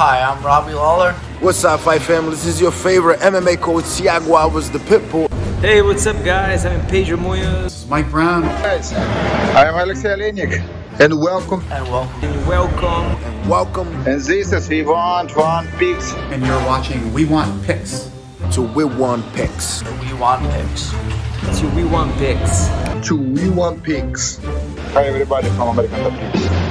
Hi, I'm Robbie Lawler. What's up, Fight Family? This is your favorite MMA coach, Giagos, the Pitbull. Hey, what's up, guys? I'm Pedro Moises. This is Mike Brown. Guys, I'm Alexei Olenik. And welcome. And welcome. And welcome. And welcome. And this is We Want One Picks. And you're watching We Want Picks. To We Want Picks. We want picks. To We Want Picks. To We Want Picks. Hi everybody from American Top Teams.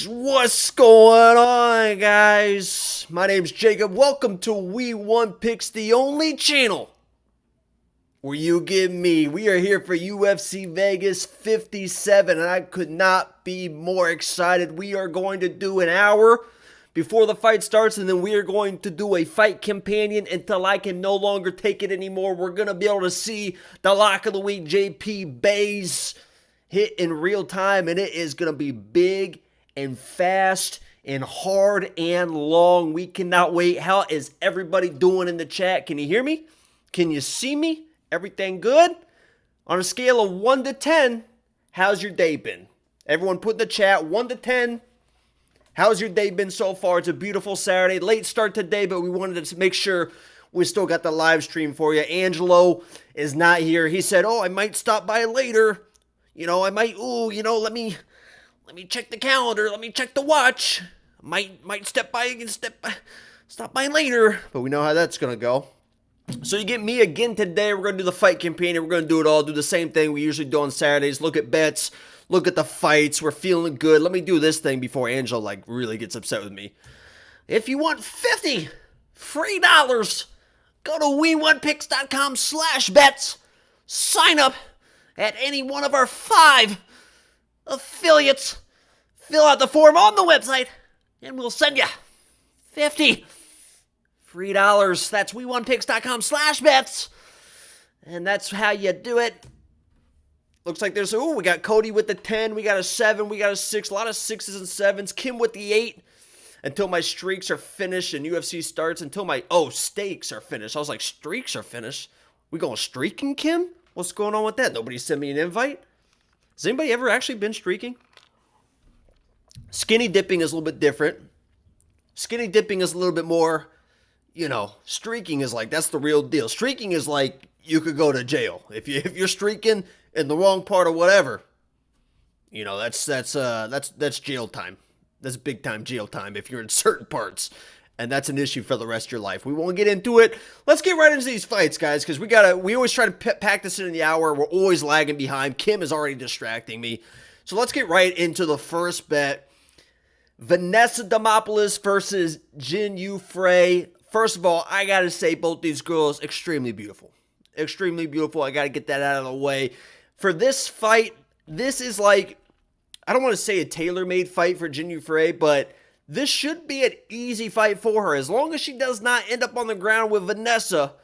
What's going on, guys? My name's Jacob. Welcome to We Want Picks, the only channel where you get me. We are here for UFC Vegas 57, and I could not be more excited. We are going to do an hour before the fight starts, and then we are going to do a fight companion until I can no longer take it anymore. We're going to be able to see the lock of the week, JP Baze, hit in real time, and it is going to be big and fast and hard and long. We cannot wait. How is everybody doing in the chat? Can you hear me? Can you see me? Everything good? On a scale of 1 to 10, how's your day been? Everyone put in the chat, 1 to 10. How's your day been so far? It's a beautiful Saturday. Late start today, but we wanted to make sure we still got the live stream for you. Angelo is not here. He said, I might stop by later. I might, let me check the calendar. Let me check the watch. Might stop by later. But we know how that's going to go. So you get me again today. We're going to do the fight companion. We're going to do it all. Do the same thing we usually do on Saturdays. Look at bets. Look at the fights. We're feeling good. Let me do this thing before Angelo really gets upset with me. If you want 50 free dollars, go to WeWantPicks.com/bets. Sign up at any one of our 5 affiliates. Fill out the form on the website, and we'll send you 50 free dollars. That's WeWantPicks.com/bets. And that's how you do it. Looks like there's, we got Cody with the 10, we got a 7, we got a 6, a lot of 6s and 7s. Kim with the 8, until my streaks are finished and UFC starts, until my, stakes are finished. I was like, streaks are finished? We going streaking, Kim? What's going on with that? Nobody sent me an invite? Has anybody ever actually been streaking? Skinny dipping is a little bit different. Skinny dipping is a little bit more, streaking is like, that's the real deal. Streaking is like, you could go to jail. If you're streaking in the wrong part or whatever, that's jail time. That's big time jail time if you're in certain parts. And that's an issue for the rest of your life. We won't get into it. Let's get right into these fights, guys, because we always try to pack this in the hour. We're always lagging behind. Kim is already distracting me. So let's get right into the first bet. Vanessa Demopolis versus Jin Frey. First of all, I got to say both these girls extremely beautiful. Extremely beautiful. I got to get that out of the way. For this fight, this is like, I don't want to say a tailor-made fight for Jin Frey, but this should be an easy fight for her. As long as she does not end up on the ground with Vanessa,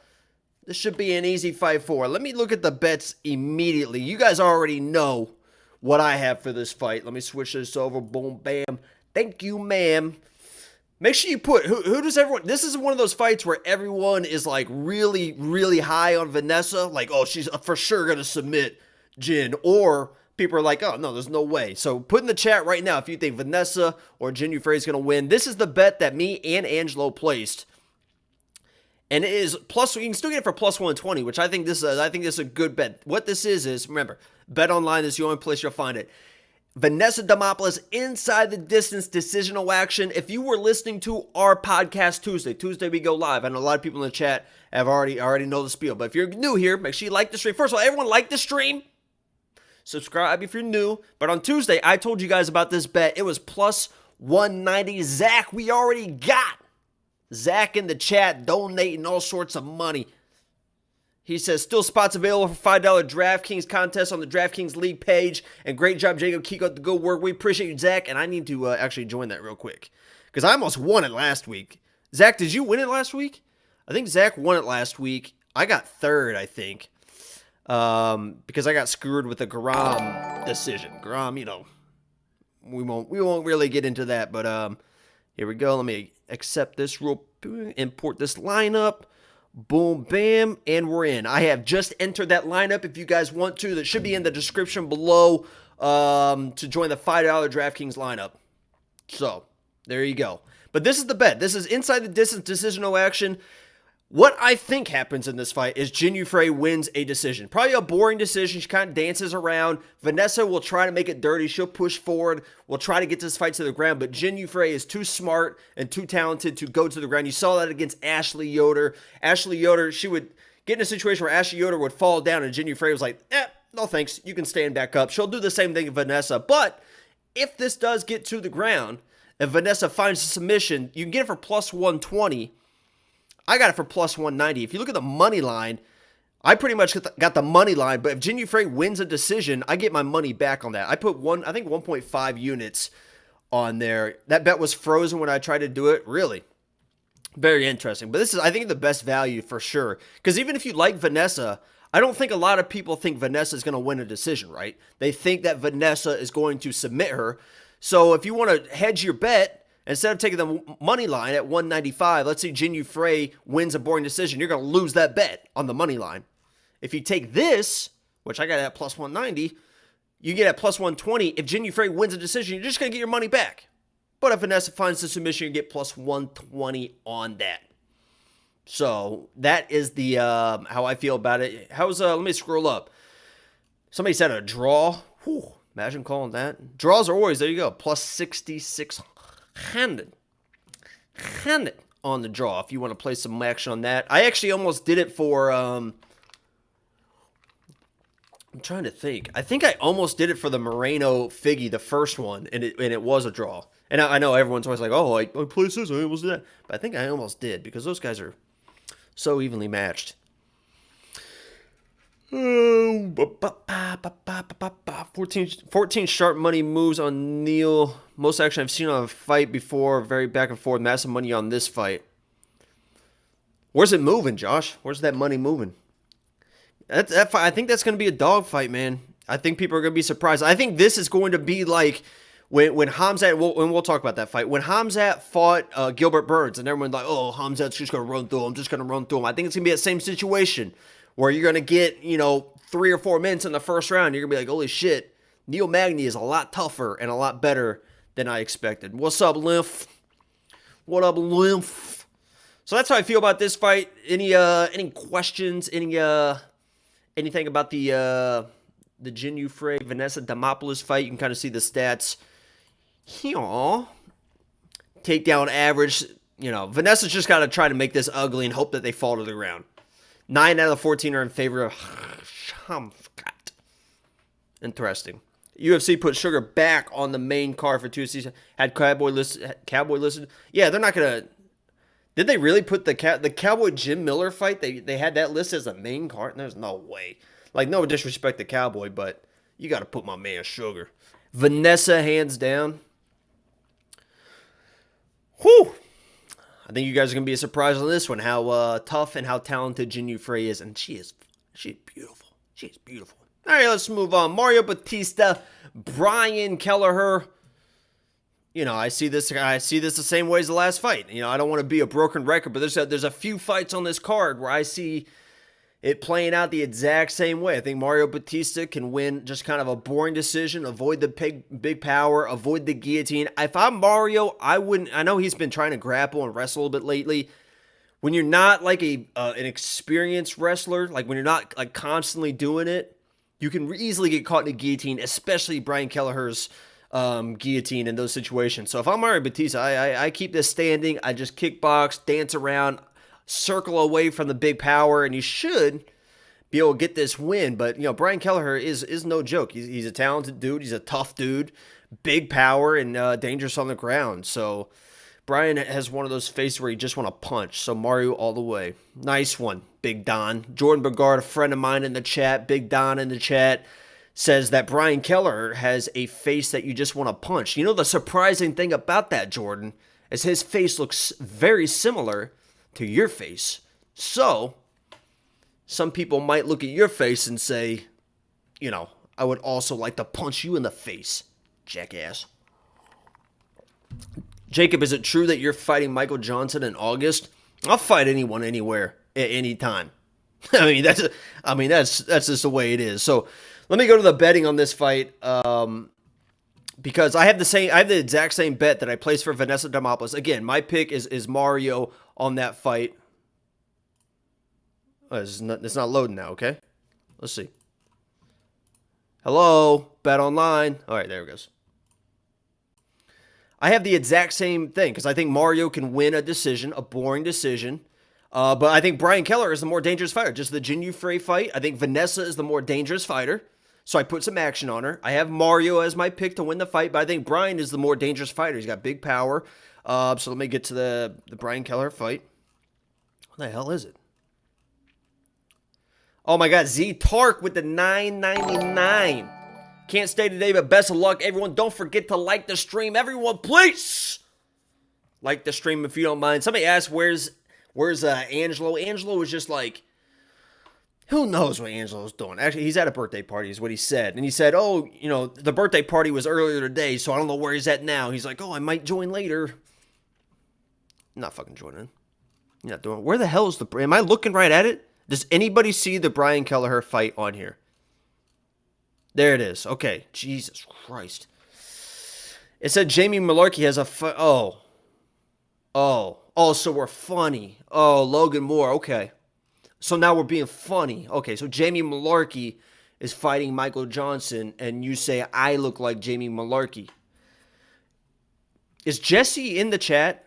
this should be an easy fight for her. Let me look at the bets immediately. You guys already know what I have for this fight. Let me switch this over. Boom, bam. Thank you, ma'am. Make sure you put, who does everyone, this is one of those fights where everyone is like really, really high on Vanessa. Like, she's for sure going to submit Jin. Or people are like, no, there's no way. So put in the chat right now if you think Vanessa or Jin Frey is going to win. This is the bet that me and Angelo placed. And it is plus, you can still get it for plus 120, which I think this is a good bet. What this is remember, Bet Online is the only place you'll find it. Vanessa Demopolis inside the distance decisional action. If you were listening to our podcast Tuesday we go live. I know a lot of people in the chat have already know the spiel. But if you're new here, make sure you like the stream. First of all, everyone like the stream. Subscribe if you're new. But on Tuesday, I told you guys about this bet. It was plus 190. Zach, we already got Zach in the chat donating all sorts of money. He says, still spots available for $5 DraftKings contest on the DraftKings League page. And great job, Jacob. Keep up the good work. We appreciate you, Zach. And I need to actually join that real quick, because I almost won it last week. Zach, did you win it last week? I think Zach won it last week. I got third, I think, because I got screwed with the Garam decision. Garam, we won't really get into that. But here we go. Let me accept this import this lineup. Boom, bam, and we're in. I have just entered that lineup if you guys want to. That should be in the description below to join the $5 DraftKings lineup. So, there you go. But this is the bet. This is inside the distance decisional action. What I think happens in this fight is Jin Frey wins a decision. Probably a boring decision. She kind of dances around. Vanessa will try to make it dirty. She'll push forward. We'll try to get this fight to the ground. But Jin Frey is too smart and too talented to go to the ground. You saw that against Ashley Yoder. Ashley Yoder, she would get in a situation where Ashley Yoder would fall down and Jin Frey was like, no thanks. You can stand back up. She'll do the same thing to Vanessa. But if this does get to the ground, if Vanessa finds a submission, you can get it for plus 120. I got it for plus 190. If you look at the money line, I pretty much got the money line, but if Jinh Yu Frey wins a decision, I get my money back on that. I put I think 1.5 units on there. That bet was frozen when I tried to do it. Really, very interesting. But this is, I think, the best value for sure. Because even if you like Vanessa, I don't think a lot of people think Vanessa is going to win a decision, right? They think that Vanessa is going to submit her. So if you want to hedge your bet, instead of taking the money line at 195, let's say Jinh Yu Frey wins a boring decision, you're going to lose that bet on the money line. If you take this, which I got at plus 190, you get at plus 120. If Jinh Yu Frey wins a decision, you're just going to get your money back. But if Vanessa finds the submission, you get plus 120 on that. So that is the how I feel about it. Let me scroll up. Somebody said a draw. Whew, imagine calling that. Draws are always, there you go, plus 6,600 on the draw if you want to play some action on that. I actually almost did it for I'm trying to think. I think I almost did it for the Moreno Figgy, the first one, and it was a draw. And I know everyone's always like, oh, I played this, I almost did that. But I think I almost did, because those guys are so evenly matched. 14 sharp money moves on Neil. Most action I've seen on a fight before. Very back and forth. Massive money on this fight. Where's it moving, Josh? Where's that money moving? That fight, I think that's going to be a dog fight, man. I think people are going to be surprised. I think this is going to be like when Khamzat, we'll talk about that fight. When Khamzat fought Gilbert Burns, and everyone's like, oh, Khamzat's just going to run through him, I think it's going to be that same situation where you're going to get, 3 or 4 minutes in the first round. You're going to be like, holy shit, Neil Magny is a lot tougher and a lot better than I expected. What's up, Lymph? What up, Lymph? So that's how I feel about this fight. Any questions? Anything about the Jinh Yu Frey Vanessa Demopolis fight? You can kind of see the stats. Takedown average. Vanessa's just got to try to make this ugly and hope that they fall to the ground. 9 out of the 14 are in favor of Khamzat. Interesting. UFC put Sugar back on the main card for 2 seasons. Had Cowboy listed. Yeah, they're not going to... Did they really put the Cowboy Jim Miller fight? They had that list as a main card? There's no way. Like, no disrespect to Cowboy, but you got to put my man Sugar. Vanessa, hands down. Whew. I think you guys are going to be surprised on this one, how tough and how talented Jinh Yu Frey is. And she's beautiful. She's beautiful. All right, let's move on. Mario Bautista, Brian Kelleher. I see this the same way as the last fight. I don't want to be a broken record, but there's a few fights on this card where I see it playing out the exact same way. I think Mario Bautista can win just kind of a boring decision, avoid the big power, avoid the guillotine. If I'm Mario, I wouldn't. I know he's been trying to grapple and wrestle a little bit lately. When you're not like an experienced wrestler, like when you're not like constantly doing it, you can easily get caught in a guillotine, especially Brian Kelleher's guillotine in those situations. So if I'm Mario Bautista, I keep this standing. I just kickbox, dance around, circle away from the big power, and you should be able to get this win. But Brian Kelleher is no joke. He's a talented dude. He's a tough dude, big power, and dangerous on the ground. So Brian has one of those faces where you just want to punch. So Mario all the way. Nice one, Big Don. Jordan Bogard, a friend of mine in the chat, Big Don in the chat, says that Brian Kelleher has a face that you just want to punch. The surprising thing about that, Jordan, is his face looks very similar to your face. So, some people might look at your face and say, I would also like to punch you in the face, jackass. Jacob, is it true that you're fighting Michael Johnson in August? I'll fight anyone, anywhere, at any time. That's just the way it is. So, let me go to the betting on this fight, because I have the exact same bet that I placed for Vanessa Demopolis. Again, my pick is Mario on that fight. Oh, it's not loading now, okay? Let's see. Hello, bet online. All right, there it goes. I have the exact same thing, because I think Mario can win a decision, a boring decision. But I think Brian Kelleher is the more dangerous fighter. Just the Jinh Yu Frey fight, I think Vanessa is the more dangerous fighter. So I put some action on her. I have Mario as my pick to win the fight, but I think Brian is the more dangerous fighter. He's got big power. So let me get to the Brian Kelleher fight. What the hell is it? Oh my God, Z Tark with the $9.99. Can't stay today, but best of luck, everyone. Don't forget to like the stream. Everyone, please like the stream if you don't mind. Somebody asked, where's Angelo? Angelo was just like, who knows what Angelo's doing? Actually, he's at a birthday party is what he said. And he said, oh, you know, the birthday party was earlier today, so I don't know where he's at now. He's like, oh, I might join later. I'm not fucking joining. You're not doing it. Where the hell is am I looking right at it? Does anybody see the Brian Kelleher fight on here? There it is. Okay. Jesus Christ. It said Jamie Malarkey has a so we're funny. Oh, Logan Moore. Okay. So now we're being funny. Okay, so Jamie Malarkey is fighting Michael Johnson, and you say I look like Jamie Malarkey. Is Jesse in the chat?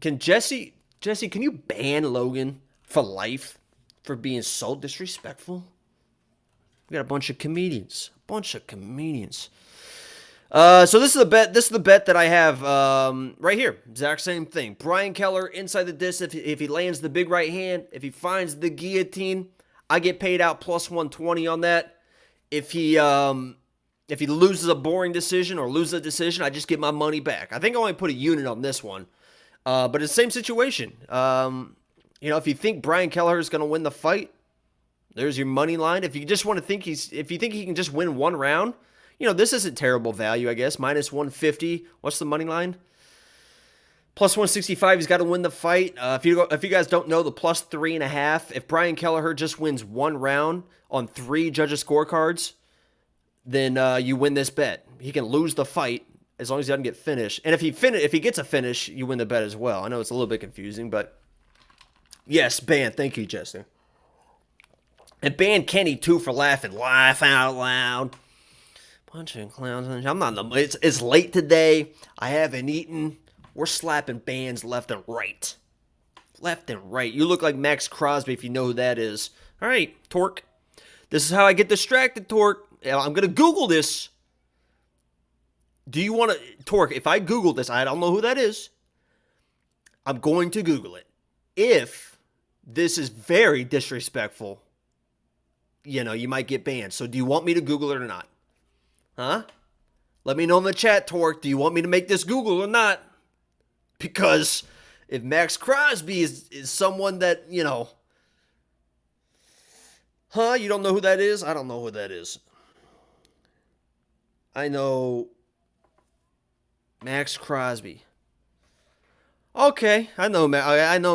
Can Jesse, can you ban Logan for life for being so disrespectful? We got a bunch of comedians. So this is the bet. This is the bet that I have right here. Exact same thing. Brian Kelleher inside the disc. If he lands the big right hand, if he finds the guillotine, I get paid out plus 120 on that. If he loses a boring decision or loses a decision, I just get my money back. I think I only put a unit on this one, but it's the same situation. You know, if you think Brian Kelleher is going to win the fight, there's your money line. If you just want to think if you think he can just win one round. You know, this isn't terrible value, I guess. Minus 150. What's the money line? Plus 165. He's got to win the fight. If you guys don't know, the plus 3.5. If Brian Kelleher just wins one round on 3 judges' scorecards, then you win this bet. He can lose the fight as long as he doesn't get finished. And if he gets a finish, you win the bet as well. I know it's a little bit confusing, but yes, ban. Thank you, Jesse. And ban Kenny too for laughing. Laugh out loud. Bunch of clowns. I'm not in the. It's late today. I haven't eaten. We're slapping bands left and right. Left and right. You look like Max Crosby if you know who that is. All right, Torque. This is how I get distracted, Torque. I'm going to Google this. Do you want to... Torque, if I Google this, I don't know who that is. I'm going to Google it. If this is very disrespectful, you know, you might get banned. So do you want me to Google it or not? Huh? Let me know in the chat, Torque. Do you want me to make this Google or not? Because if Max Crosby is someone that, you know... Huh? You don't know who that is? I don't know who that is. I know... Max Crosby. Okay. I know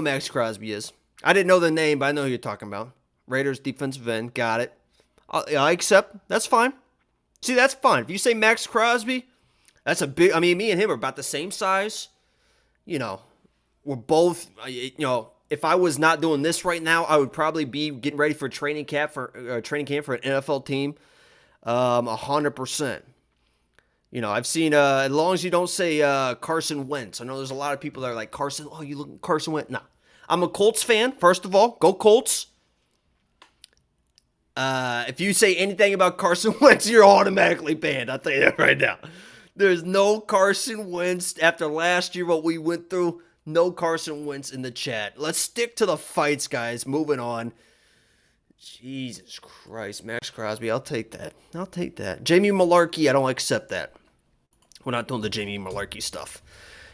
Max Crosby is. I didn't know the name, but I know who you're talking about. Raiders defensive end. Got it. I accept. That's fine. See, that's fine. If you say Max Crosby, that's a big... I mean, me and him are about the same size. You know, we're both... You know, if I was not doing this right now, I would probably be getting ready for training camp for an NFL team. 100%. You know, I've seen... as long as you don't say Carson Wentz. I know there's a lot of people that are like, Carson... Oh, you look at Carson Wentz. No. I'm a Colts fan, first of all. Go Colts. If you say anything about Carson Wentz, you're automatically banned. I'll tell you that right now. There's no Carson Wentz after last year, what we went through. No Carson Wentz in the chat. Let's stick to the fights, guys. Moving on. Jesus Christ. Max Crosby, I'll take that. I'll take that. Jamie Malarkey, I don't accept that. We're not doing the Jamie Malarkey stuff.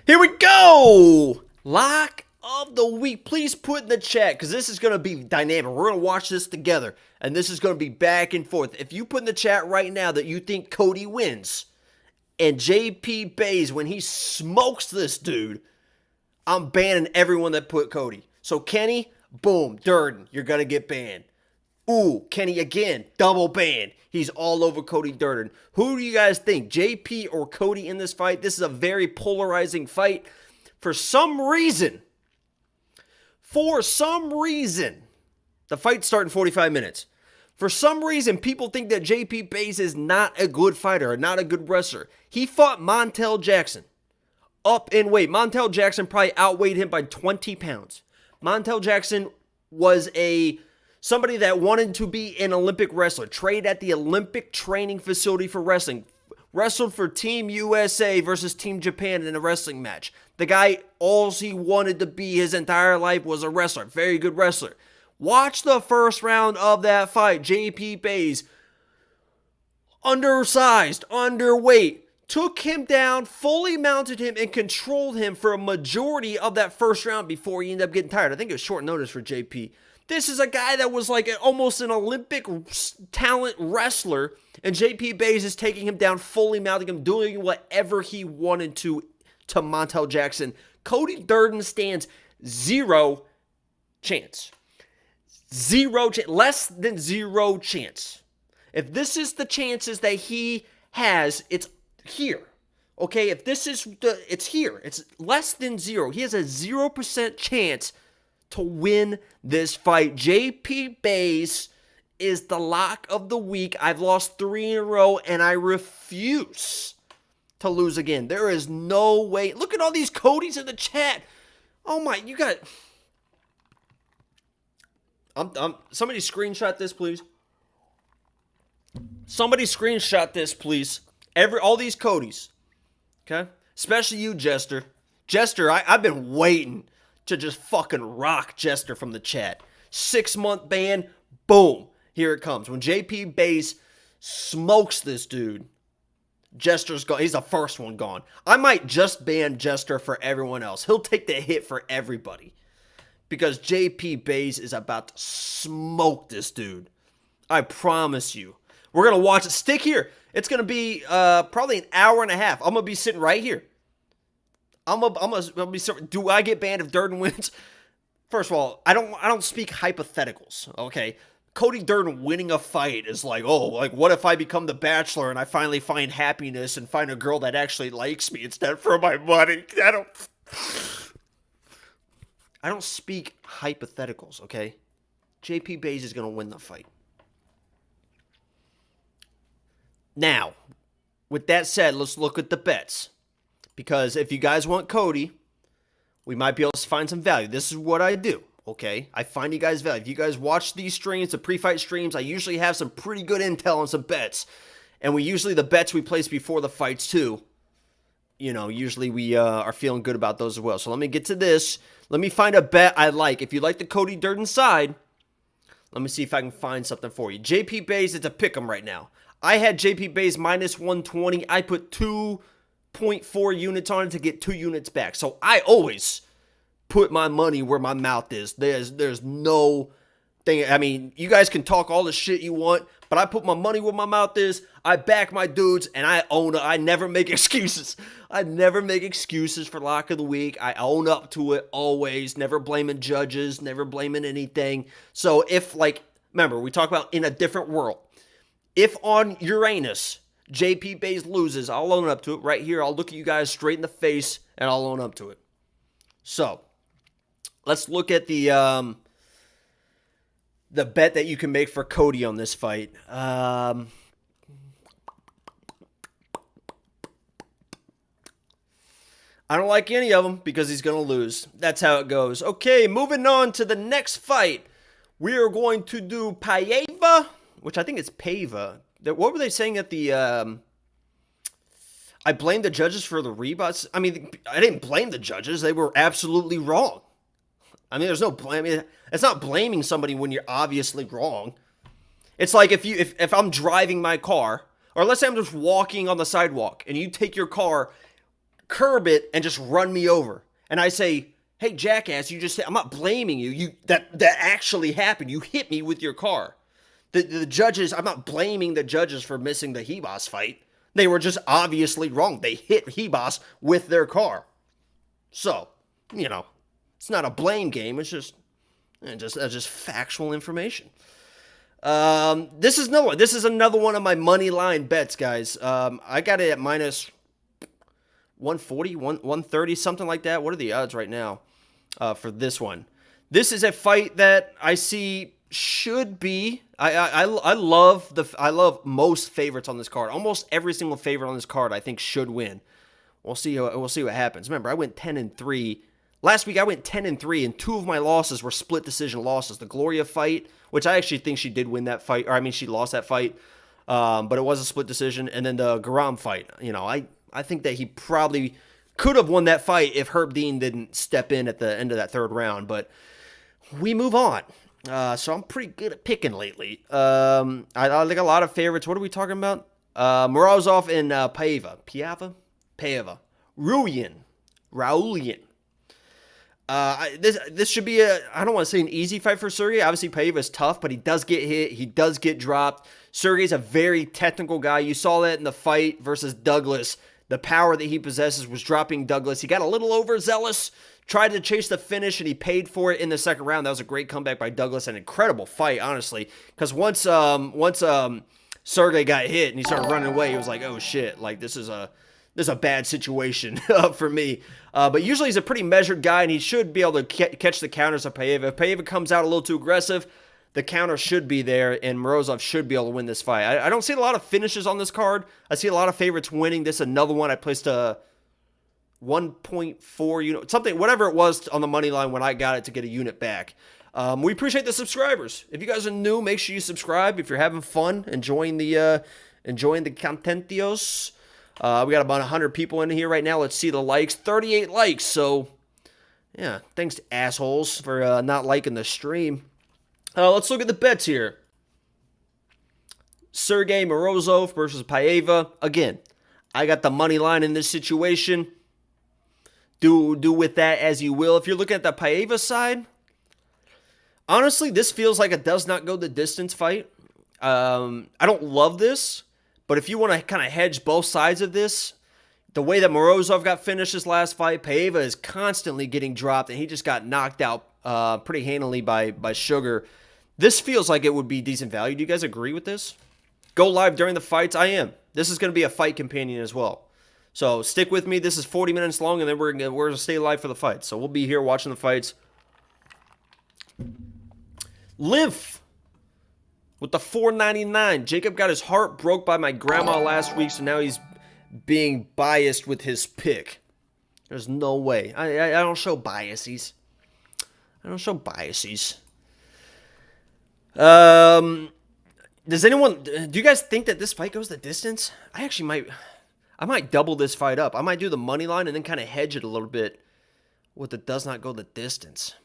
Here we go! Lock of the week. Please put in the chat, because this is going to be dynamic. We're going to watch this together, and this is going to be back and forth. If you put in the chat right now that you think Cody wins, and JP Baze, when he smokes this dude, I'm banning everyone that put Cody. So Kenny, boom, Durden, you're going to get banned. Ooh, Kenny again, double ban. He's all over Cody Durden. Who do you guys think, JP or Cody in this fight? This is a very polarizing fight. For some reason, the fight's starting 45 minutes. For some reason, people think that JP Baze is not a good fighter or not a good wrestler. He fought Montel Jackson up in weight. Montel Jackson probably outweighed him by 20 pounds. Montel Jackson was a Somebody that wanted to be an Olympic wrestler, trained at the Olympic training facility for wrestling, wrestled for Team USA versus Team Japan in a wrestling match. The guy, all he wanted to be his entire life was a wrestler. Very good wrestler. Watch the first round of that fight. JP Baze, undersized, underweight, took him down, fully mounted him, and controlled him for a majority of that first round before he ended up getting tired. I think it was short notice for JP. This is a guy that was like almost an Olympic talent wrestler, and JP Baze is taking him down, fully mounting him, doing whatever he wanted to Montel Jackson. Cody Durden stands zero chance. Less than zero chance. If this is the chances that he has, it's here. Okay, if this is it's here. It's less than zero. He has a 0% chance to win this fight. JP Baze is the lock of the week. I've lost 3 in a row, and I refuse to lose again. There is no way. Look at all these Codys in the chat. Oh my, you got. Somebody screenshot this, please. Somebody screenshot this, please. All these Codys. Okay? Especially you, Jester. Jester, I've been waiting to just fucking rock Jester from the chat. 6-month ban, boom. Here it comes. When JP Baze smokes this dude, Jester's gone. He's the first one gone. I might just ban Jester for everyone else. He'll take the hit for everybody. Because JP Baze is about to smoke this dude. I promise you. We're going to watch it. Stick here. It's going to be probably an hour and a half. I'm going to be sitting right here. I'm gonna be. Do I get banned if Durden wins? First of all, I don't speak hypotheticals. Okay, Cody Durden winning a fight is like, oh, like what if I become the Bachelor and I finally find happiness and find a girl that actually likes me instead for my money? I don't speak hypotheticals. Okay, JP Baze is gonna win the fight. Now, with that said, let's look at the bets. Because if you guys want Cody, we might be able to find some value. This is what I do, okay? I find you guys value. If you guys watch these streams, the pre-fight streams, I usually have some pretty good intel on some bets. And the bets we place before the fights too, you know, usually we are feeling good about those as well. So let me get to this. Let me find a bet I like. If you like the Cody Durden side, let me see if I can find something for you. JP Baze, it's a pick'em right now. I had JP Baze minus 120. I put 2.4 units on it to get 2 units back. So I always put my money where my mouth is. There's no thing. I mean, you guys can talk all the shit you want, but I put my money where my mouth is. I back my dudes, and I own it. I never make excuses. I never make excuses for lock of the week. I own up to it always. Never blaming judges. Never blaming anything. So if, like, remember, we talk about in a different world. If on Uranus, JP Baze loses, I'll own up to it right here. I'll look at you guys straight in the face, and I'll own up to it. So, let's look at the bet that you can make for Cody on this fight. I don't like any of them because he's going to lose. That's how it goes. Okay, moving on to the next fight. We are going to do Paiva, which I think it's Paiva. What were they saying at the, I blamed the judges for the rebots. I mean, I didn't blame the judges. They were absolutely wrong. I mean, there's no blame. It's not blaming somebody when you're obviously wrong. It's like if I'm driving my car, or let's say I'm just walking on the sidewalk, and you take your car, curb it, and just run me over. And I say, hey, jackass, I'm not blaming you. That actually happened. You hit me with your car. The judges, I'm not blaming the judges for missing the Hebos fight. They were just obviously wrong. They hit Hebos with their car. So, you know, it's not a blame game. It's just factual information. This is another one of my money line bets, guys. I got it at minus 140, 130, something like that. What are the odds right now for this one? This is a fight that I see should be. I love most favorites on this card. Almost every single favorite on this card I think should win. We'll see what happens. Remember, I went 10-3 Last week I went 10-3, and 2 of my losses were split decision losses. The Gloria fight, which I actually think she did win that fight, or I mean she lost that fight, but it was a split decision. And then the Garam fight, you know, I think that he probably could have won that fight if Herb Dean didn't step in at the end of that 3rd round. But we move on. So I'm pretty good at picking lately. I like a lot of favorites. What are we talking about? Morozov and Paiva. Raulian. This should be I don't want to say an easy fight for Sergey. Obviously, Paiva is tough, but he does get hit. He does get dropped. Sergey's a very technical guy. You saw that in the fight versus Douglas. The power that he possesses was dropping Douglas. He got a little overzealous, tried to chase the finish, and he paid for it in the 2nd round. That was a great comeback by Douglas. An incredible fight, honestly, because once Sergey got hit and he started running away, he was like, oh shit, like this is a bad situation for me. But usually he's a pretty measured guy, and he should be able to catch the counters of Paiva. If Paiva comes out a little too aggressive, the counter should be there, and Morozov should be able to win this fight. I don't see a lot of finishes on this card. I see a lot of favorites winning. This is another one. I placed a 1.4 unit, something, whatever it was on the money line when I got it to get a unit back. We appreciate the subscribers. If you guys are new, make sure you subscribe. If you're having fun, enjoying the contentios. We got about 100 people in here right now. Let's see the likes. 38 likes. So, yeah, thanks to assholes for not liking the stream. Let's look at the bets here. Sergey Morozov versus Paiva. Again, I got the money line in this situation. Do with that as you will. If you're looking at the Paiva side, honestly, this feels like a does not go the distance fight. I don't love this, but if you want to kind of hedge both sides of this, the way that Morozov got finished his last fight, Paiva is constantly getting dropped, and he just got knocked out pretty handily by Sugar. This feels like it would be decent value. Do you guys agree with this? Go live during the fights. I am. This is going to be a fight companion as well. So stick with me. This is 40 minutes long, and then we're going to stay live for the fights. So we'll be here watching the fights. Lymph with the $4.99. Jacob got his heart broke by my grandma last week, so now he's being biased with his pick. There's no way. I don't show biases. I don't show biases. Does anyone, do you guys think that this fight goes the distance? I might double this fight up. I might do the money line and then kind of hedge it a little bit with the does not go the distance.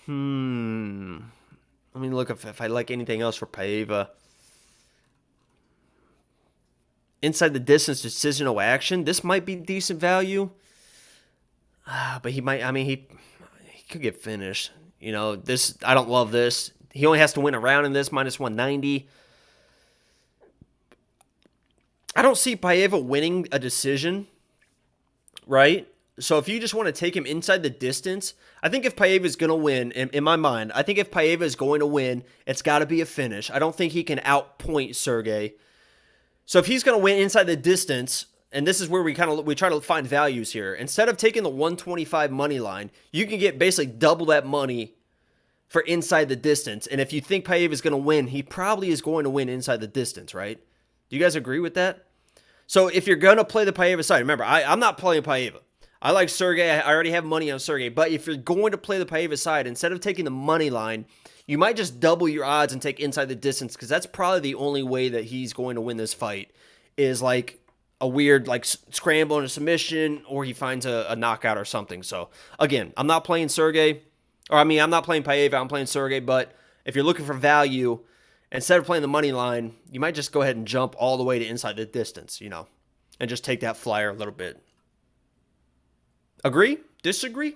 Let me look if I like anything else for Paiva. Inside the distance, decisional action. This might be decent value. But he might, he could get finished. You know, this, I don't love this. He only has to win a round in this, minus 190. I don't see Paiva winning a decision, right? So if you just want to take him inside the distance, I think if Paiva is going to win, in my mind, I think if Paiva is going to win, it's got to be a finish. I don't think he can outpoint Sergey. So if he's going to win inside the distance, and this is where we try to find values here. Instead of taking the 125 money line, you can get basically double that money for inside the distance. And if you think Paiva is going to win, he probably is going to win inside the distance, right? Do you guys agree with that? So if you're going to play the Paiva side, remember, I'm not playing Paiva. I like Sergey. I already have money on Sergey. But if you're going to play the Paiva side, instead of taking the money line, you might just double your odds and take inside the distance, because that's probably the only way that he's going to win this fight, is like a weird scramble and a submission, or he finds a knockout or something. So again, I'm not playing Sergey, I'm not playing Paiva, I'm playing Sergey. But if you're looking for value, instead of playing the money line, you might just go ahead and jump all the way to inside the distance, and just take that flyer a little bit. Agree? Disagree?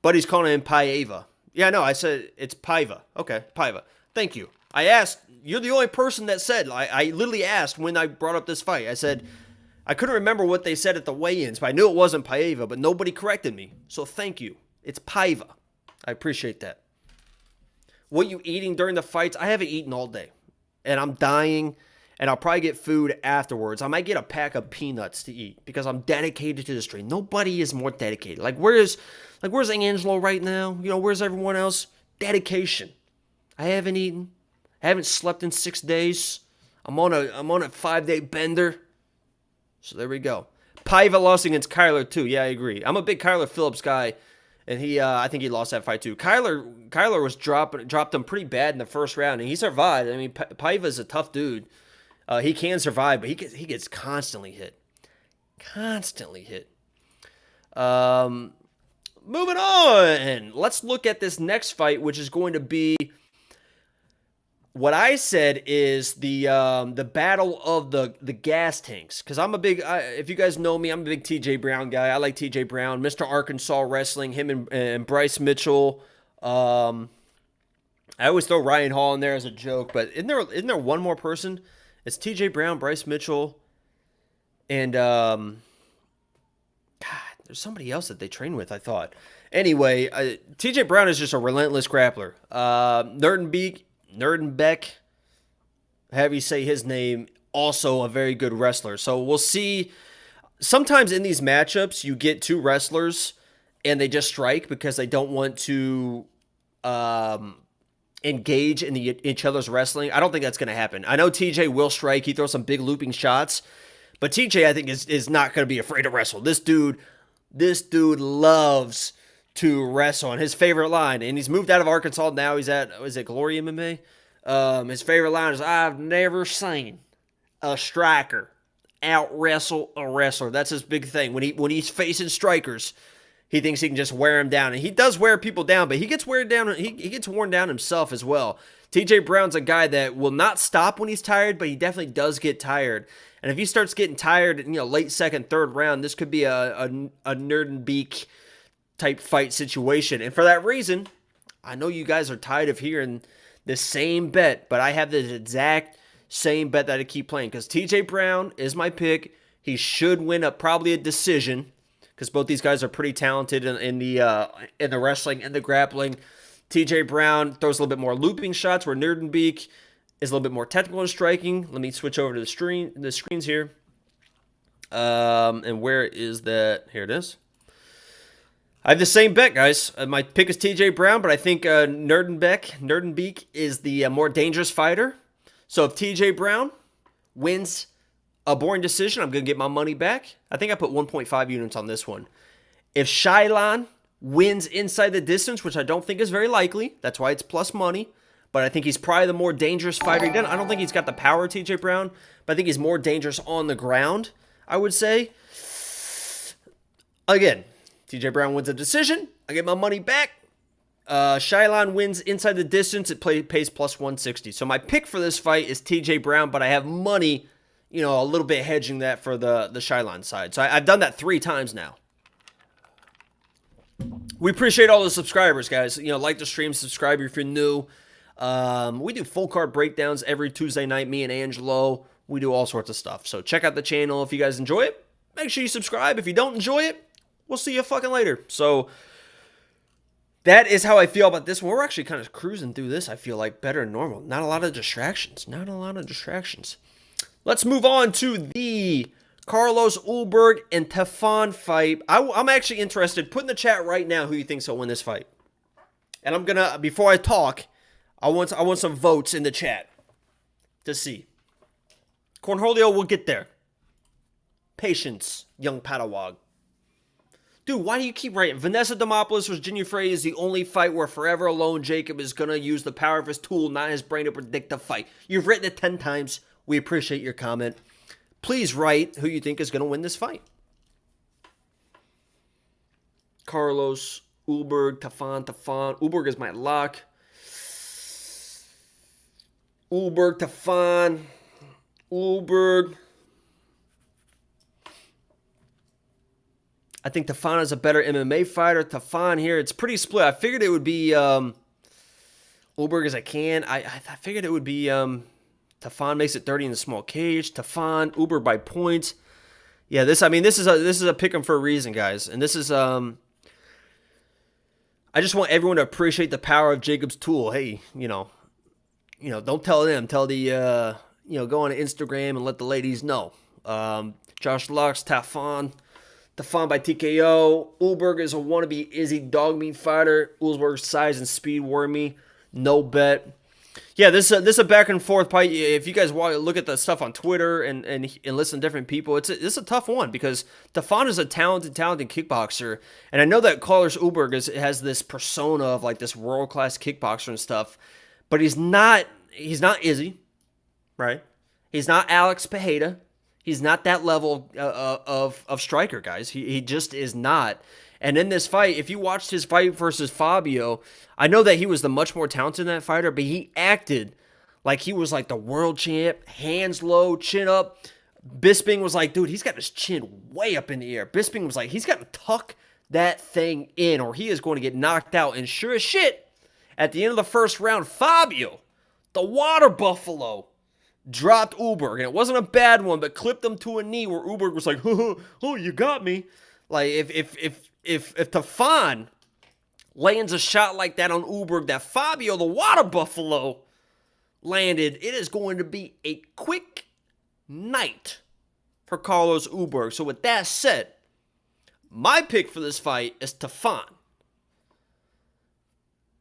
Buddy's calling him Paiva. Yeah, no, I said it's Paiva. Okay, Paiva. Thank you. I asked, you're the only person that said, I literally asked when I brought up this fight. I said, I couldn't remember what they said at the weigh-ins, but I knew it wasn't Paiva, but nobody corrected me. So thank you. It's Paiva. I appreciate that. What you eating during the fights? I haven't eaten all day, and I'm dying, and I'll probably get food afterwards. I might get a pack of peanuts to eat because I'm dedicated to the stream. Nobody is more dedicated. Where's Angelo right now? Where's everyone else? Dedication. I haven't eaten. I haven't slept in 6 days. I'm on a 5-day bender. So there we go. Paiva lost against Kyler too. Yeah, I agree. I'm a big Kyler Phillips guy, and I think he lost that fight too. Kyler was dropped him pretty bad in the first round, and he survived. I mean, Paiva's a tough dude. He can survive, but he gets constantly hit. Constantly hit. Moving on. Let's look at this next fight, which is going to be what I said is the battle of the gas tanks. Because I'm a big, if you guys know me, I'm a big TJ Brown guy. I like TJ Brown, Mr. Arkansas Wrestling, him and Bryce Mitchell. I always throw Ryan Hall in there as a joke, but isn't there one more person? It's TJ Brown, Bryce Mitchell, and God, there's somebody else that they train with, I thought. Anyway, TJ Brown is just a relentless grappler. Nurdenbeek, however you say his name, also a very good wrestler. So we'll see. Sometimes in these matchups, you get two wrestlers and they just strike because they don't want to engage in each other's wrestling. I don't think that's going to happen. I know TJ will strike. He throws some big looping shots. But TJ, I think, is not going to be afraid to wrestle. This dude loves to wrestle on his favorite line. And he's moved out of Arkansas. Now he's at, is it Glory MMA? His favorite line is, I've never seen a striker out-wrestle a wrestler. That's his big thing. When he's facing strikers, he thinks he can just wear him down. And he does wear people down, but he gets worn down. He gets worn down himself as well. TJ Brown's a guy that will not stop when he's tired, but he definitely does get tired. And if he starts getting tired, late second, third round, this could be a Nuridenbeek type fight situation. And for that reason, I know you guys are tired of hearing the same bet, but I have the exact same bet that I keep playing because TJ Brown is my pick. He should win probably a decision because both these guys are pretty talented in the wrestling and the grappling. TJ Brown throws a little bit more looping shots, where Nurdenbeek is a little bit more technical in striking. Let me switch over to the screens here. And where is that? Here it is. I have the same bet, guys. My pick is TJ Brown, but I think Nurdenbeek is the more dangerous fighter. So if TJ Brown wins a boring decision, I'm going to get my money back. I think I put 1.5 units on this one. If Shailan wins inside the distance, which I don't think is very likely, that's why it's plus money, but I think he's probably the more dangerous fighter. I don't think he's got the power of TJ Brown, but I think he's more dangerous on the ground, I would say. Again, TJ Brown wins a decision. I get my money back. Shailan wins inside the distance. It pays plus 160. So my pick for this fight is TJ Brown, but I have money, a little bit hedging that for the Shailan side. So I've done that 3 times now. We appreciate all the subscribers, guys. Like the stream, subscribe if you're new. We do full card breakdowns every Tuesday night, me and Angelo. We do all sorts of stuff. So check out the channel if you guys enjoy it. Make sure you subscribe. If you don't enjoy it, we'll see you fucking later. So that is how I feel about this one. We're actually kind of cruising through this, I feel like, better than normal. Not a lot of distractions. Let's move on to the Carlos Ulberg and Tafa fight. I'm actually interested. Put in the chat right now who you think's will win this fight. And I'm going to, before I talk, I want some votes in the chat to see. Cornholio will get there. Patience, young Padawag. Dude, why do you keep writing? Vanessa Demopolis Virginia Frey is the only fight where forever alone Jacob is going to use the power of his tool, not his brain, to predict the fight. You've written it 10 times. We appreciate your comment. Please write who you think is going to win this fight. Carlos, Ulberg, Tafa. Ulberg is my lock. Ulberg, Tafa. Ulberg. I think Tafa is a better MMA fighter. Tafa here, it's pretty split. I figured it would be Ulberg as I can. I figured it would be Tafa makes it 30 in the small cage. Tafa, Ulberg by points. Yeah, this is a pick 'em for a reason, guys. And this is I just want everyone to appreciate the power of Jacob's tool. Hey, don't tell them. Tell the go on Instagram and let the ladies know. Josh Lux, Tafa by TKO. Ulberg is a wannabe Izzy dog meat fighter. Ulberg's size and speed worry me. No bet. Yeah, this is a back and forth fight. If you guys look at the stuff on Twitter and listen to different people, it's a tough one because Tafa is a talented kickboxer, and I know that Carlos Ulberg has this persona of like this world class kickboxer and stuff, but he's not Izzy, right? He's not Alex Pereira. He's not that level of striker, guys. He just is not. And in this fight, if you watched his fight versus Fabio, I know that he was the much more talented in that fighter, but he acted like he was like the world champ, hands low, chin up. Bisping was like, dude, he's got his chin way up in the air. Bisping was like, he's got to tuck that thing in or he is going to get knocked out. And sure as shit, at the end of the first round, Fabio, the water buffalo, dropped Ulberg. And it wasn't a bad one, but clipped him to a knee where Ulberg was like, oh, you got me. Like, if Tafa lands a shot like that on Ulberg that Fabio, the water buffalo, landed, it is going to be a quick night for Carlos Ulberg. So with that said, my pick for this fight is Tafa,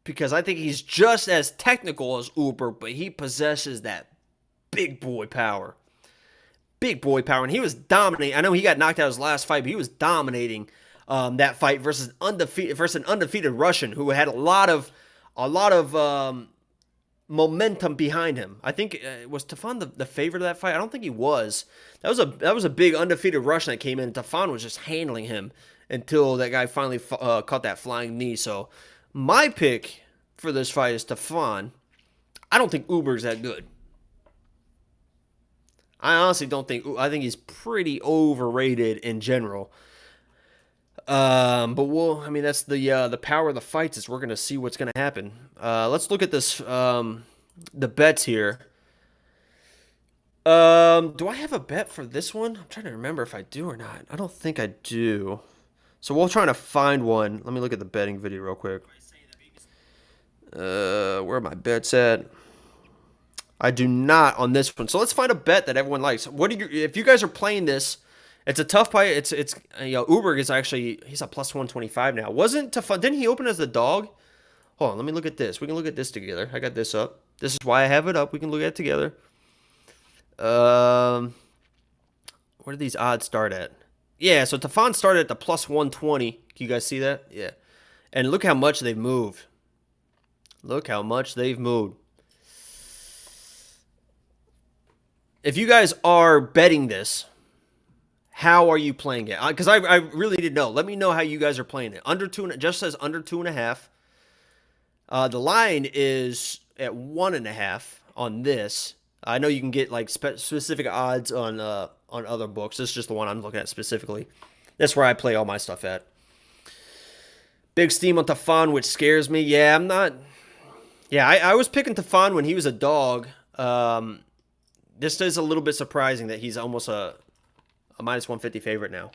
because I think he's just as technical as Ulberg, but he possesses that big boy power. Big boy power. And he was dominating. I know he got knocked out his last fight, but he was dominating that fight versus an undefeated Russian who had a lot of momentum behind him. I think was Tafa the favorite of that fight? I don't think he was. That was a big undefeated Russian that came in. Tafa was just handling him until that guy finally caught that flying knee. So my pick for this fight is Tafa. I don't think Ulberg's that good. I honestly don't think. I think he's pretty overrated in general. But that's the power of the fights is we're going to see what's going to happen. Let's look at this, the bets here. Do I have a bet for this one? I'm trying to remember if I do or not. I don't think I do. So we're trying to find one. Let me look at the betting video real quick. Where are my bets at? I do not on this one. So let's find a bet that everyone likes. If you guys are playing this, it's a tough fight. It's Ulberg is actually, he's a plus 125 now. Wasn't Tafa, didn't he open as the dog? Hold on, let me look at this. We can look at this together. I got this up. This is why I have it up. We can look at it together. Where do these odds start at? Yeah, so Tafa started at the plus 120. Can you guys see that? Yeah. And look how much they've moved. Look how much they've moved. If you guys are betting this, how are you playing it? Because I really didn't know. Let me know how you guys are playing it. Under two, it just says under 2.5. The line is at 1.5 on this. I know you can get like specific odds on other books. This is just the one I'm looking at specifically. That's where I play all my stuff at. Big steam on Tafa, which scares me. Yeah, I'm not. Yeah, I was picking Tafa when he was a dog. This is a little bit surprising that he's almost a minus 150 favorite now.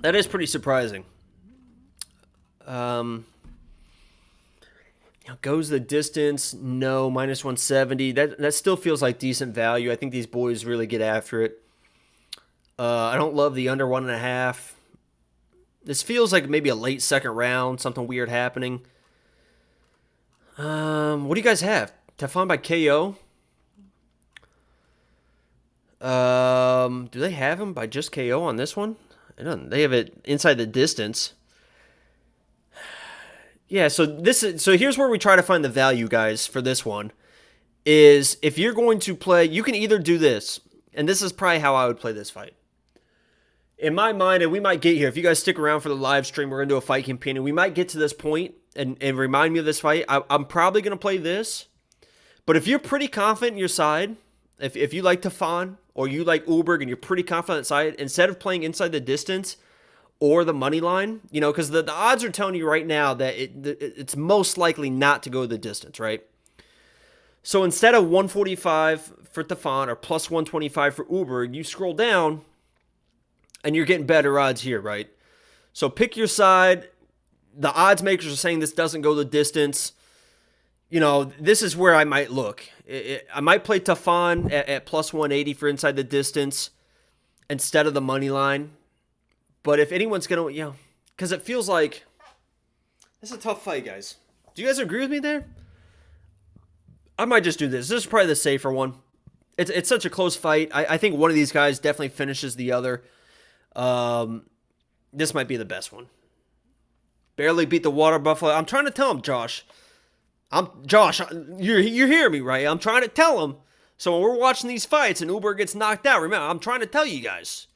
That is pretty surprising. Goes the distance? No, minus 170. That still feels like decent value. I think these boys really get after it. I don't love the under 1.5. This feels like maybe a late second round, something weird happening. What do you guys have? Tafa by KO? Do they have him by just KO on this one? They have it inside the distance. Yeah, so here's where we try to find the value, guys, for this one. Is if you're going to play, you can either do this, and this is probably how I would play this fight. In my mind, and we might get here, if you guys stick around for the live stream, we're going to do a fight campaign, and we might get to this point and remind me of this fight. I'm probably going to play this. But if you're pretty confident in your side, if you like Tafa or you like Ulberg and you're pretty confident in side, instead of playing inside the distance or the money line, because the odds are telling you right now that it's most likely not to go the distance, right? So instead of 145 for Tafa or plus 125 for Ulberg, you scroll down and you're getting better odds here, right? So pick your side. The odds makers are saying this doesn't go the distance. This is where I might look. I might play Tafa at plus 180 for inside the distance instead of the money line. But if anyone's going to, because it feels like it's a tough fight, guys. Do you guys agree with me there? I might just do this. This is probably the safer one. It's such a close fight. I think one of these guys definitely finishes the other. This might be the best one. Barely beat the water buffalo. I'm trying to tell him, Josh. Josh, you hear me, right? I'm trying to tell him. So when we're watching these fights and Ulberg gets knocked out, remember, I'm trying to tell you guys.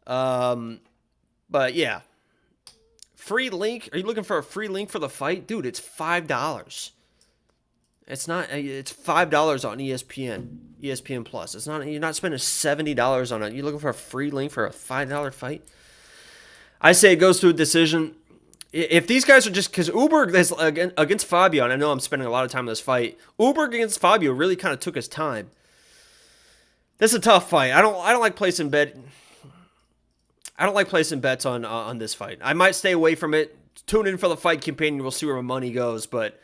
But yeah. Free link. Are you looking for a free link for the fight? Dude, it's $5. It's $5 on ESPN Plus. It's not, you're not spending $70 on it. You're looking for a free link for a $5 fight? I say it goes to a decision. If these guys are just, because Ulberg is against Fabio, and I know I'm spending a lot of time on this fight, Ulberg against Fabio really kind of took his time. This is a tough fight. I don't like placing bets on this fight. I might stay away from it. Tune in for the fight companion. We'll see where my money goes, but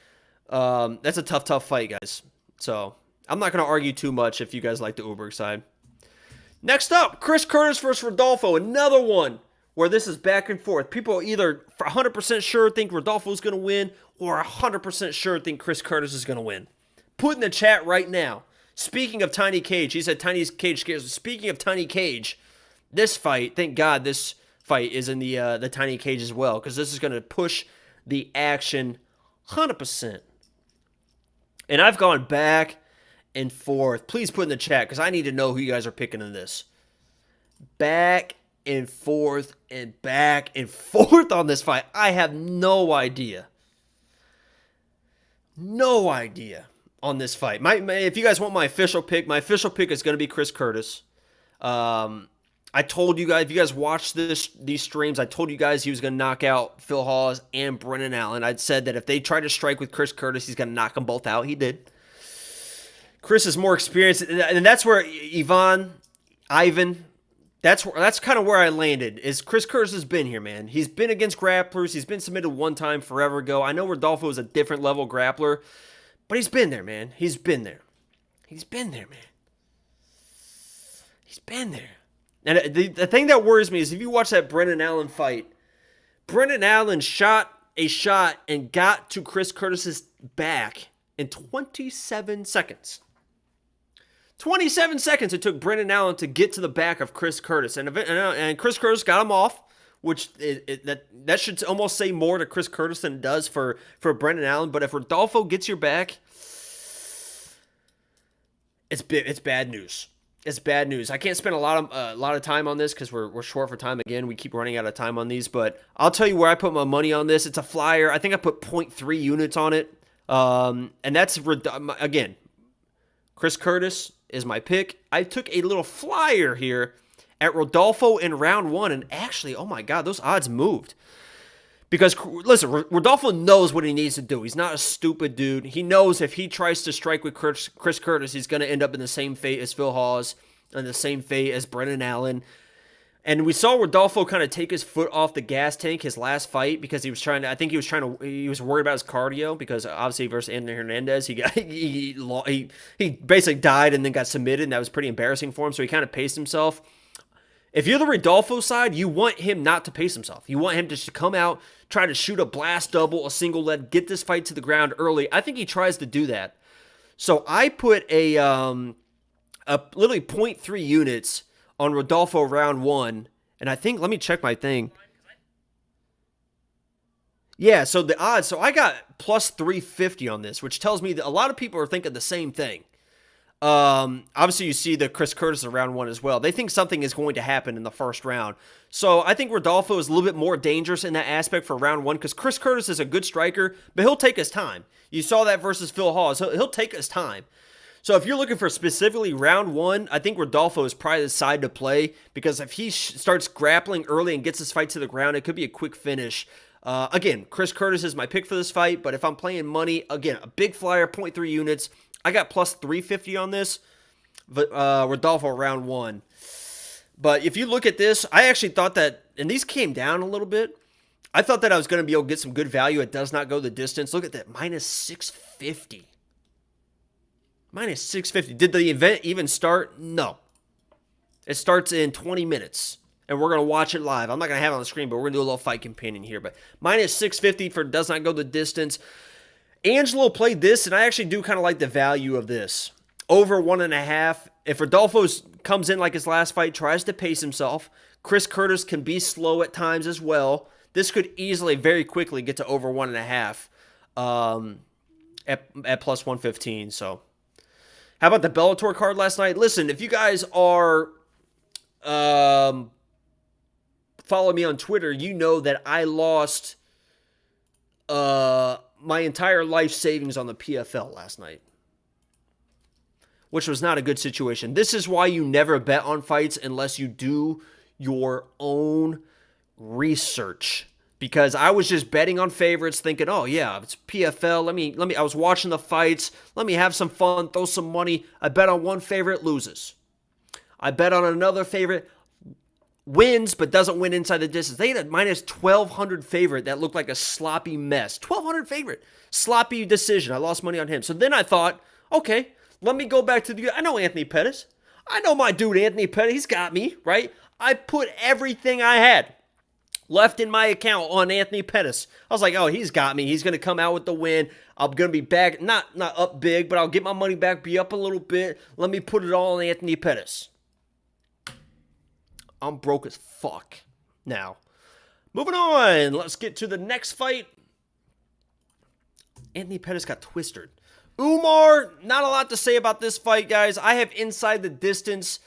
that's a tough fight, guys. So I'm not going to argue too much if you guys like the Ulberg side. Next up, Chris Curtis versus Rodolfo. Another one where this is back and forth. People are either 100% sure think Rodolfo's going to win or 100% sure think Chris Curtis is going to win. Put in the chat right now. Speaking of Tiny Cage, he said Tiny Cage scares. Speaking of Tiny Cage, this fight, thank God this fight is in the Tiny Cage as well, because this is going to push the action 100%. And I've gone back and forth. Please put in the chat, because I need to know who you guys are picking in this. Back and forth on this fight. I have no idea. No idea on this fight. If you guys want my official pick is going to be Chris Curtis. I told you guys, if you guys watched these streams, I told you guys he was going to knock out Phil Hawes and Brennan Allen. I'd said that if they try to strike with Chris Curtis, he's going to knock them both out. He did. Chris is more experienced, and that's where Ivan, that's kind of where I landed, is Chris Curtis has been here, man. He's been against grapplers. He's been submitted one time forever ago. I know Rodolfo is a different level grappler, but he's been there, man. He's been there, man. He's been there. And the thing that worries me is if you watch that Brennan Allen fight, Brennan Allen shot a shot and got to Chris Curtis's back in 27 seconds. 27 seconds it took Brennan Allen to get to the back of Chris Curtis. And Chris Curtis got him off, which that should almost say more to Chris Curtis than it does for Brennan Allen. But if Rodolfo gets your back, it's bad news. It's bad news. I can't spend a lot of time on this because we're short for time again. We keep running out of time on these, but I'll tell you where I put my money on this. It's a flyer. I think I put 0.3 units on it, and that's again. Chris Curtis is my pick. I took a little flyer here at Rodolfo in round one, and actually, oh my God, those odds moved. Because, listen, Rodolfo knows what he needs to do. He's not a stupid dude. He knows if he tries to strike with Chris Curtis, he's going to end up in the same fate as Phil Hawes and the same fate as Brennan Allen. And we saw Rodolfo kind of take his foot off the gas tank his last fight because he was worried about his cardio because obviously versus Anthony Hernandez, he basically died and then got submitted, and that was pretty embarrassing for him. So he kind of paced himself. If you're the Rodolfo side, you want him not to pace himself. You want him to just come out, try to shoot a blast double, a single leg, get this fight to the ground early. I think he tries to do that. So I put a literally 0.3 units on Rodolfo round one, and I think, let me check my thing. Yeah, so the odds, so I got plus 350 on this, which tells me that a lot of people are thinking the same thing. Obviously you see the Chris Curtis in round one as well. They think something is going to happen in the first round. So I think Rodolfo is a little bit more dangerous in that aspect for round one because Chris Curtis is a good striker, but he'll take his time. You saw that versus Phil Hawes. He'll take his time. So if you're looking for specifically round one, I think Rodolfo is probably the side to play because if he starts grappling early and gets this fight to the ground, it could be a quick finish. Again, Chris Curtis is my pick for this fight, but if I'm playing money, again, a big flyer, 0.3 units. I got plus 350 on this, Rodolfo round one. But if you look at this, I actually thought that, and these came down a little bit, I thought that I was going to be able to get some good value. It does not go the distance. Look at that, minus 650. Minus 650. Did the event even start? No. It starts in 20 minutes, and we're going to watch it live. I'm not going to have it on the screen, but we're going to do a little fight companion here. But minus 650 for does not go the distance. Angelo played this, and I actually do kind of like the value of this. Over 1.5. If Rodolfo comes in like his last fight, tries to pace himself, Chris Curtis can be slow at times as well. This could easily, very quickly get to over 1.5 at plus 115. So, how about the Bellator card last night? Listen, if you guys are follow me on Twitter, you know that I lost my entire life savings on the PFL last night, which was not a good situation. This is why you never bet on fights unless you do your own research. Because I was just betting on favorites thinking, oh yeah, it's PFL. Let me I was watching the fights. Let me have some fun, throw some money. I bet on one favorite, loses. I bet on another favorite, wins, but doesn't win inside the distance. They had a minus 1,200 favorite that looked like a sloppy mess. 1,200 favorite. Sloppy decision. I lost money on him. So then I thought, okay, let me go back to I know Anthony Pettis. I know my dude Anthony Pettis. He's got me, right? I put everything I had left in my account on Anthony Pettis. I was like, oh, he's got me. He's going to come out with the win. I'm going to be back, not up big, but I'll get my money back, be up a little bit. Let me put it all on Anthony Pettis. I'm broke as fuck now. Moving on. Let's get to the next fight. Anthony Pettis got twisted. Umar, not a lot to say about this fight, guys. I have inside the distance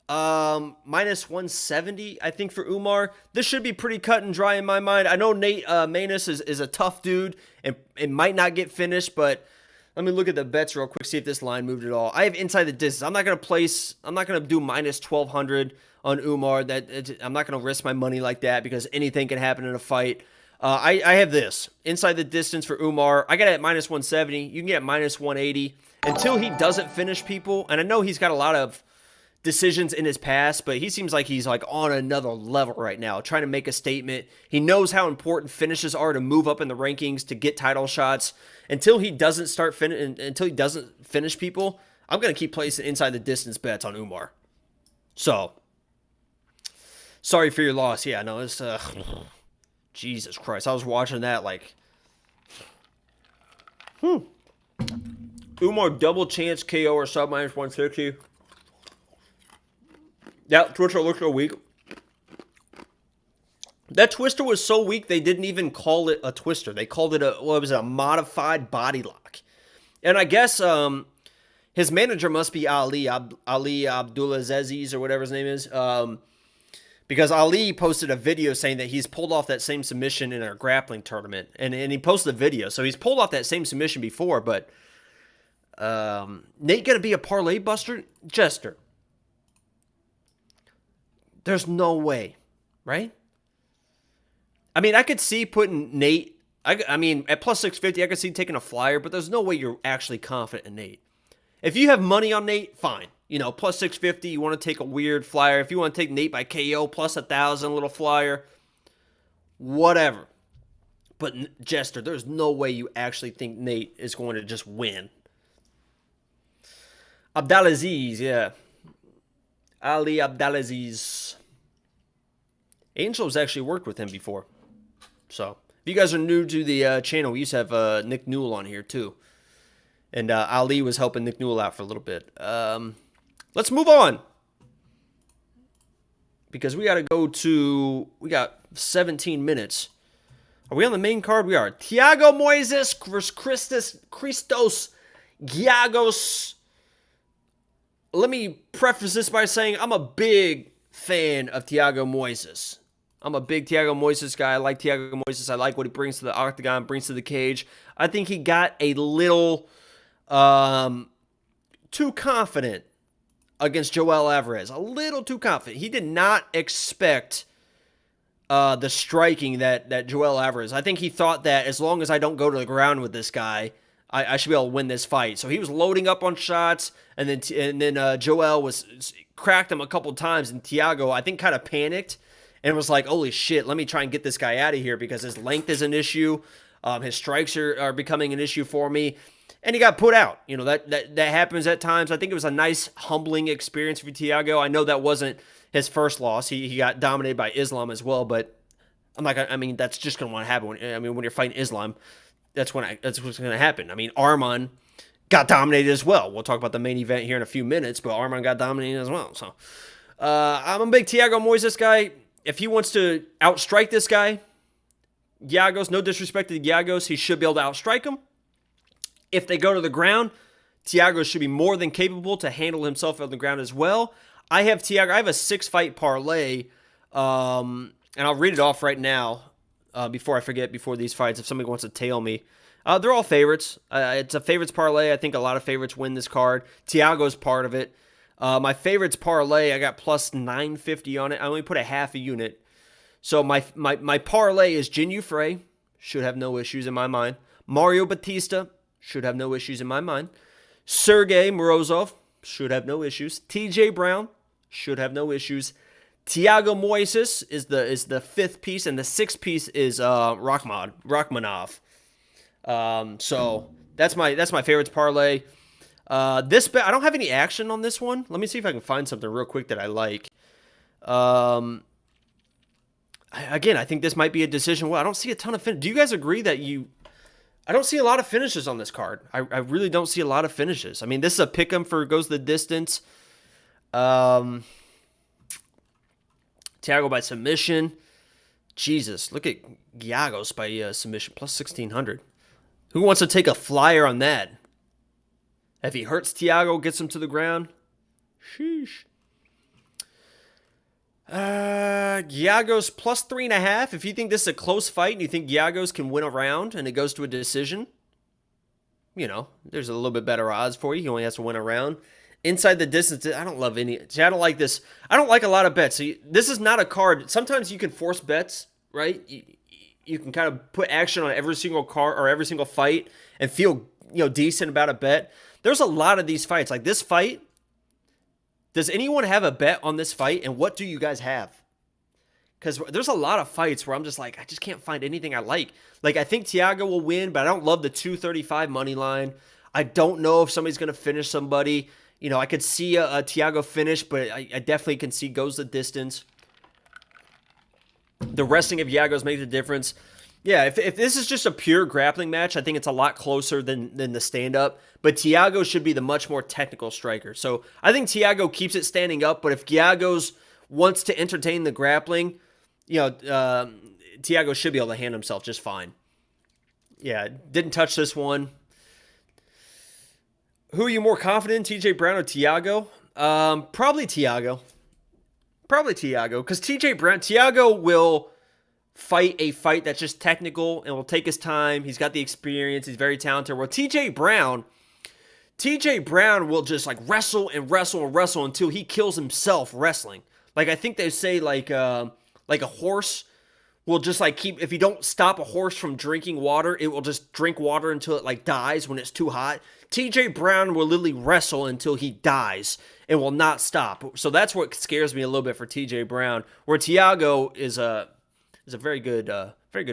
minus 170, I think, for Umar. This should be pretty cut and dry in my mind. I know Nate Maness is a tough dude and it might not get finished, but let me look at the bets real quick, see if this line moved at all. I have inside the distance. I'm not going to do minus 1,200 on Umar. I'm not going to risk my money like that because anything can happen in a fight. I have this. Inside the distance for Umar. I got it at minus 170. You can get minus 180 until he doesn't finish people. And I know he's got a lot of decisions in his past, but he seems like he's like on another level right now, trying to make a statement. He knows how important finishes are to move up in the rankings, to get title shots. Until he doesn't finish people, I'm going to keep placing inside the distance bets on Umar. So, sorry for your loss. Yeah, no, it's Jesus Christ. I was watching that like Umar double chance KO or sub minus 160. That twister looked so weak. That twister was so weak, they didn't even call it a twister. They called it a modified body lock. And I guess his manager must be Ali Abdulaziz or whatever his name is. Because Ali posted a video saying that he's pulled off that same submission in a grappling tournament. And he posted the video. So he's pulled off that same submission before, but Nate gonna be a parlay buster? Jester. There's no way, right? I mean, I could see putting Nate, I mean, at plus 650, I could see taking a flyer, but there's no way you're actually confident in Nate. If you have money on Nate, fine. You know, plus 650, you want to take a weird flyer. If you want to take Nate by KO, plus 1,000, little flyer, whatever. But, Jester, there's no way you actually think Nate is going to just win. Abdelaziz, yeah. Ali Abdelaziz. Angel's actually worked with him before. So, if you guys are new to the channel, we used to have Nick Newell on here too. And Ali was helping Nick Newell out for a little bit. Let's move on. Because we got to go to... We got 17 minutes. Are we on the main card? We are. Thiago Moises versus Christos Giagos. Let me preface this by saying I'm a big fan of Thiago Moises. I'm a big Thiago Moises guy. I like Thiago Moises. I like what he brings to the octagon, brings to the cage. I think he got a little too confident against Joel Alvarez. A little too confident. He did not expect the striking that Joel Alvarez. I think he thought that as long as I don't go to the ground with this guy, I should be able to win this fight. So he was loading up on shots, and then Joel cracked him a couple times, and Thiago, I think, kind of panicked and was like, holy shit, let me try and get this guy out of here because his length is an issue. His strikes are becoming an issue for me. And he got put out. You know, that happens at times. I think it was a nice, humbling experience for Thiago. I know that wasn't his first loss. He got dominated by Islam as well, but I mean, that's just going to want to happen. When you're fighting Islam. that's what's going to happen. I mean, Arman got dominated as well. We'll talk about the main event here in a few minutes, but Arman got dominated as well. So I'm a big Thiago Moises guy. If he wants to outstrike this guy, Giagos, no disrespect to Giagos, he should be able to outstrike him. If they go to the ground, Thiago should be more than capable to handle himself on the ground as well. I have Thiago. I have a 6-fight parlay, and I'll read it off right now before I forget, before these fights, if somebody wants to tail me. They're all favorites. It's a favorites parlay. I think a lot of favorites win this card. Thiago's part of it. My favorites parlay, I got plus 950 on it. I only put a half a unit. So my parlay is Jinyu Frey. Should have no issues in my mind. Mario Batista. Should have no issues in my mind. Sergey Morozov. Should have no issues. TJ Brown. Should have no issues. Thiago Moises is the 5th piece, and the 6th piece is Rachmanov. So that's my favorites parlay. This bet, I don't have any action on this one. Let me see if I can find something real quick that I like. Again, I think this might be a decision. Well, I don't see a ton of do you guys agree that I don't see a lot of finishes on this card. I really don't see a lot of finishes. I mean, this is a pick'em for goes the distance. Thiago by submission. Jesus, look at Giagos by submission, plus 1,600. Who wants to take a flyer on that? If he hurts Thiago, gets him to the ground. Sheesh. Giagos plus 3.5. If you think this is a close fight and you think Giagos can win a round and it goes to a decision, you know, there's a little bit better odds for you. He only has to win a round. Inside the distance, I don't love any. See, I don't like this. I don't like a lot of bets. So this is not a card. Sometimes you can force bets, right? You can kind of put action on every single card or every single fight and feel, decent about a bet. There's a lot of these fights. Like this fight, does anyone have a bet on this fight? And what do you guys have? Because there's a lot of fights where I'm just like, I just can't find anything I like. Like, I think Thiago will win, but I don't love the 235 money line. I don't know if somebody's going to finish somebody. I could see a Thiago finish, but I definitely can see goes the distance. The wrestling of Giagos makes a difference. Yeah, if this is just a pure grappling match, I think it's a lot closer than the stand-up. But Thiago should be the much more technical striker. So I think Thiago keeps it standing up. But if Giagos wants to entertain the grappling, Thiago should be able to handle himself just fine. Yeah, didn't touch this one. Who are you more confident in, TJ Brown or Thiago? Probably Thiago. Because Thiago will fight a fight that's just technical and will take his time. He's got the experience. He's very talented. Well, TJ Brown will just like wrestle and wrestle and wrestle until he kills himself wrestling. Like I think they say like a horse will just like keep, if you don't stop a horse from drinking water, it will just drink water until it like dies when it's too hot. TJ Brown will literally wrestle until he dies and will not stop. So that's what scares me a little bit for TJ Brown, where Thiago is a very good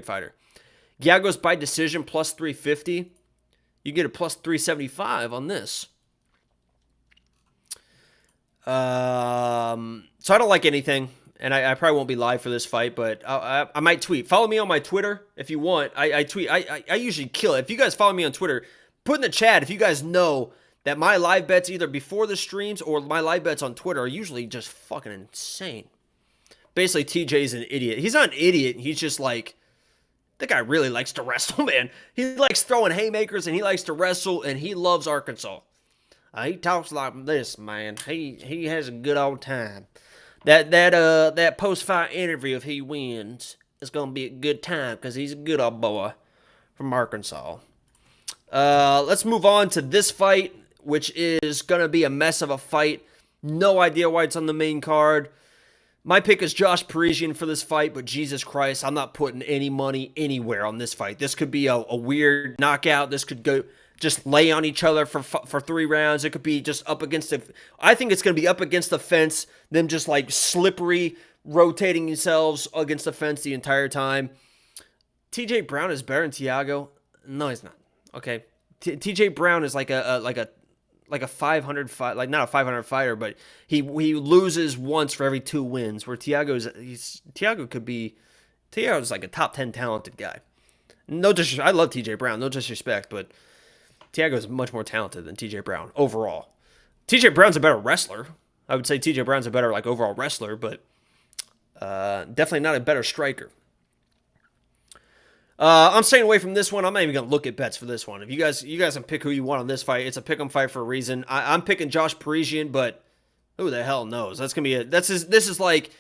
fighter. Giagos by decision plus 350. You get a plus 375 on this. So I don't like anything, and I probably won't be live for this fight, but I might tweet. Follow me on my Twitter if you want. I tweet. I usually kill it. If you guys follow me on Twitter, put in the chat if you guys know that my live bets either before the streams or my live bets on Twitter are usually just fucking insane. Basically, TJ's an idiot. He's not an idiot. He's just like, the guy really likes to wrestle, man. He likes throwing haymakers, and he likes to wrestle, and he loves Arkansas. He talks like this, man. He has a good old time. That post-fight interview, if he wins, is going to be a good time because he's a good old boy from Arkansas. Let's move on to this fight, which is going to be a mess of a fight. No idea why it's on the main card. My pick is Josh Parisian for this fight, but Jesus Christ, I'm not putting any money anywhere on this fight. This could be a weird knockout. This could go just lay on each other for 3 rounds. It could be just up against the... I think it's going to be up against the fence, them just like slippery, rotating themselves against the fence the entire time. TJ Brown is better than Thiago? No, he's not. Okay. TJ Brown is like a 500 fight, like not a 500 fighter, but he loses once for every 2 wins. Where Thiago's like a top 10 talented guy. No disrespect. I love TJ Brown. No disrespect, but Thiago is much more talented than TJ Brown overall. TJ Brown's a better wrestler. I would say TJ Brown's a better like overall wrestler, but definitely not a better striker. I'm staying away from this one. I'm not even gonna look at bets for this one. If you guys can pick who you want on this fight, it's a pick 'em fight for a reason. I'm picking Josh Parisian, but who the hell knows? That's gonna be this is like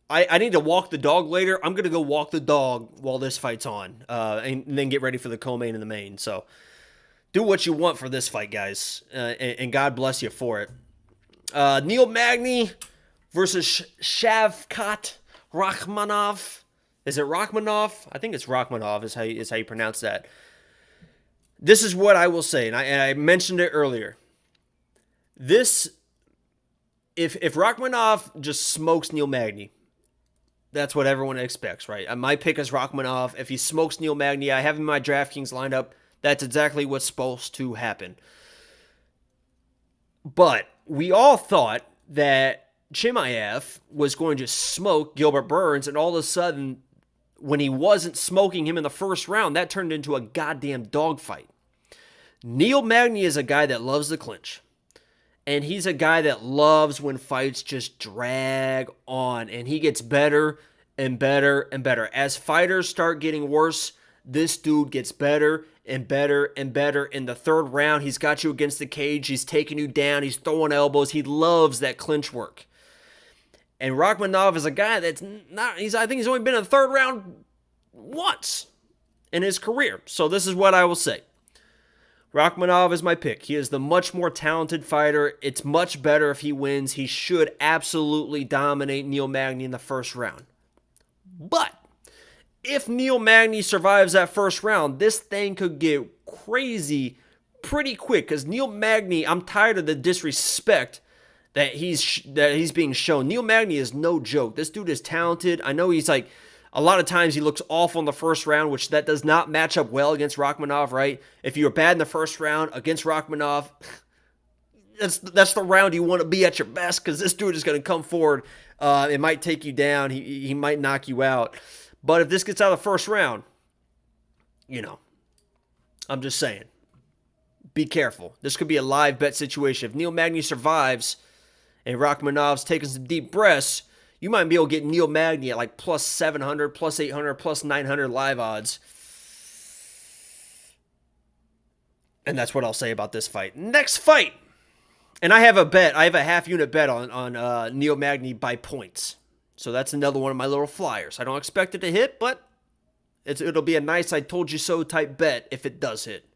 I need to walk the dog later. I'm gonna go walk the dog while this fight's on, and then get ready for the co-main and the main. So do what you want for this fight, guys, and God bless you for it. Neil Magny versus Shavkat Rakhmonov. Is it Rakhmonov? I think it's Rakhmonov is how you pronounce that. This is what I will say, and I mentioned it earlier. This, if Rakhmonov just smokes Neil Magny, that's what everyone expects, right? My pick is Rakhmonov. If he smokes Neil Magny, I have him in my DraftKings lineup. That's exactly what's supposed to happen. But we all thought that Chimaev was going to smoke Gilbert Burns, and all of a sudden, when he wasn't smoking him in the first round, that turned into a goddamn dogfight. Neil Magny is a guy that loves the clinch. And he's a guy that loves when fights just drag on. And he gets better and better and better. As fighters start getting worse, this dude gets better and better and better. In the third round, he's got you against the cage. He's taking you down. He's throwing elbows. He loves that clinch work. And Rakhmonov is a guy that's not, I think he's only been in the third round once in his career. So this is what I will say. Rakhmonov is my pick. He is the much more talented fighter. It's much better if he wins. He should absolutely dominate Neil Magny in the first round. But if Neil Magny survives that first round, this thing could get crazy pretty quick. Because Neil Magny, I'm tired of the disrespect that he's being shown. Neil Magny is no joke. This dude is talented. I know he's like, a lot of times he looks awful in the first round, which that does not match up well against Rakhmonov, right? If you're bad in the first round against Rakhmonov, that's the round you want to be at your best, because this dude is going to come forward. It might take you down. He might knock you out. But if this gets out of the first round, I'm just saying, be careful. This could be a live bet situation. If Neil Magny survives and Rakhmonov's taking some deep breaths, you might be able to get Neil Magny at like plus 700, plus 800, plus 900 live odds. And that's what I'll say about this fight. Next fight. And I have a bet. I have a half-unit bet on Neil Magny by points. So that's another one of my little flyers. I don't expect it to hit, but it'll be a nice I told you so type bet if it does hit.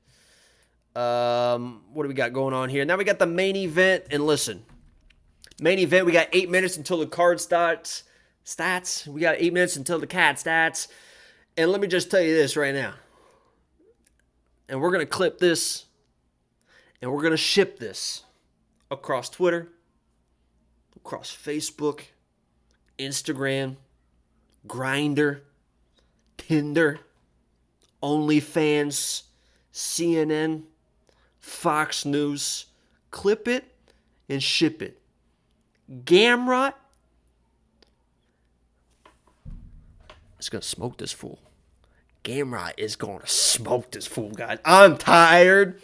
What do we got going on here? Now we got the main event. And listen. Main event, we got 8 minutes until the card starts. Stats. We got 8 minutes until the cat stats. And let me just tell you this right now. And we're going to clip this. And we're going to ship this across Twitter, across Facebook, Instagram, Grindr, Tinder, OnlyFans, CNN, Fox News. Clip it and ship it. Gamrot is going to smoke this fool. Gamrot is going to smoke this fool, guys. I'm tired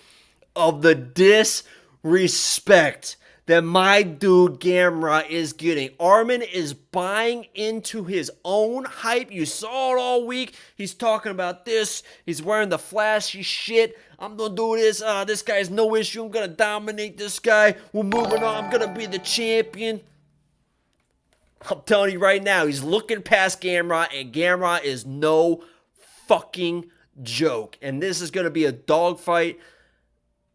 of the disrespect that my dude Gamrot is getting. Armin is buying into his own hype. You saw it all week. He's talking about this. He's wearing the flashy shit. I'm going to do this. This guy's no issue. I'm going to dominate this guy. We're moving on. I'm going to be the champion. I'm telling you right now, he's looking past Gamrot, and Gamrot is no fucking joke. And this is going to be a dogfight.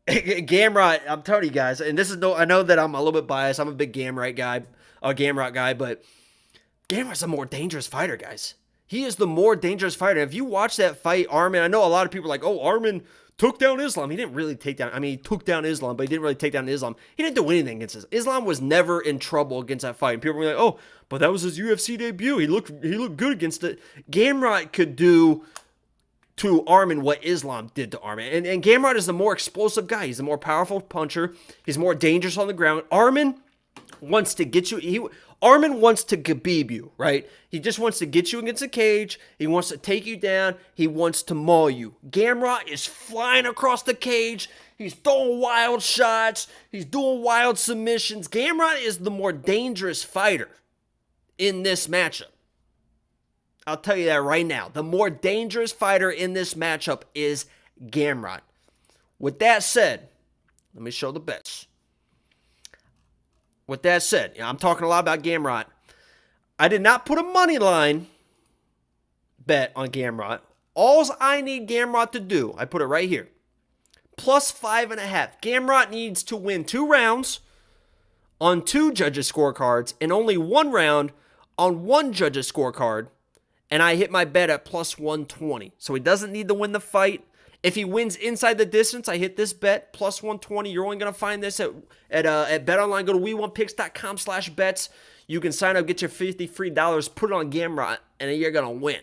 Gamrot, I'm telling you guys, and this is I know that I'm a little bit biased. I'm a big Gamrot guy, but Gamrot's a more dangerous fighter, guys. He is the more dangerous fighter. If you watch that fight, Armin, I know a lot of people are like, oh, Armin took down Islam. He didn't really take down, he took down Islam, but he didn't really take down Islam. He didn't do anything against Islam. Islam was never in trouble against that fight. And people were like, oh, but that was his UFC debut. He looked good against it. Gamrot could do to Armin what Islam did to Armin. And Gamrot is the more explosive guy. He's the more powerful puncher. He's more dangerous on the ground. Armin wants to get you. Arman wants to Khabib you, right? He just wants to get you against a cage. He wants to take you down. He wants to maul you. Gamrot is flying across the cage. He's throwing wild shots. He's doing wild submissions. Gamrot is the more dangerous fighter in this matchup. I'll tell you that right now. The more dangerous fighter in this matchup is Gamrot. With that said, let me show the bets. With that said, I'm talking a lot about Gamrot. I did not put a money line bet on Gamrot. All I need Gamrot to do, I put it right here, plus 5.5. Gamrot needs to win 2 rounds on 2 judges' scorecards and only 1 round on 1 judge's scorecard, and I hit my bet at plus 120. So he doesn't need to win the fight. If he wins inside the distance, I hit this bet, plus 120. You're only going to find this at BetOnline. Go to we1picks.com/bets. You can sign up, get your $50 free, put it on Gamrot, and you're going to win.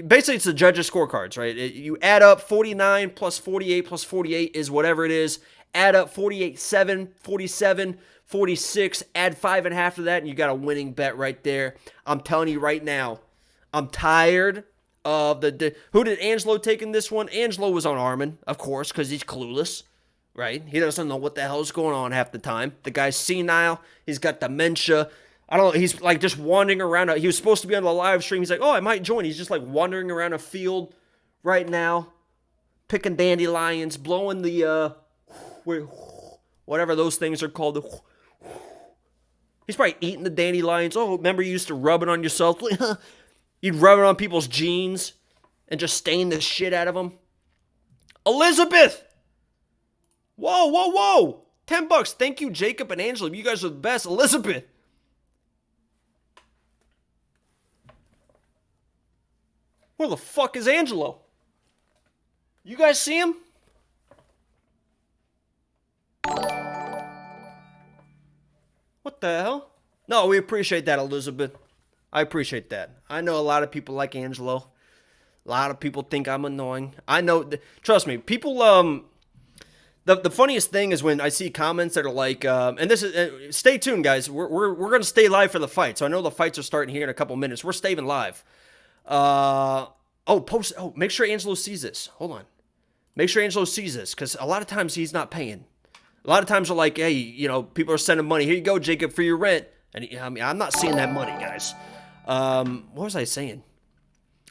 Basically, it's the judges' scorecards, right? You add up 49 plus 48 is whatever it is. Add up 48-7, 47, 46, add 5.5 to that, and you got a winning bet right there. I'm telling you right now, I'm tired of who did Angelo take in this one? Angelo was on Arman, of course, because he's clueless, right? He doesn't know what the hell's going on half the time. The guy's senile. He's got dementia. I don't know. He's like just wandering around. He was supposed to be on the live stream. He's like, oh, I might join. He's just like wandering around a field right now, picking dandelions, blowing the, whatever those things are called. He's probably eating the dandelions. Oh, remember you used to rub it on yourself? You'd rub it on people's jeans and just stain the shit out of them. Elizabeth! Whoa, whoa, whoa! $10. Thank you, Jacob and Angela. You guys are the best. Elizabeth! Where the fuck is Angelo? You guys see him? What the hell? No, we appreciate that, Elizabeth. I appreciate that. I know a lot of people like Angelo. A lot of people think I'm annoying. I know, trust me, people, the funniest thing is when I see comments that are like, and this is, stay tuned, guys. We're going to stay live for the fight. So I know the fights are starting here in a couple minutes. We're staying live. Make sure Angelo sees this. Hold on. Make sure Angelo sees this, because a lot of times he's not paying. A lot of times they're like, hey, you know, people are sending money. Here you go, Jacob, for your rent. And I'm not seeing that money, guys. What was I saying?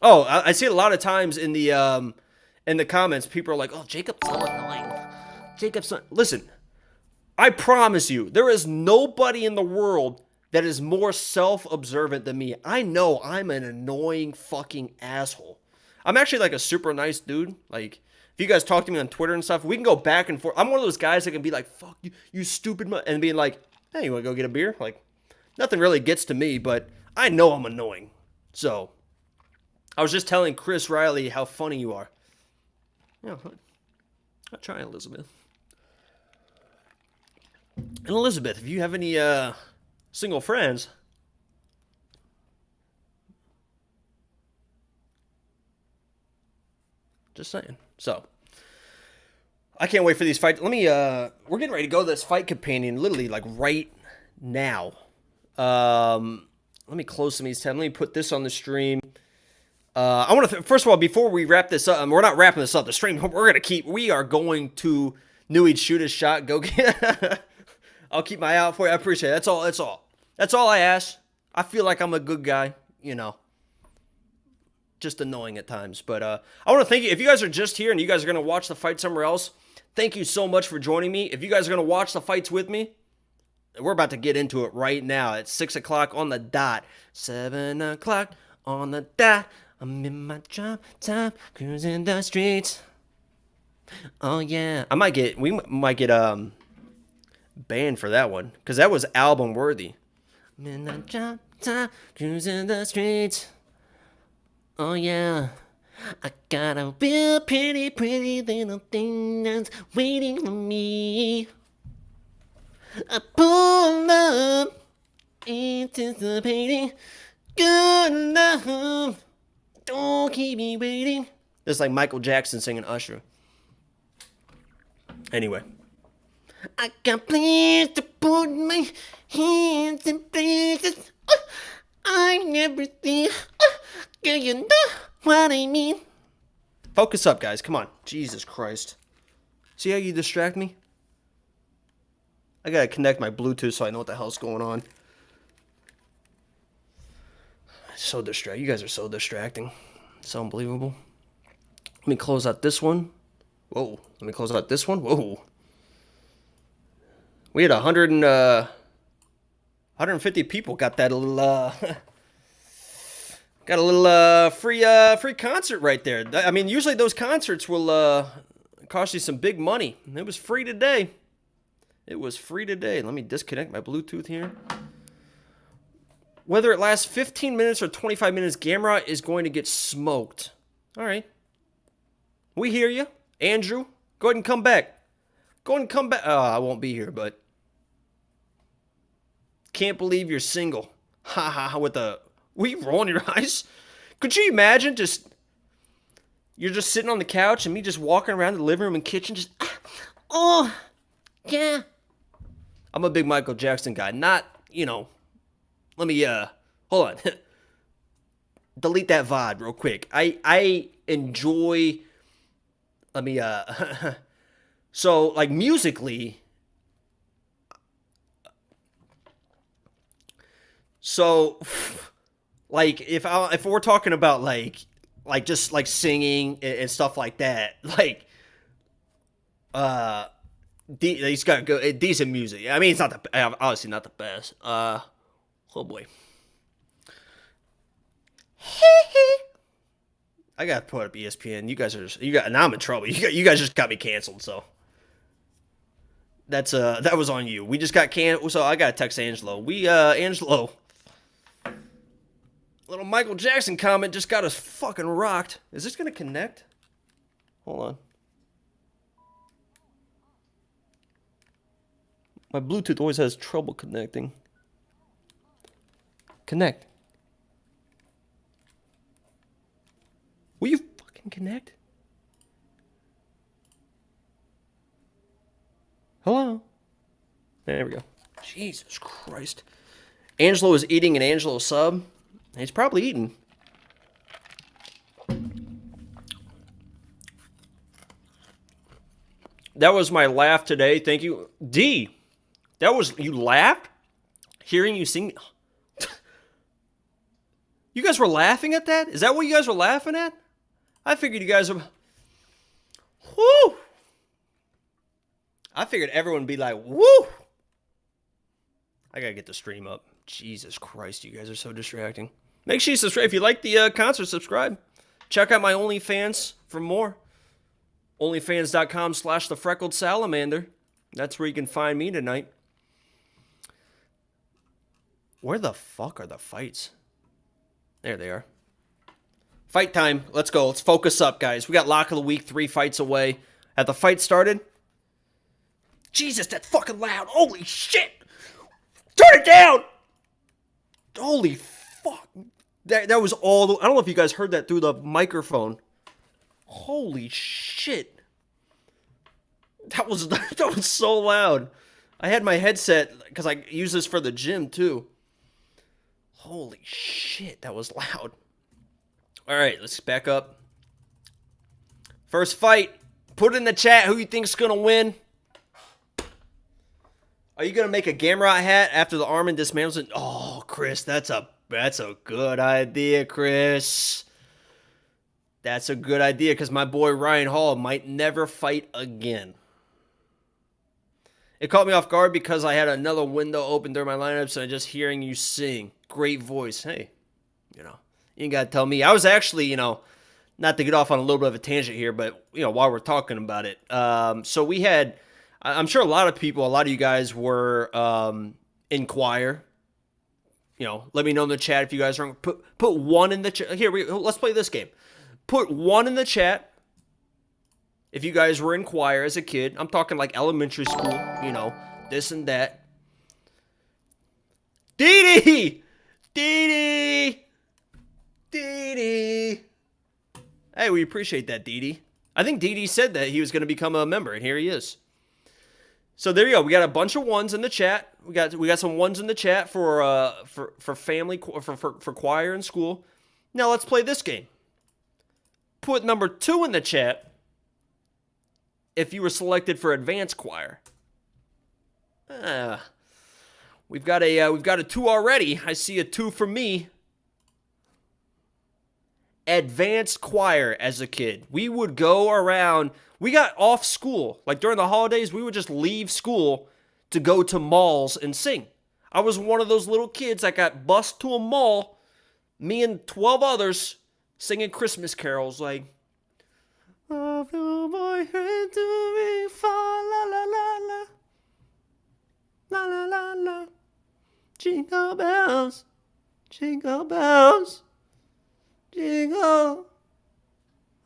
Oh, I see it a lot of times in the comments. People are like, oh, Jacob's so annoying. Jacob's so... Listen, I promise you, there is nobody in the world that is more self-observant than me. I know I'm an annoying fucking asshole. I'm actually like a super nice dude. Like, if you guys talk to me on Twitter and stuff, we can go back and forth. I'm one of those guys that can be like, fuck you, you stupid, and being like, hey, you want to go get a beer? Like, nothing really gets to me, but I know I'm annoying. So, I was just telling Chris Riley how funny you are. Yeah, I'll try, Elizabeth. And Elizabeth, if you have any single friends, just saying. So, I can't wait for these fights. Let me, we're getting ready to go to this fight companion literally like right now. Let me close some of these tabs. Let me put this on the stream. I want to, first of all, before we wrap this up, we're not wrapping this up, the stream, we are going to Nui shoot his shot, go get, I'll keep my eye out for you, I appreciate it, that's all I ask. I feel like I'm a good guy, you know, just annoying at times, but, I want to thank you, if you guys are just here and you guys are going to watch the fight somewhere else, thank you so much for joining me. If you guys are going to watch the fights with me, we're about to get into it right now. It's 6 o'clock on the dot. 7 o'clock on the dot. I'm in my job time, cruising the streets. Oh yeah, we might get banned for that one, because that was album worthy. I'm in my job time, cruising the streets. Oh yeah, I got a real pretty little thing that's waiting for me. I pull up, anticipating good love. Don't keep me waiting. It's like Michael Jackson singing Usher. Anyway, I got plans to put my hands in places I never seen. Girl, you know what I mean. Focus up, guys. Come on. Jesus Christ. See how you distract me? I gotta connect my Bluetooth so I know what the hell's going on. So distracting. You guys are so distracting. It's unbelievable. Let me close out this one. Whoa. Let me close out this one. Whoa. We had 150 people got that little got a little free concert right there. I mean, usually those concerts will cost you some big money. It was free today. It was free today. Let me disconnect my Bluetooth here. Whether it lasts 15 minutes or 25 minutes, Gamrot is going to get smoked. All right. We hear you. Andrew, go ahead and come back. Go ahead and come back. Oh, I won't be here, but... Can't believe you're single. Ha ha ha, with the... Were you rolling your eyes? Could you imagine just... You're just sitting on the couch and me just walking around the living room and kitchen just... Oh, yeah. I'm a big Michael Jackson guy. Not, you know... Let me, hold on. Delete that VOD real quick. I enjoy... Let me, So, like, musically... So, like, if we're talking about, like just, like, singing and stuff like that, like, he's got good, decent music. I mean, it's not obviously not the best. Oh, boy. I gotta put up ESPN. You guys are just, now I'm in trouble. You guys just got me canceled, so. That was on you. We just got canceled, so I gotta text Angelo. Angelo. Little Michael Jackson comment just got us fucking rocked. Is this gonna connect? Hold on. My Bluetooth always has trouble connecting. Connect. Will you fucking connect? Hello? There we go. Jesus Christ. Angelo is eating an Angelo sub. He's probably eating. That was my laugh today. Thank you. D. That was... You laughed? Hearing you sing... You guys were laughing at that? Is that what you guys were laughing at? I figured you guys were... Woo! I figured everyone would be like, woo! I gotta get the stream up. Jesus Christ, you guys are so distracting. Make sure you subscribe. If you like the concert, subscribe. Check out my OnlyFans for more. OnlyFans.com/thefreckled-salamander. That's where you can find me tonight. Where the fuck are the fights? There they are. Fight time. Let's go. Let's focus up, guys. We got lock of the week, 3 fights away. Have the fight started? Jesus, that's fucking loud. Holy shit. Turn it down. Holy fuck. That was all... I don't know if you guys heard that through the microphone. Holy shit. That was so loud. I had my headset, because I use this for the gym, too. Holy shit, that was loud. All right, let's back up. First fight. Put in the chat who you think's going to win. Are you going to make a Gamrot hat after the Armin dismantles it? Oh, Chris, that's a good idea, Chris. That's a good idea, because my boy Ryan Hall might never fight again. It caught me off guard because I had another window open during my lineups and just hearing you sing. Great voice. Hey, you ain't got to tell me. I was actually, not to get off on a little bit of a tangent here, but, while we're talking about it. So we had, I'm sure a lot of you guys were in choir. Let me know in the chat if you guys are, put 1 in the chat. Here, let's play this game. Put 1 in the chat if you guys were in choir as a kid. I'm talking like elementary school, this and that. Dee-dee! Dee-dee! Dee-dee! Hey, we appreciate that, Dee-dee. I think Dee-dee said that he was going to become a member, and here he is. So there you go. We got a bunch of ones in the chat. We got some ones in the chat for family for choir and school. Now let's play this game. Put number 2 in the chat if you were selected for advanced choir. We've got a 2 already. I see a 2 for me. Advanced choir as a kid. We would go around. We got off school. Like during the holidays, we would just leave school to go to malls and sing. I was one of those little kids that got bused to a mall, me and 12 others singing Christmas carols like "Oh, feel my head to me, fa la la la la. La la la la. Jingle bells. Jingle bells. Jingle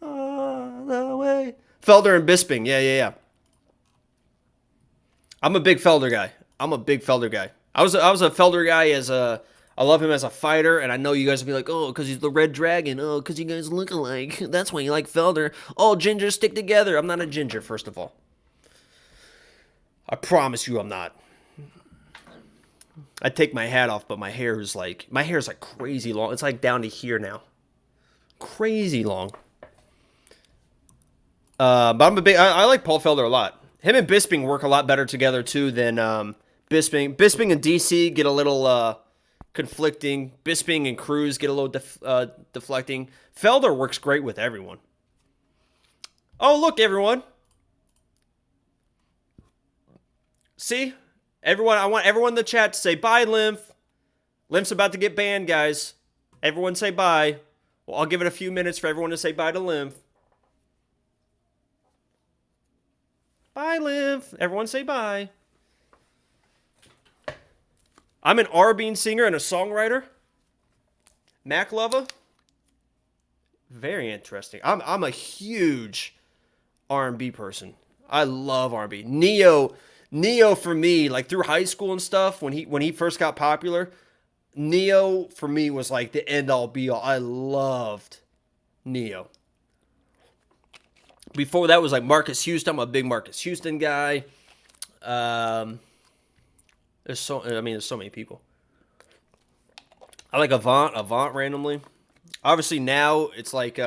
all the way. Felder and Bisping. Yeah. I'm a big Felder guy. I was a Felder guy I love him as a fighter, and I know you guys will be like, oh, because he's the Red Dragon. Oh, because you guys look alike. That's why you like Felder. Oh, gingers stick together. I'm not a ginger, first of all. I promise you I'm not. I take my hat off, but my hair is like crazy long. It's like down to here now. Crazy long. But I like Paul Felder a lot. Him and Bisping work a lot better together too than Bisping. Bisping and DC get a little conflicting. Bisping and Cruz get a little deflecting. Felder works great with everyone. Oh, look, everyone. See? Everyone, I want everyone in the chat to say bye, Lymph. Lymph's about to get banned, guys. Everyone say bye. Well, I'll give it a few minutes for everyone to say bye to Lymph. Bye, Lymph. Everyone say bye. I'm an R&B singer and a songwriter. Mac lover. Very interesting. I'm a huge R&B person. I love R&B. Neo for me, like through high school and stuff, when he first got popular, Neo for me was like the end all be all. I loved Neo. Before that was like Marcus Houston. I'm a big Marcus Houston guy. There's so many people. I like Avant randomly. Obviously now it's like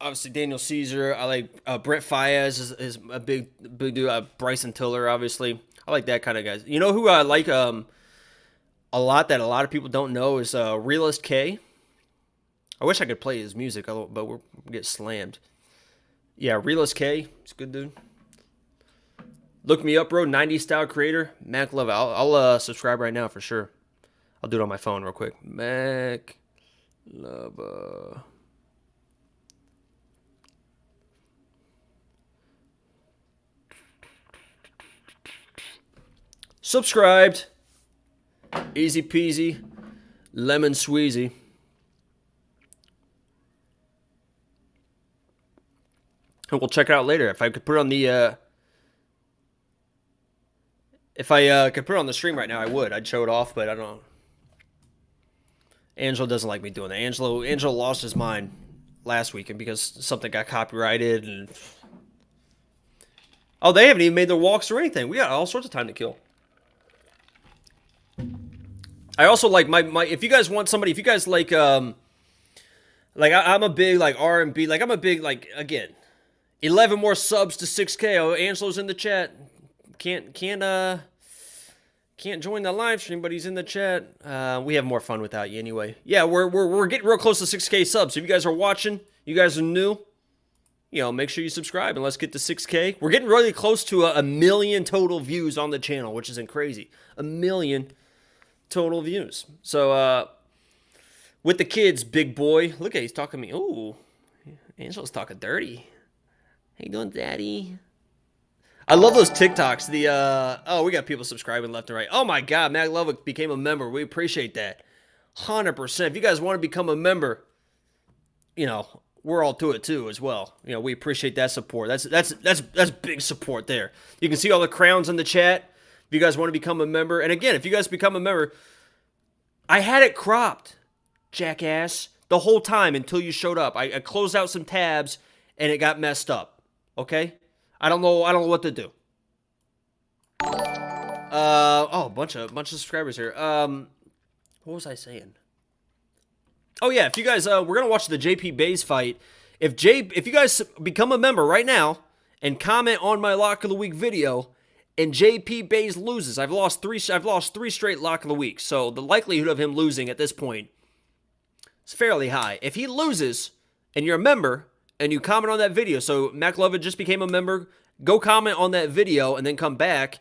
obviously Daniel Caesar. I like Brett Faiyaz is a big dude. Bryson Tiller, obviously. I like that kind of guys. You know who I like a lot that a lot of people don't know is Realist K. I wish I could play his music, but we'll get slammed. Yeah, Realist K. He's a good dude. Look me up, bro. 90s style creator. Mac Love. I'll subscribe right now for sure. I'll do it on my phone real quick. Mac Love. Subscribed. Easy peasy. Lemon squeezy. And we'll check it out later. If I could put it on the could put it on the stream right now, I would. I'd show it off, but I don't. Angelo doesn't like me doing that. Angelo lost his mind last week because something got copyrighted and oh, they haven't even made their walks or anything. We got all sorts of time to kill. I also like my if you guys want somebody, if you guys like I'm a big like R&B, like I'm a big like again 11 more subs to 6K. Oh, Angelo's in the chat. Can't join the live stream, but he's in the chat. We have more fun without you anyway. Yeah, we're getting real close to 6K subs. So if you guys are watching, you guys are new, you know, make sure you subscribe and let's get to 6K. We're getting really close to a million total views on the channel, which isn't crazy. 1 million total views. So with the kids, big boy. Look at he's talking to me. Ooh, Angelo's talking dirty. How you doing, Daddy? I love those TikToks. We got people subscribing left and right. Oh my God, Mac Lovick became a member. We appreciate that. 100%. If you guys want to become a member, you know, we're all to it too as well. You know, we appreciate that support. That's big support there. You can see all the crowns in the chat. If you guys want to become a member, and again, if you guys become a member, I had it cropped, jackass, the whole time until you showed up. I closed out some tabs and it got messed up. Okay. I don't know what to do. Oh, a bunch of subscribers here. What was I saying? Oh yeah, if you guys, we're gonna watch the JP Baze fight. If you guys become a member right now and comment on my Lock of the Week video, and JP Baze loses, I've lost three straight Lock of the Week. So the likelihood of him losing at this point is fairly high. If he loses and you're a member and you comment on that video, so Mac Lovett just became a member, go comment on that video and then come back.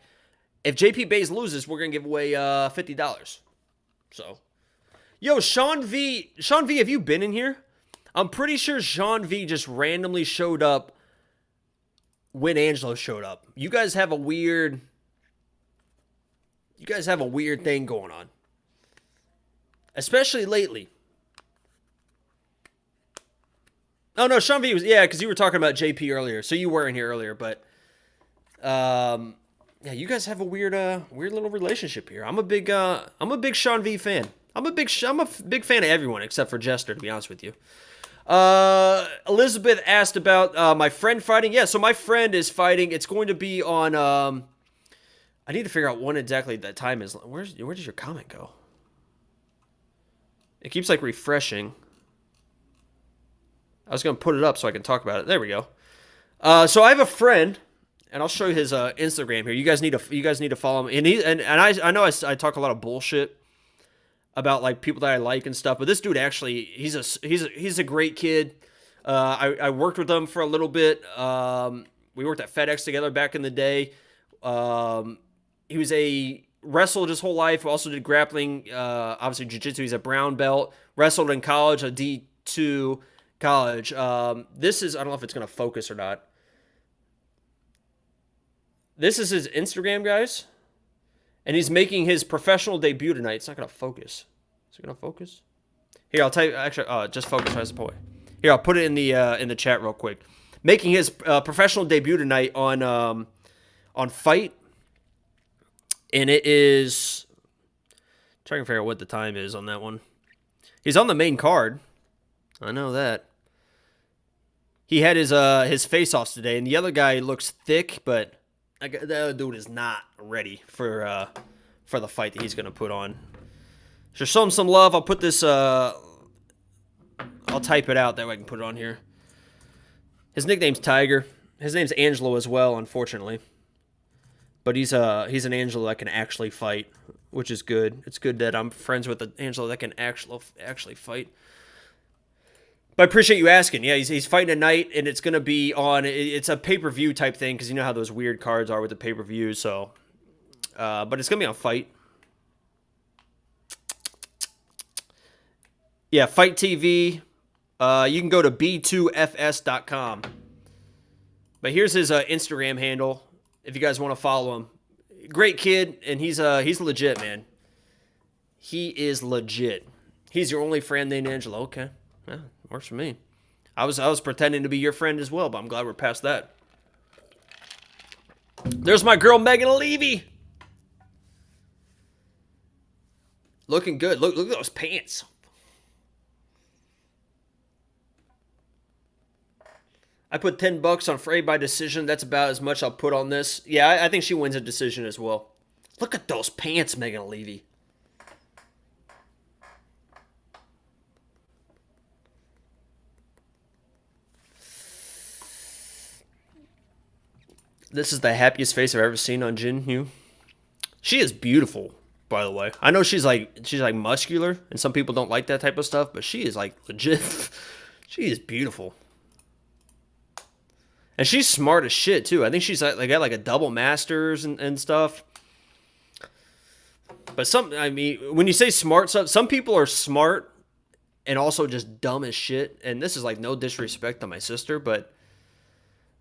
If JP Baze loses, we're gonna give away $50. So, yo, Sean V, have you been in here? I'm pretty sure Sean V just randomly showed up when Angelo showed up. You guys have a weird thing going on. Especially lately. Oh no, Sean V was, yeah, because you were talking about JP earlier, so you were in here earlier, but yeah, you guys have a weird little relationship here. I'm a big Sean V fan. I'm a big fan of everyone except for Jester, to be honest with you. Elizabeth asked about my friend fighting. Yeah, so my friend is fighting. It's going to be on. I need to figure out when exactly that time is. Where does your comment go? It keeps like refreshing. I was gonna put it up so I can talk about it. There we go. So I have a friend, and I'll show you his Instagram here. You guys need to follow him. And I know I talk a lot of bullshit about like people that I like and stuff, but this dude actually he's a great kid. I worked with him for a little bit. We worked at FedEx together back in the day. He was wrestled his whole life. Also did grappling, obviously jiu-jitsu. He's a brown belt. Wrestled in college, a D2 college. This is, I don't know if it's gonna focus or not. This is his Instagram, guys. And he's making his professional debut tonight. It's not going to focus. Is it going to focus? Here, I'll tell you. Actually, just focus as a point. Here, I'll put it in the chat real quick. Making his professional debut tonight on Fight. And it is... trying to figure out what the time is on that one. He's on the main card. I know that. He had his face-offs today. And the other guy looks thick, but... the other dude is not ready for the fight that he's going to put on. So show him some love. I'll put this... I'll type it out. That way I can put it on here. His nickname's Tiger. His name's Angelo as well, unfortunately. But he's an Angelo that can actually fight, which is good. It's good that I'm friends with an Angelo that can actually fight. But I appreciate you asking. Yeah, he's fighting tonight, and it's going to be on... it's a pay-per-view type thing, because you know how those weird cards are with the pay-per-view, so... but it's going to be on Fight. Yeah, Fight TV. You can go to b2fs.com. But here's his Instagram handle, if you guys want to follow him. Great kid, and he's legit, man. He is legit. He's your only friend named Angelo. Okay. Yeah, works for me. I was pretending to be your friend as well, but I'm glad we're past that. There's my girl Megan Levy. Looking good. Look at those pants. I put $10 on Frey by decision. That's about as much I'll put on this. Yeah, I think she wins a decision as well. Look at those pants, Megan Levy. This is the happiest face I've ever seen on Jin Hu. She is beautiful, by the way. I know she's like muscular, and some people don't like that type of stuff, but she is like legit. She is beautiful. And she's smart as shit too. I think she's like got like a double masters and stuff. But I mean, when you say smart, some people are smart and also just dumb as shit. And this is like no disrespect to my sister, but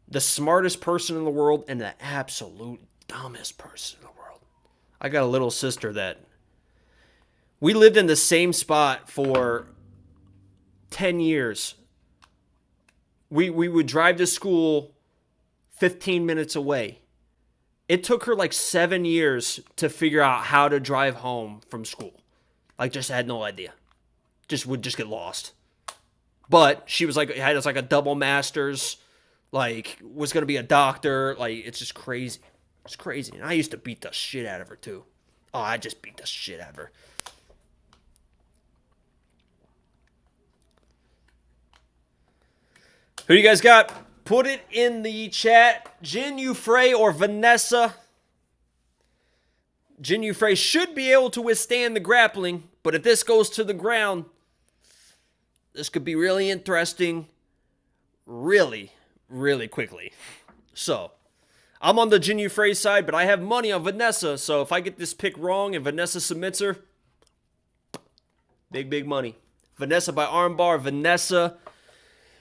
the smartest person in the world and the absolute dumbest person in the world. I got a little sister that we lived in the same spot for 10 years. We would drive to school 15 minutes away. It took her like 7 years to figure out how to drive home from school. Like, just had no idea. Would just get lost. But she was like, had us like a double master's, like, was going to be a doctor. Like, it's just crazy. It's crazy. And I used to beat the shit out of her, too. Oh, I just beat the shit out of her. Who you guys got? Put it in the chat. Jin Frey or Vanessa. Jin Frey should be able to withstand the grappling, but if this goes to the ground, this could be really interesting really, really quickly. So, I'm on the Jin Frey side, but I have money on Vanessa, so if I get this pick wrong and Vanessa submits her, big, big money. Vanessa by armbar. Vanessa.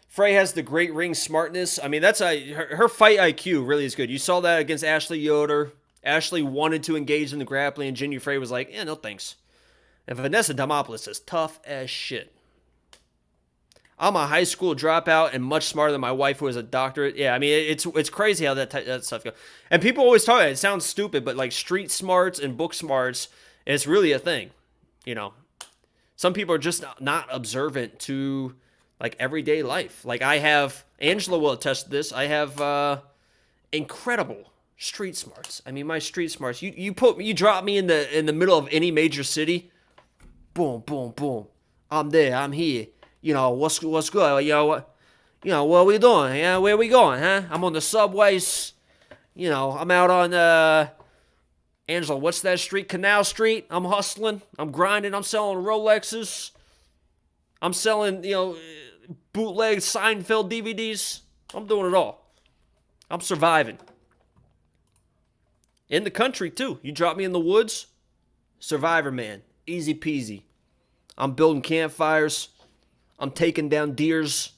Frey has the great ring smartness. I mean, that's her fight IQ really is good. You saw that against Ashley Yoder. Ashley wanted to engage in the grappling, and Jin Frey was like, no thanks. And Vanessa Demopolis is tough as shit. I'm a high school dropout and much smarter than my wife who has a doctorate. Yeah, I mean, it's crazy how that stuff goes. And people always talk about it. It sounds stupid, but like street smarts and book smarts, it's really a thing. You know, some people are just not observant to like everyday life. Like I have, Angela will attest to this. I have incredible street smarts. I mean, my street smarts. You drop me in the middle of any major city. Boom, boom, boom. I'm there. I'm here. You know, what's good? You know, what are we doing? Yeah, where are we going, huh? I'm on the subways. You know, I'm out on, Angela, what's that street? Canal Street. I'm hustling. I'm grinding. I'm selling Rolexes. I'm selling, you know, bootleg Seinfeld DVDs. I'm doing it all. I'm surviving. In the country, too. You drop me in the woods, Survivor, man. Easy peasy. I'm building campfires. I'm taking down deers.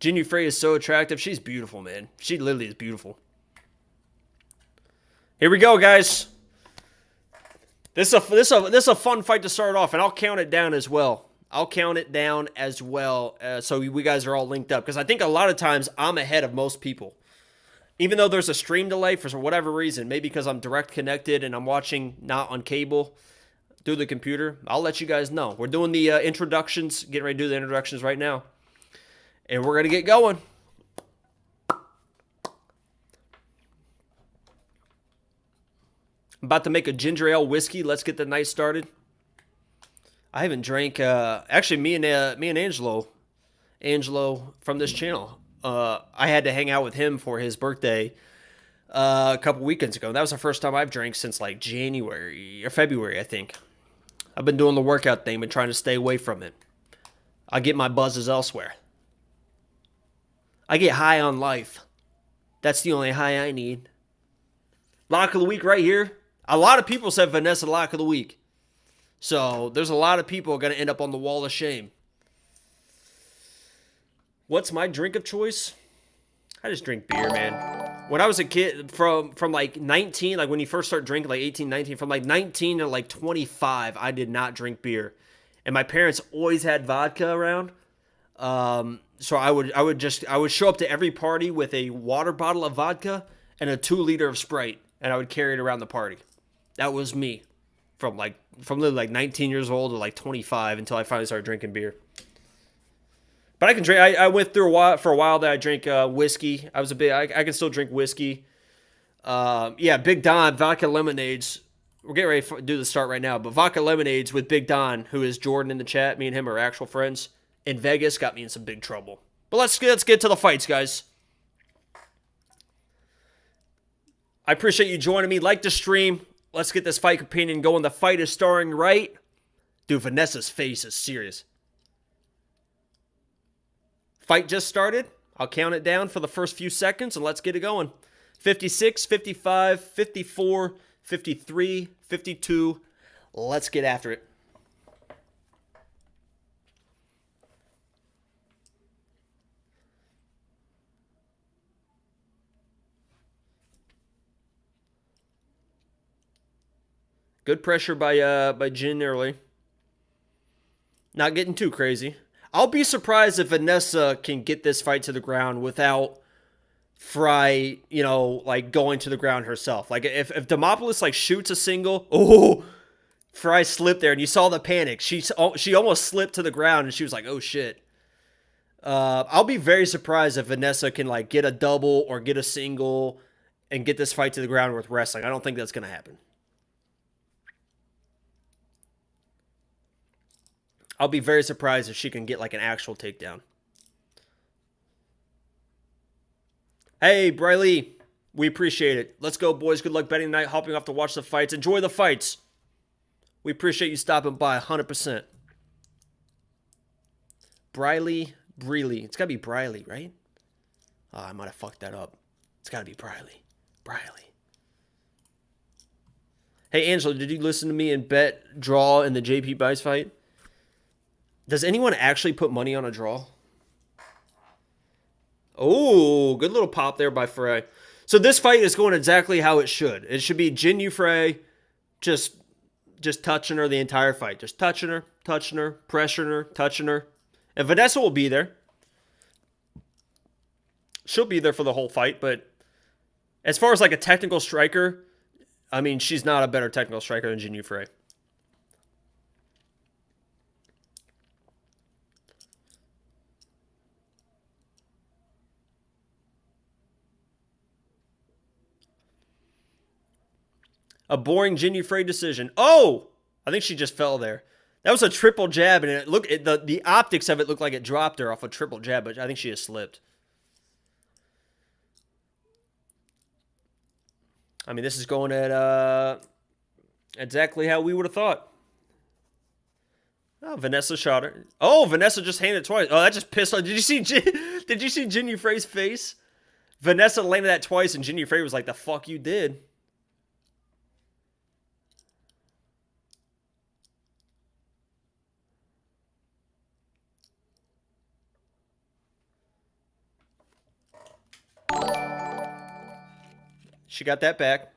Jin Frey is so attractive. She's beautiful, man. She literally is beautiful. Here we go, guys. This is a fun fight to start off, and I'll count it down as well. So we guys are all linked up. Because I think a lot of times I'm ahead of most people. Even though there's a stream delay for whatever reason. Maybe because I'm direct connected and I'm watching not on cable through the computer. I'll let you guys know. We're doing the introductions. Getting ready to do the introductions right now. And we're going to get going. I'm about to make a ginger ale whiskey. Let's get the night started. I haven't drank, actually me and Angelo from this channel, I had to hang out with him for his birthday a couple weekends ago. That was the first time I've drank since like January or February, I think. I've been doing the workout thing, been trying to stay away from it. I get my buzzes elsewhere. I get high on life. That's the only high I need. Lock of the week right here. A lot of people said Vanessa lock of the week. So there's a lot of people going to end up on the wall of shame. What's my drink of choice? I just drink beer, man. When I was a kid, from like 19, like when you first start drinking, like 18, 19, from like 19 to like 25, I did not drink beer. And my parents always had vodka around. So I would show up to every party with a water bottle of vodka and a 2-liter of Sprite. And I would carry it around the party. That was me. From literally like 19 years old to like 25 until I finally started drinking beer. But I can drink. I went through for a while that I drank whiskey. I can still drink whiskey. Yeah, Big Don vodka lemonades. We're getting ready to do the start right now. But vodka lemonades with Big Don, who is Jordan in the chat. Me and him are actual friends. In Vegas, got me in some big trouble. But let's get to the fights, guys. I appreciate you joining me. Like the stream. Let's get this fight opinion going. The fight is starting right. Dude, Vanessa's face is serious. Fight just started. I'll count it down for the first few seconds and let's get it going. 56, 55, 54, 53, 52. Let's get after it. Good pressure by Jin early. Not getting too crazy. I'll be surprised if Vanessa can get this fight to the ground without Frey, you know, like going to the ground herself. Like if Demopolis like shoots a single, oh, Frey slipped there and you saw the panic. She almost slipped to the ground and she was like, oh shit. I'll be very surprised if Vanessa can like get a double or get a single and get this fight to the ground with wrestling. I don't think that's going to happen. I'll be very surprised if she can get like an actual takedown. Hey, Briley, we appreciate it. Let's go, boys. Good luck betting tonight. Hopping off to watch the fights. Enjoy the fights. We appreciate you stopping by 100%. Briley. It's got to be Briley, right? Oh, I might have fucked that up. It's got to be Briley. Hey, Angela, did you listen to me and bet draw in the JP Baze fight? Does anyone actually put money on a draw? Oh, good little pop there by Frey. So this fight is going exactly how it should. It should be Jin Yu Frey just touching her the entire fight. Just touching her, pressuring her, touching her. And Vanessa will be there. She'll be there for the whole fight, but as far as like a technical striker, I mean, she's not a better technical striker than Jin Yu Frey. A boring Jin Yu Frey decision. Oh! I think she just fell there. That was a triple jab, and the optics of it looked like it dropped her off a triple jab, but I think she just slipped. I mean, this is going at exactly how we would have thought. Oh, Vanessa shot her. Oh, Vanessa just handed it twice. Oh, that just pissed off. Did you see Jin Yu Frey's face? Vanessa landed that twice, and Jin Yu Frey was like, "The fuck you did." She got that back.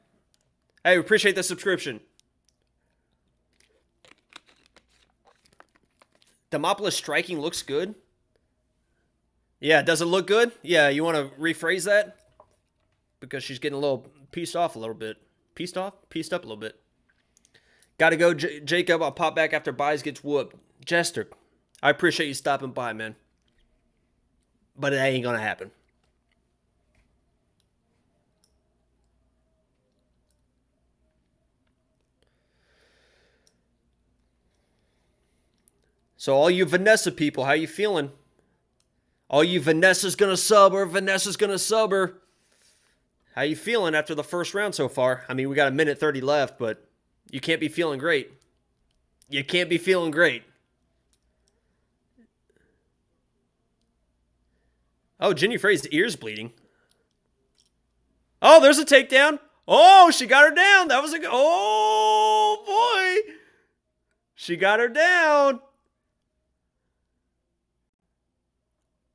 Hey, we appreciate the subscription. Demopolis striking looks good. Yeah, does it look good? Yeah, you want to rephrase that? Because she's getting a little pieced off a little bit. Pieced off? Pieced up a little bit. Gotta go, Jacob. I'll pop back after Baze gets whooped. Jester, I appreciate you stopping by, man. But it ain't gonna happen. So all you Vanessa people, how you feeling? All you Vanessa's gonna sub her, Vanessa's gonna sub her. How you feeling after the first round so far? I mean, we got a minute 30 left, but you can't be feeling great. You can't be feeling great. Oh, Jin Yu Frey's ear's bleeding. Oh, there's a takedown. Oh, she got her down. That was a good... Oh, boy. She got her down.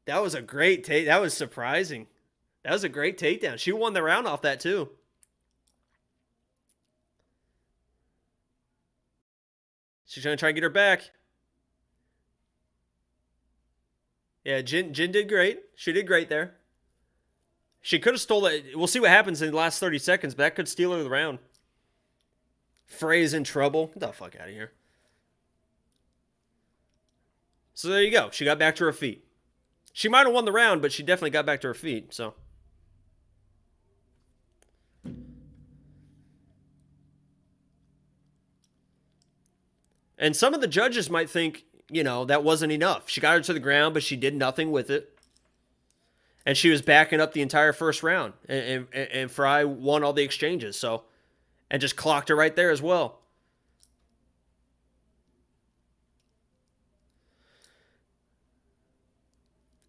That was a great take. That was surprising. That was a great takedown. She won the round off that, too. She's going to try and get her back. Yeah, Jin did great. She did great there. She could have stole it. We'll see what happens in the last 30 seconds, but that could steal her the round. Frey's in trouble. Get the fuck out of here. So there you go. She got back to her feet. She might have won the round, but she definitely got back to her feet, so. And some of the judges might think, you know, that wasn't enough. She got her to the ground, but she did nothing with it. And she was backing up the entire first round. And Frey won all the exchanges, so. And just clocked her right there as well.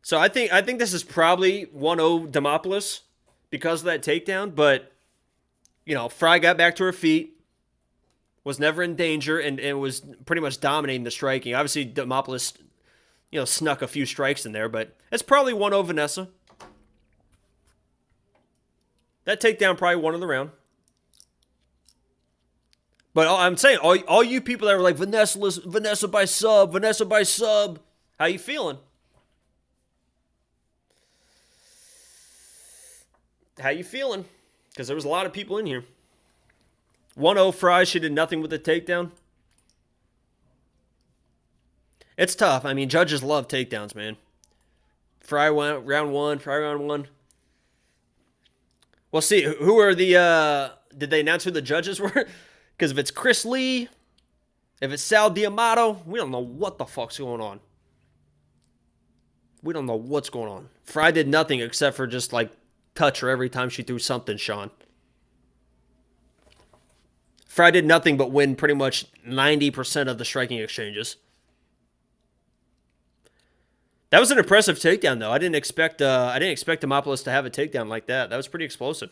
So I think this is probably 1-0 Demopolis because of that takedown. But, you know, Frey got back to her feet, was never in danger, and was pretty much dominating the striking. Obviously, Demopolis, you know, snuck a few strikes in there, but it's probably 1-0 Vanessa. That takedown probably won of the round. But I'm saying, all you people that were like, Vanessa by sub, how you feeling? How you feeling? Because there was a lot of people in here. 1-0 Frey, she did nothing with the takedown. It's tough. I mean, judges love takedowns, man. Frey went round one. Frey round one. We'll see. Who are the... did they announce who the judges were? Because if it's Chris Lee, if it's Sal D'Amato, we don't know what the fuck's going on. We don't know what's going on. Frey did nothing except for just, like, touch her every time she threw something, Sean. Frey did nothing but win pretty much 90% of the striking exchanges. That was an impressive takedown, though. I didn't expect Demopolis to have a takedown like that. That was pretty explosive.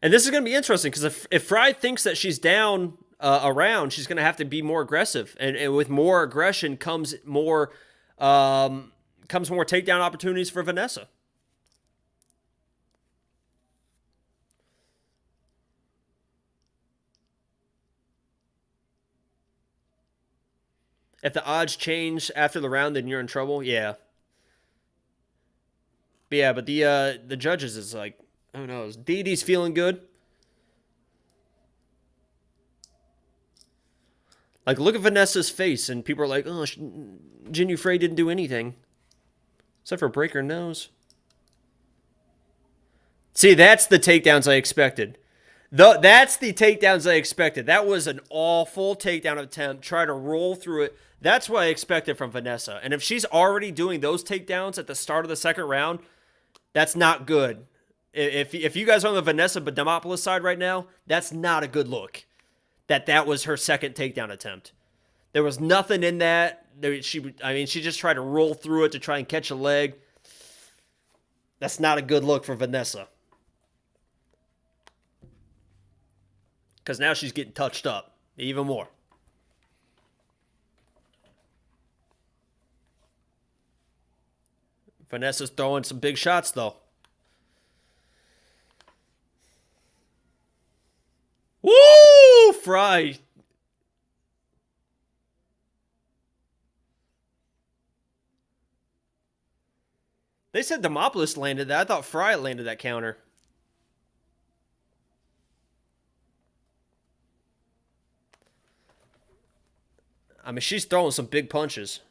And this is going to be interesting because if Frey thinks that she's down around, she's going to have to be more aggressive, and with more aggression comes more takedown opportunities for Vanessa. If the odds change after the round, then you're in trouble. Yeah. But yeah, but the judges is like, who knows? Didi's feeling good. Like, look at Vanessa's face, and people are like, oh, Jinyu Frey didn't do anything. Except for break her nose. See, that's the takedowns I expected. That's the takedowns I expected. That was an awful takedown attempt. Try to roll through it. That's what I expected from Vanessa. And if she's already doing those takedowns at the start of the second round, that's not good. If you guys are on the Vanessa Demopolis side right now, that's not a good look. That was her second takedown attempt. There was nothing in that. She just tried to roll through it to try and catch a leg. That's not a good look for Vanessa. Because now she's getting touched up even more. Vanessa's throwing some big shots, though. Woo! Frey. They said Demopolis landed that. I thought Frey landed that counter. I mean, she's throwing some big punches.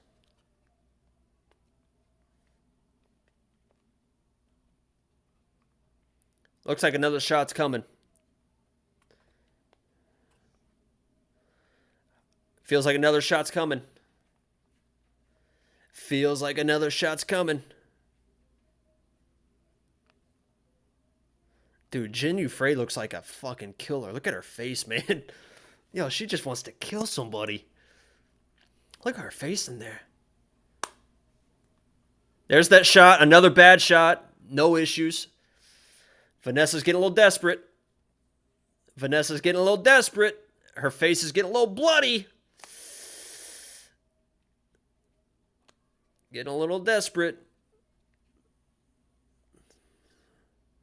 Looks like another shot's coming. Feels like another shot's coming. Feels like another shot's coming. Dude, Jinyu Frey looks like a fucking killer. Look at her face, man. Yo, she just wants to kill somebody. Look at her face in there. There's that shot. Another bad shot. No issues. Vanessa's getting a little desperate. Vanessa's getting a little desperate. Her face is getting a little bloody. Getting a little desperate.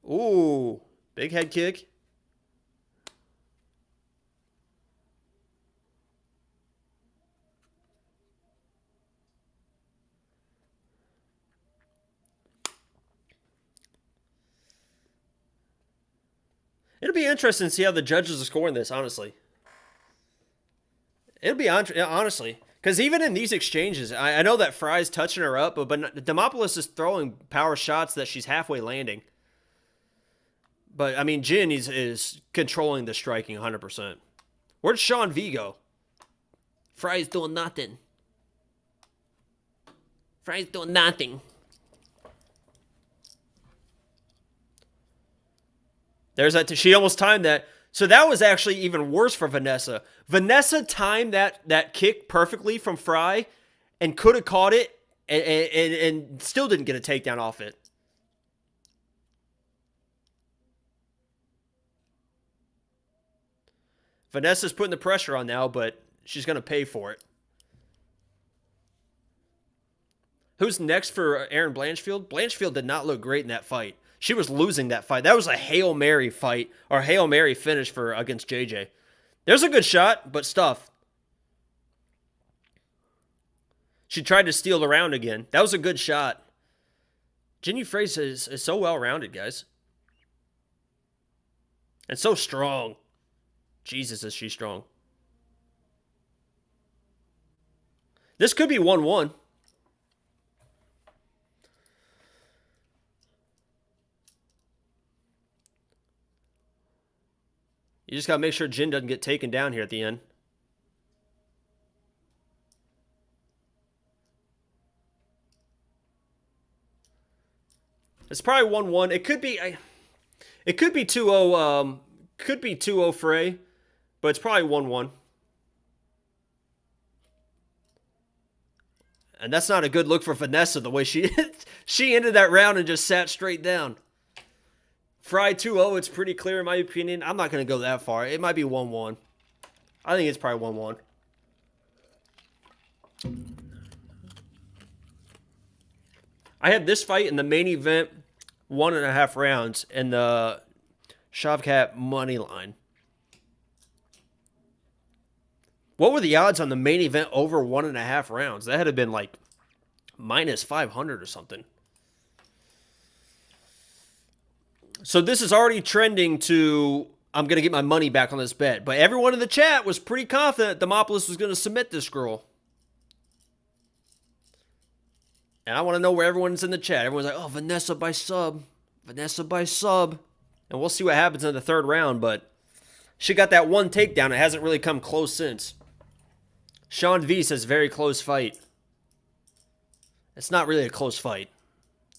Ooh. Big head kick. It'll be interesting to see how the judges are scoring this, honestly. It'll be, honestly. Because even in these exchanges, I know that Frey's touching her up, but Demopolis is throwing power shots that she's halfway landing. But, I mean, Jin is controlling the striking 100%. Where'd Sean V go? Frey's doing nothing. Frey's doing nothing. There's that. She almost timed that. So that was actually even worse for Vanessa. Vanessa timed that kick perfectly from Frey and could have caught it and still didn't get a takedown off it. Vanessa's putting the pressure on now, but she's going to pay for it. Who's next for Erin Blanchfield? Blanchfield did not look great in that fight. She was losing that fight. That was a Hail Mary fight, or Hail Mary finish against JJ. There's a good shot, but stuff. She tried to steal the round again. That was a good shot. Jinyu Frey is so well-rounded, guys. And so strong. Jesus, is she strong. This could be 1-1. You just got to make sure Jin doesn't get taken down here at the end. It's probably 1-1. It could be 2-0 could be 2-0 Frey, but it's probably 1-1. And that's not a good look for Vanessa, the way she she ended that round and just sat straight down. Frey 2-0, it's pretty clear in my opinion. I'm not going to go that far. It might be 1-1. I think it's probably 1-1. I had this fight in the main event, 1.5 rounds, and the Shavkat money line. What were the odds on the main event over 1.5 rounds? That had to been like minus 500 or something. So this is already trending to, I'm going to get my money back on this bet. But everyone in the chat was pretty confident Demopolis was going to submit this girl. And I want to know where everyone's in the chat. Everyone's like, oh, Vanessa by sub. Vanessa by sub. And we'll see what happens in the third round. But she got that one takedown. It hasn't really come close since. Sean V says, very close fight. It's not really a close fight.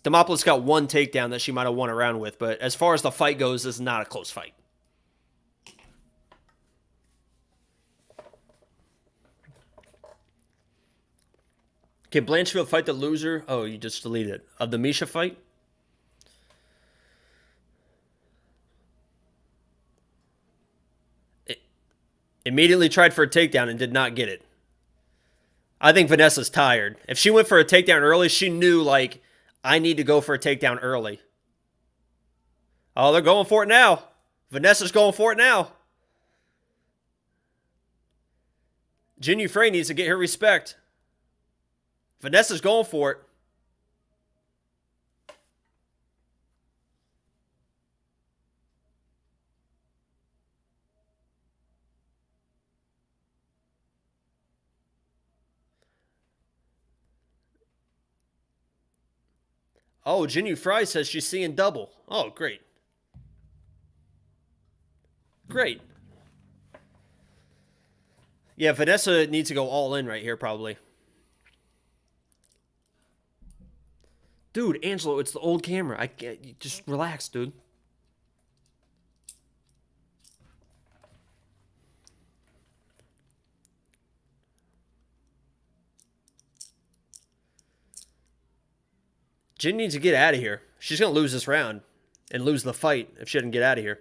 Demopolis got one takedown that she might have won a round with. But as far as the fight goes, it's not a close fight. Can Blanchfield fight the loser? Oh, you just deleted it. Of the Misha fight? Immediately tried for a takedown and did not get it. I think Vanessa's tired. If she went for a takedown early, she knew, like, I need to go for a takedown early. Oh, they're going for it now. Vanessa's going for it now. Jinyu Frey needs to get her respect. Vanessa's going for it. Oh, Jinyu Frey says she's seeing double. Oh, great. Great. Yeah, Vanessa needs to go all in right here, probably. Dude, Angelo, it's the old camera. I can't, just relax, dude. Jin needs to get out of here. She's going to lose this round and lose the fight if she doesn't get out of here.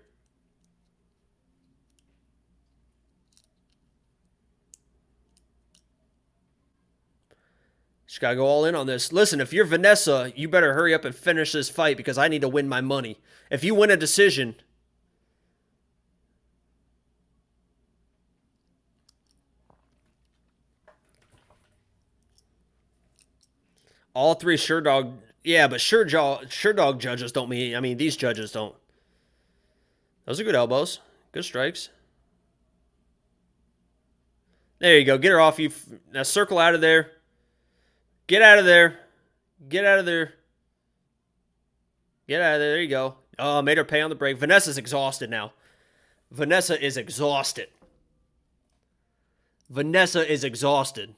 She's got to go all in on this. Listen, if you're Vanessa, you better hurry up and finish this fight because I need to win my money. If you win a decision... All three sure dog... Yeah, but sure dog judges don't mean... I mean, these judges don't. Those are good elbows. Good strikes. There you go. Get her off you. Now circle out of there. Get out of there. Get out of there. Get out of there. There you go. Oh, made her pay on the break. Vanessa's exhausted now. Vanessa is exhausted. Vanessa is exhausted.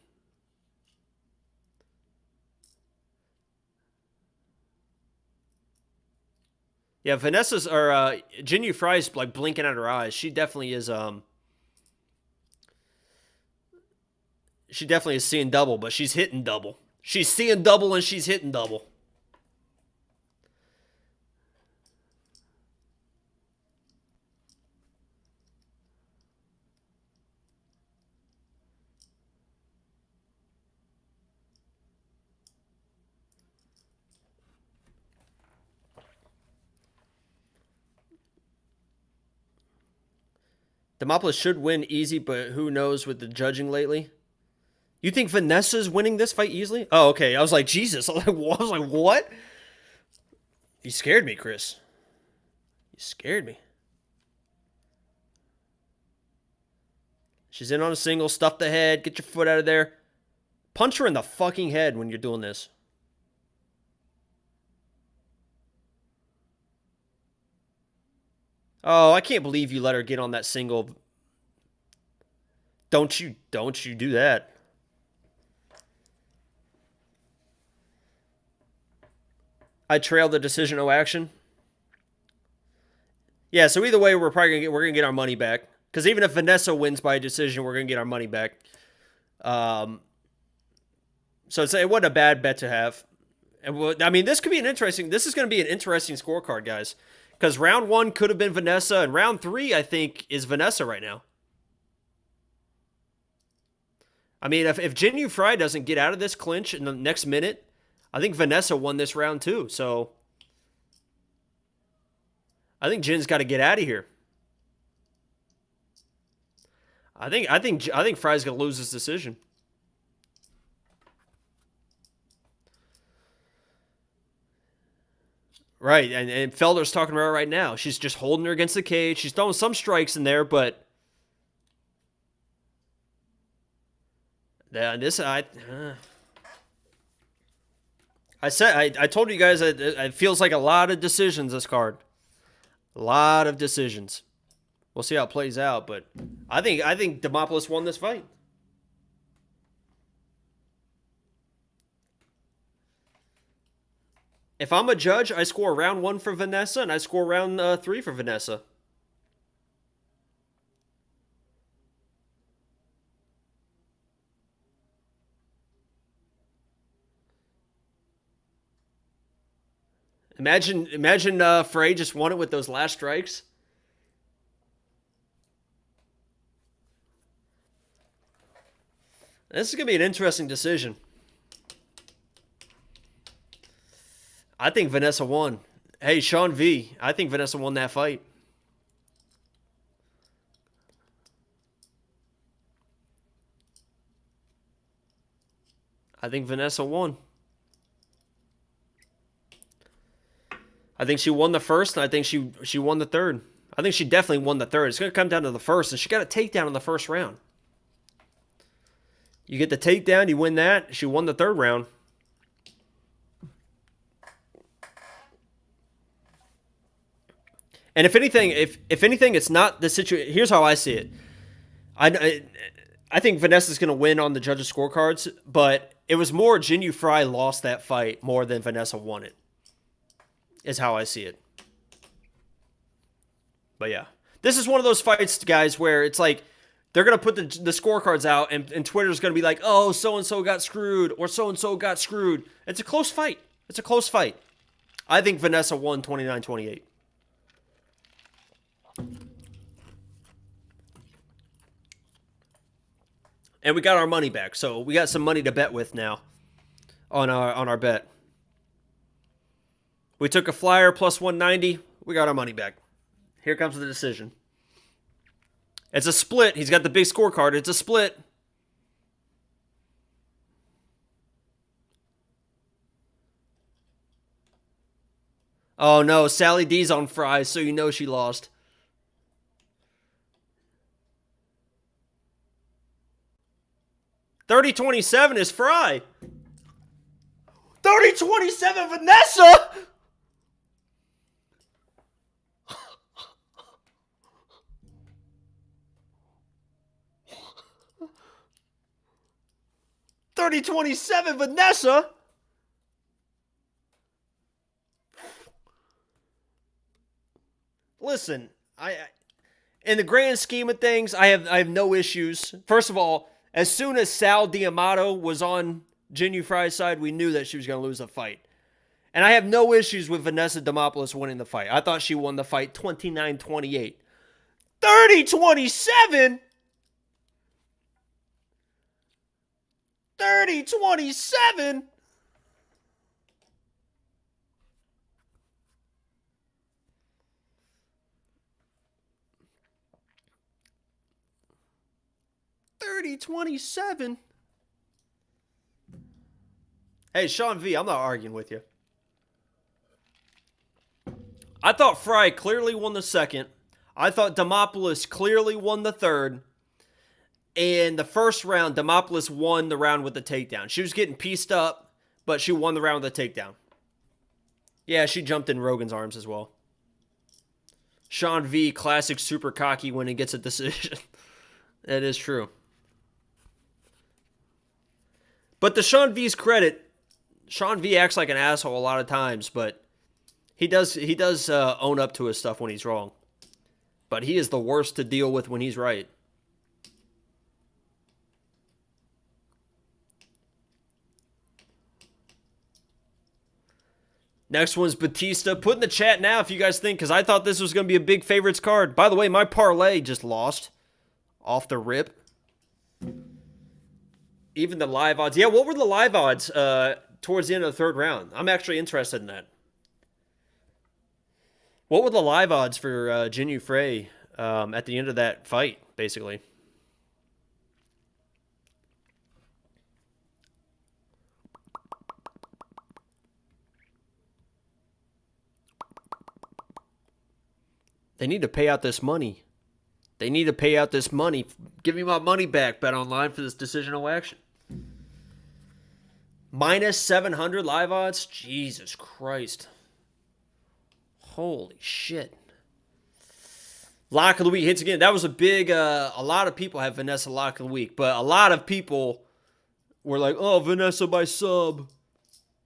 Yeah, Vanessa's, or Jinyu Frey's like blinking out her eyes. She definitely is, she definitely is seeing double, but she's hitting double. She's seeing double and she's hitting double. Demopolis should win easy, but who knows with the judging lately? You think Vanessa's winning this fight easily? Oh, okay. I was like, Jesus. I was like, what? You scared me, Chris. You scared me. She's in on a single. Stuff the head. Get your foot out of there. Punch her in the fucking head when you're doing this. Oh, I can't believe you let her get on that single. Don't you do that. I trailed the decision, no action. Yeah, so either way, we're gonna get our money back. Because even if Vanessa wins by a decision, we're gonna get our money back. So it wasn't a bad bet to have. And I mean, this is going to be an interesting scorecard, guys. Because round 1 could have been Vanessa, and round 3, I think, is Vanessa right now. I mean, if Jinyu Frey doesn't get out of this clinch in the next minute, I think Vanessa won this round too. So I think Jin's got to get out of here. I think Frey's gonna lose this decision. Right, and Felder's talking about her right now. She's just holding her against the cage. She's throwing some strikes in there, but I told you guys that it feels like a lot of decisions this card. A lot of decisions. We'll see how it plays out, but I think Demopolis won this fight. If I'm a judge, I score round 1 for Vanessa, and I score round 3 for Vanessa. Imagine Frey just won it with those last strikes. This is going to be an interesting decision. I think Vanessa won. Hey, Sean V, I think Vanessa won that fight. I think Vanessa won. I think she won the first, and I think she won the third. I think she definitely won the third. It's going to come down to the first, and she got a takedown in the first round. You get the takedown, you win that. She won the third round. And if anything, it's not the situation. Here's how I see it. I think Vanessa's going to win on the judges' scorecards, but it was more Jinyu Frey lost that fight more than Vanessa won it. Is how I see it. But yeah, this is one of those fights, guys, where it's like they're going to put the scorecards out, and Twitter's going to be like, oh, so-and-so got screwed, or so-and-so got screwed. It's a close fight. It's a close fight. I think Vanessa won 29-28. And we got our money back, so we got some money to bet with now on our bet. We took a flyer plus 190. We got our money back. Here comes the decision. It's a split. He's got the big scorecard. It's a split. Oh no, Sally D's on Frey, so you know she lost. $30-27 is Frey. 30-27 Vanessa. $30-27 Vanessa. Listen, I in the grand scheme of things, I have no issues. First of all, as soon as Sal D'Amato was on Jinyu Frey's side, we knew that she was going to lose the fight. And I have no issues with Vanessa Demopolis winning the fight. I thought she won the fight 29-28. 30-27? 30-27? $30-27? Hey, Sean V, I'm not arguing with you. I thought Frey clearly won the second. I thought Demopolis clearly won the third. In the first round, Demopolis won the round with the takedown. She was getting pieced up, but she won the round with the takedown. Yeah, she jumped in Rogan's arms as well. Sean V, classic super cocky when he gets a decision. That is true. But to Sean V's credit, Sean V acts like an asshole a lot of times, but he does own up to his stuff when he's wrong. But he is the worst to deal with when he's right. Next one's Batista. Put in the chat now if you guys think, because I thought this was going to be a big favorites card. By the way, my parlay just lost off the rip. Even the live odds. Yeah, what were the live odds towards the end of the third round? I'm actually interested in that. What were the live odds for Jinyu Frey at the end of that fight, basically? They need to pay out this money. They need to pay out this money. Give me my money back, Bet Online, for this decisional action. Minus 700 live odds? Jesus Christ. Holy shit. Lock of the week hits again. That was a big, a lot of people have Vanessa lock of the week, but a lot of people were like, oh, Vanessa by sub.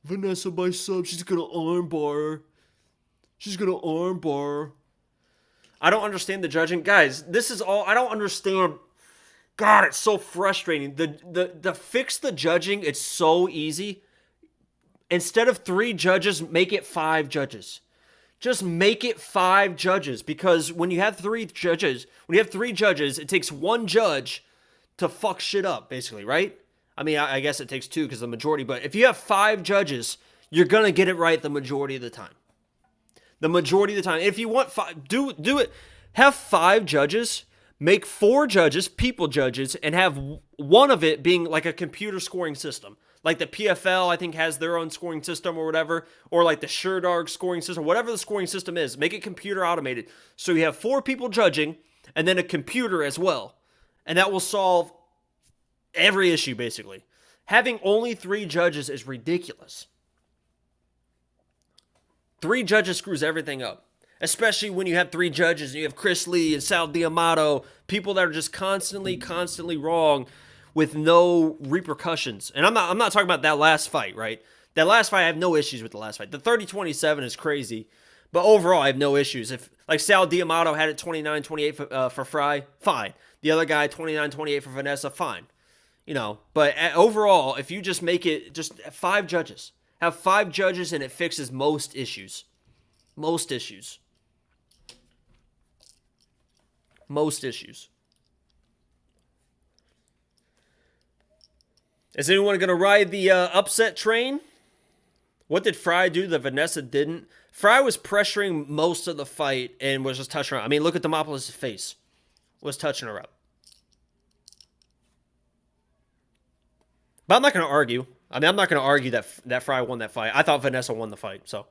Vanessa by sub. She's going to armbar her. She's going to armbar her. I don't understand the judging. Guys, this is all, I don't understand. God, it's so frustrating. The fix the judging, it's so easy. Instead of 3 judges, make it 5 judges. Just make it 5 judges, because when you have 3 judges, it takes 1 judge to fuck shit up, basically, right? I mean, I guess it takes 2 because the majority, but if you have 5 judges, you're going to get it right the majority of the time. The majority of the time. If you want 5, do it. Have 5 judges, make 4 judges, people judges, and have one of it being like a computer scoring system. Like the PFL, I think, has their own scoring system or whatever, or like the Sherdog scoring system, whatever the scoring system is, make it computer automated. So you have 4 people judging, and then a computer as well. And that will solve every issue, basically. Having only 3 judges is ridiculous. 3 judges screws everything up, especially when you have 3 judges and you have Chris Lee and Sal D'Amato, people that are just constantly wrong with no repercussions. And I'm not talking about that last fight, right? That last fight, I have no issues with the last fight. The 30-27 is crazy, but overall, I have no issues. If like Sal D'Amato had it 29-28 for Frey, fine. The other guy 29-28 for Vanessa, fine. You know, but overall, if you just make it just 5 judges. Have 5 judges and it fixes most issues. Most issues. Most issues. Is anyone going to ride the upset train? What did Frey do that Vanessa didn't? Frey was pressuring most of the fight and was just touching her. I mean, look at Demopolis' face. Was touching her up. But I'm not going to argue. I mean, I'm not going to argue that Frey won that fight. I thought Vanessa won the fight, so.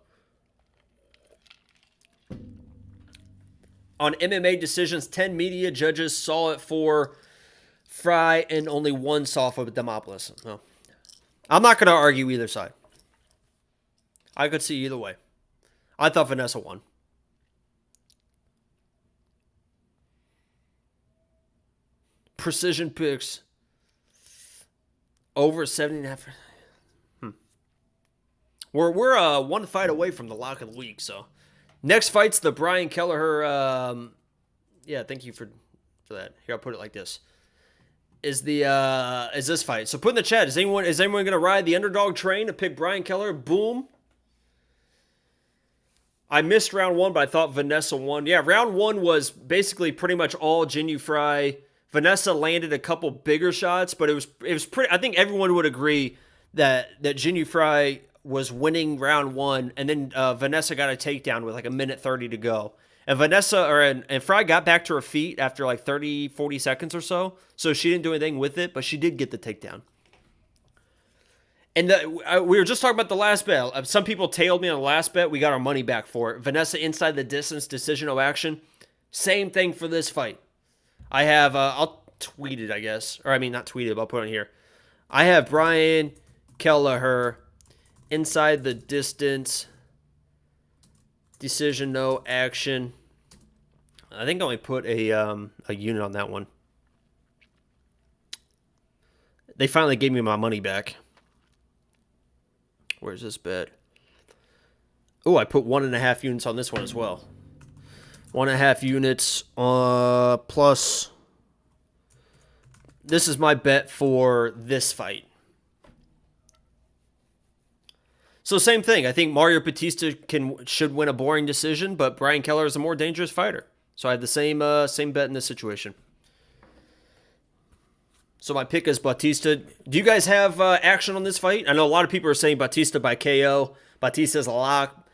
On MMA decisions, 10 media judges saw it for Frey and only 1 saw for Demopolis. No. I'm not going to argue either side. I could see either way. I thought Vanessa won. Precision picks. Over 70.5. We're 1 fight away from the lock of the week, so. Next fight's the Brian Kelleher, yeah, thank you for that. Here, I'll put it like this. Is this fight. So put in the chat, is anyone going to ride the underdog train to pick Brian Kelleher? Boom. I missed round 1, but I thought Vanessa won. Yeah, round 1 was basically pretty much all Jinyu Frey. Vanessa landed a couple bigger shots, but it was pretty. I think everyone would agree that Jinyu Frey was winning round 1, and then Vanessa got a takedown with like a minute 30 to go. And and Frey got back to her feet after like 30, 40 seconds or so. So she didn't do anything with it, but she did get the takedown. And we were just talking about the last bet. Some people tailed me on the last bet. We got our money back for it. Vanessa inside the distance, decisional action. Same thing for this fight. I have, tweet it, I guess. Or, I mean, not tweet it, but I'll put it on here. I have Brian Kelleher inside the distance. Decision, no action. I think I only put a unit on that one. They finally gave me my money back. Where's this bet? Oh, I put 1.5 units on this one as well. 1.5 units plus. This is my bet for this fight. So same thing. I think Mario Batista should win a boring decision, but Brian Kelleher is a more dangerous fighter. So I had the same bet in this situation. So my pick is Bautista. Do you guys have action on this fight? I know a lot of people are saying Bautista by KO. Bautista's a lock.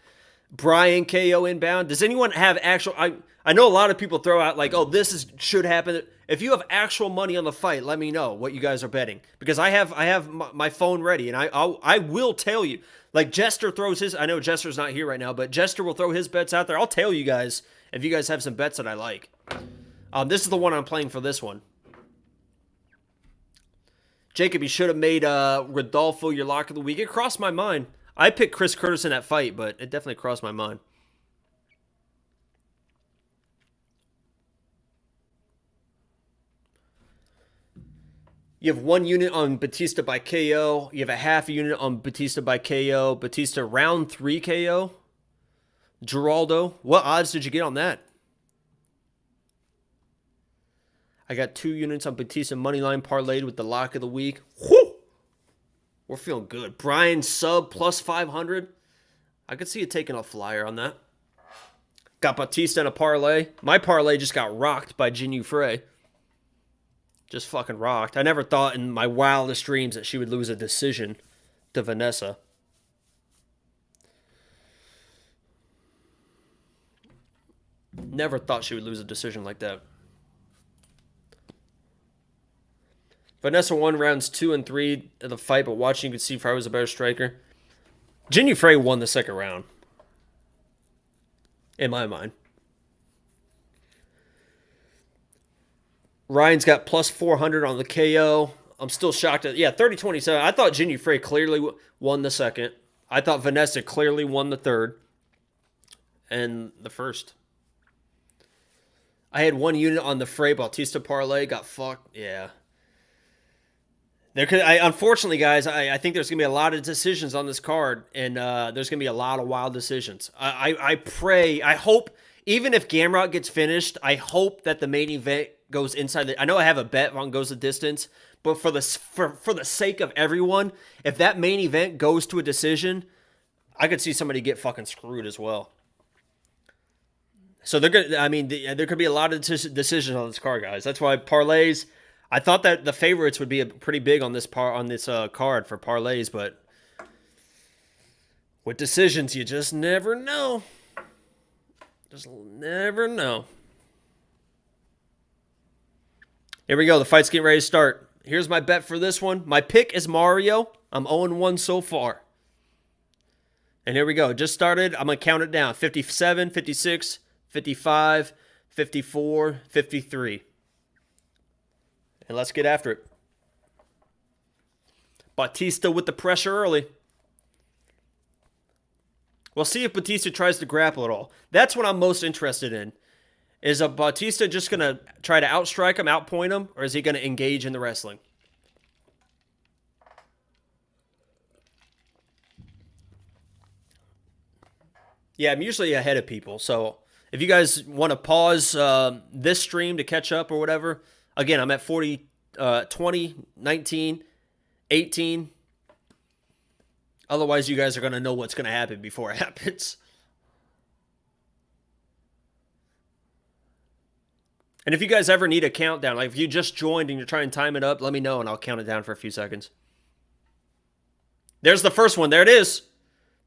Brian KO inbound. Does anyone have actual? I know a lot of people throw out like, oh, should happen. If you have actual money on the fight, let me know what you guys are betting, because I have my phone ready, and I will tell you. Like Jester throws his. I know Jester's not here right now, but Jester will throw his bets out there. I'll tell you guys if you guys have some bets that I like. This is the one I'm playing for this one. Jacob, you should have made Rodolfo your lock of the week. It crossed my mind. I picked Chris Curtis in that fight, but it definitely crossed my mind. You have 1 unit on Batista by KO. You have a half unit on Batista by KO. Batista round 3 KO. Geraldo. What odds did you get on that? I got 2 units on Batista moneyline parlayed with the lock of the week. Whew! We're feeling good. Brian sub plus 500. I could see you taking a flyer on that. Got Batista in a parlay. My parlay just got rocked by Jinyu Frey. Just fucking rocked. I never thought in my wildest dreams that she would lose a decision to Vanessa. Never thought she would lose a decision like that. Vanessa won rounds 2 and 3 of the fight, but watching you could see Frey was a better striker. Jinyu Frey won the second round. In my mind. Ryan's got plus 400 on the KO. I'm still shocked at, 30-27. I thought Jinyu Frey clearly won the second. I thought Vanessa clearly won the third. And the first. I had 1 unit on the Frey Bautista parlay. Got fucked. Yeah. Unfortunately, guys, I think there's going to be a lot of decisions on this card. And there's going to be a lot of wild decisions. I pray, I hope, even if Gamrot gets finished, I hope that the main event goes inside the. I know I have a bet on goes the distance, but for the sake of everyone, if that main event goes to a decision, I could see somebody get fucking screwed as well. So they're gonna. I mean, there could be a lot of decisions on this card, guys. That's why parlays. I thought that the favorites would be pretty big on this card for parlays, but with decisions, you just never know. Just never know. Here we go. The fight's getting ready to start. Here's my bet for this one. My pick is Mario. I'm 0-1 so far. And here we go. Just started. I'm going to count it down. 57, 56, 55, 54, 53. And let's get after it. Bautista with the pressure early. We'll see if Batista tries to grapple at all. That's what I'm most interested in. Is Bautista just going to try to outstrike him, outpoint him, or is he going to engage in the wrestling? Yeah, I'm usually ahead of people. So if you guys want to pause this stream to catch up or whatever, again, I'm at 40, 20, 19, 18. Otherwise, you guys are going to know what's going to happen before it happens. And if you guys ever need a countdown, like if you just joined and you're trying to time it up, let me know and I'll count it down for a few seconds. There's the first one. There it is.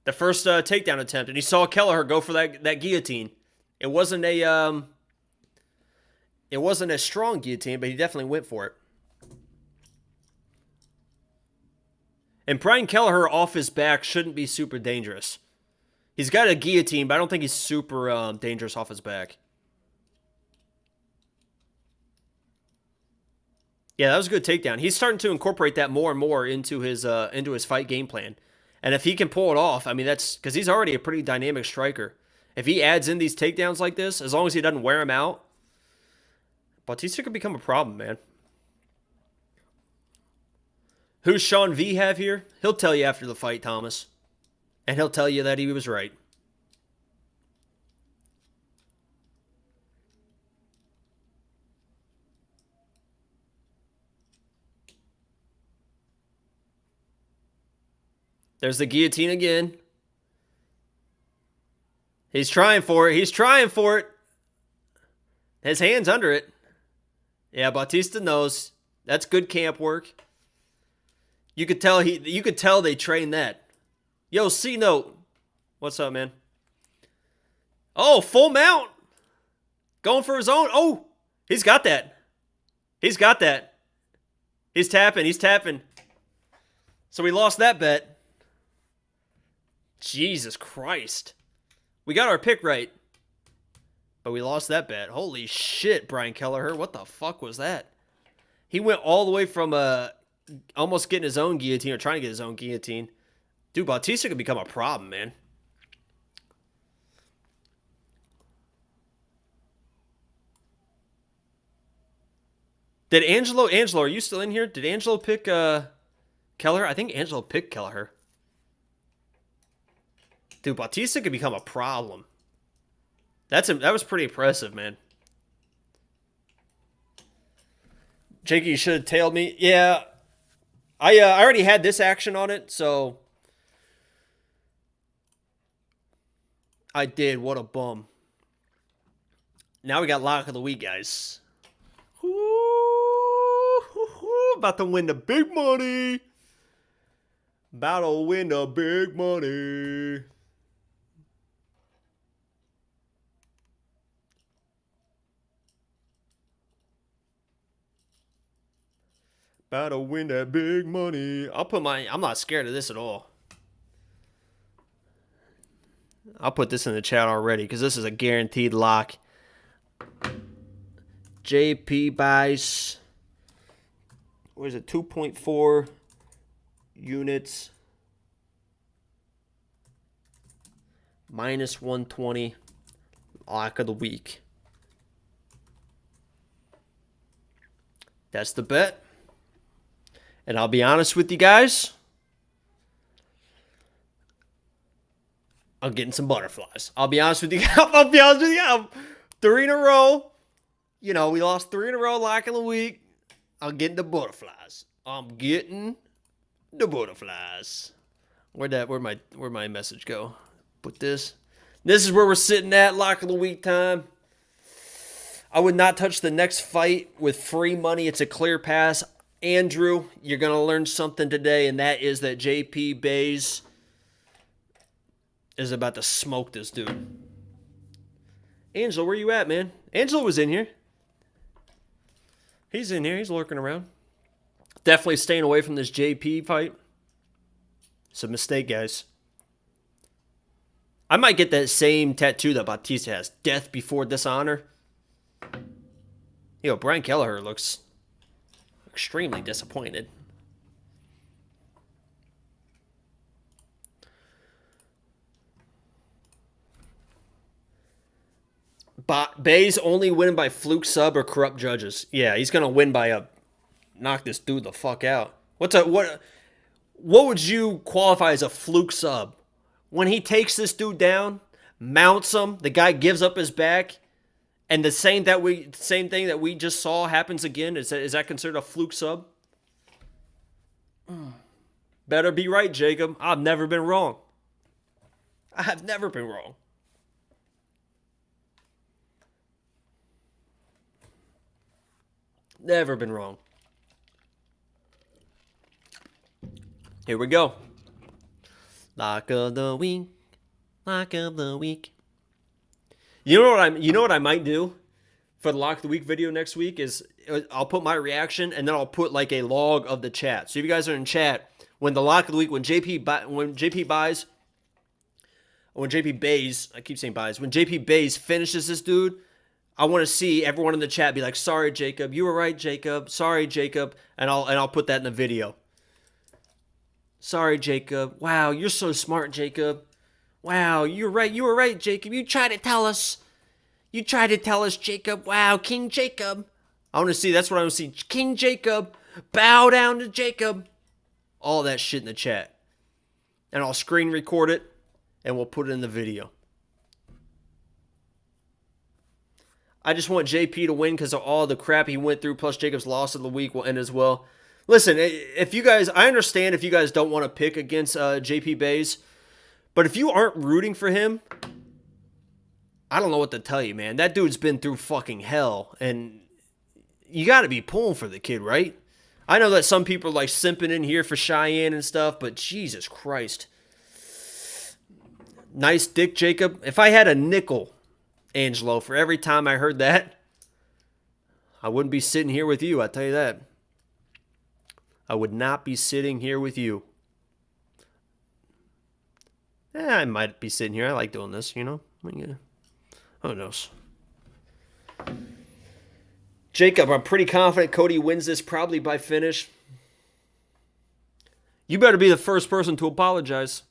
The first takedown attempt. And you saw Kelleher go for that guillotine. It wasn't a strong guillotine, but he definitely went for it. And Brian Kelleher off his back shouldn't be super dangerous. He's got a guillotine, but I don't think he's super dangerous off his back. Yeah, that was a good takedown. He's starting to incorporate that more and more into his fight game plan. And if he can pull it off, I mean, that's because he's already a pretty dynamic striker. If he adds in these takedowns like this, as long as he doesn't wear him out, Bautista could become a problem, man. Who's Sean V have here? He'll tell you after the fight, Thomas. And he'll tell you that he was right. There's the guillotine again. He's trying for it. He's trying for it. His hand's under it. Yeah, Bautista knows. That's good camp work. You could tell they trained that. Yo, C-Note. What's up, man? Oh, full mount. Going for his own. Oh, he's got that. He's got that. He's tapping. He's tapping. So we lost that bet. Jesus Christ. We got our pick right. But we lost that bet. Holy shit, Brian Kelleher. What the fuck was that? He went all the way from almost getting his own guillotine or trying to get his own guillotine. Dude, Bautista could become a problem, man. Did Angelo, are you still in here? Did Angelo pick Kelleher? I think Angelo picked Kelleher. Dude, Bautista could become a problem. That was pretty impressive, man. Jakey, you should have tailed me. Yeah, I already had this action on it, so I did. What a bum. Now we got lock of the week, guys. About to win the big money. About to win the big money. About to win that big money. I'm not scared of this at all. I'll put this in the chat already because this is a guaranteed lock. JP buys, what is it, 2.4 units. Minus 120. Lock of the week. That's the bet. And I'll be honest with you guys, I'm getting some butterflies. I'll be honest with you. I'll be honest with you. 3 in a row. You know, we lost 3 in a row, lock of the week. I'm getting the butterflies. I'm getting the butterflies. Where'd my message go? Put this. This is where we're sitting at, lock of the week time. I would not touch the next fight with free money. It's a clear pass. Andrew, you're going to learn something today, and that is that JP Baze is about to smoke this dude. Angelo, where you at, man? Angelo was in here. He's in here. He's lurking around. Definitely staying away from this JP fight. It's a mistake, guys. I might get that same tattoo that Bautista has. Death before dishonor. Yo, Brian Kelleher looks extremely disappointed. Baze only winning by fluke sub or corrupt judges. Yeah, he's gonna win by knock this dude the fuck out. What would you qualify as a fluke sub? When he takes this dude down, mounts him, the guy gives up his back, and the same thing that we just saw happens again. Is that considered a fluke sub? Better be right, Jacob. I've never been wrong. I have never been wrong. Never been wrong. Here we go. Lock of the week. Lock of the week. You know what I might do for the Lock of the Week video next week is I'll put my reaction and then I'll put like a log of the chat. So if you guys are in chat, when the Lock of the Week, when JP Baze, I keep saying buys, when JP Baze finishes this dude, I want to see everyone in the chat be like, "Sorry, Jacob. You were right, Jacob. Sorry, Jacob." And I'll put that in the video. Sorry, Jacob. Wow, you're so smart, Jacob. Wow, you're right. You were right, Jacob. You tried to tell us. You tried to tell us, Jacob. Wow, King Jacob. I want to see. That's what I want to see. King Jacob. Bow down to Jacob. All that shit in the chat. And I'll screen record it, and we'll put it in the video. I just want JP to win because of all the crap he went through, plus Jacob's loss of the week will end as well. Listen, if you guys, I understand if you guys don't want to pick against JP Baze, but if you aren't rooting for him, I don't know what to tell you, man. That dude's been through fucking hell, and you got to be pulling for the kid, right? I know that some people are like simping in here for Cheyenne and stuff, but Jesus Christ. Nice dick, Jacob. If I had a nickel, Angelo, for every time I heard that, I wouldn't be sitting here with you, I tell you that. I would not be sitting here with you. I might be sitting here. I like doing this, you know? Who knows? Jacob, I'm pretty confident Cody wins this probably by finish. You better be the first person to apologize.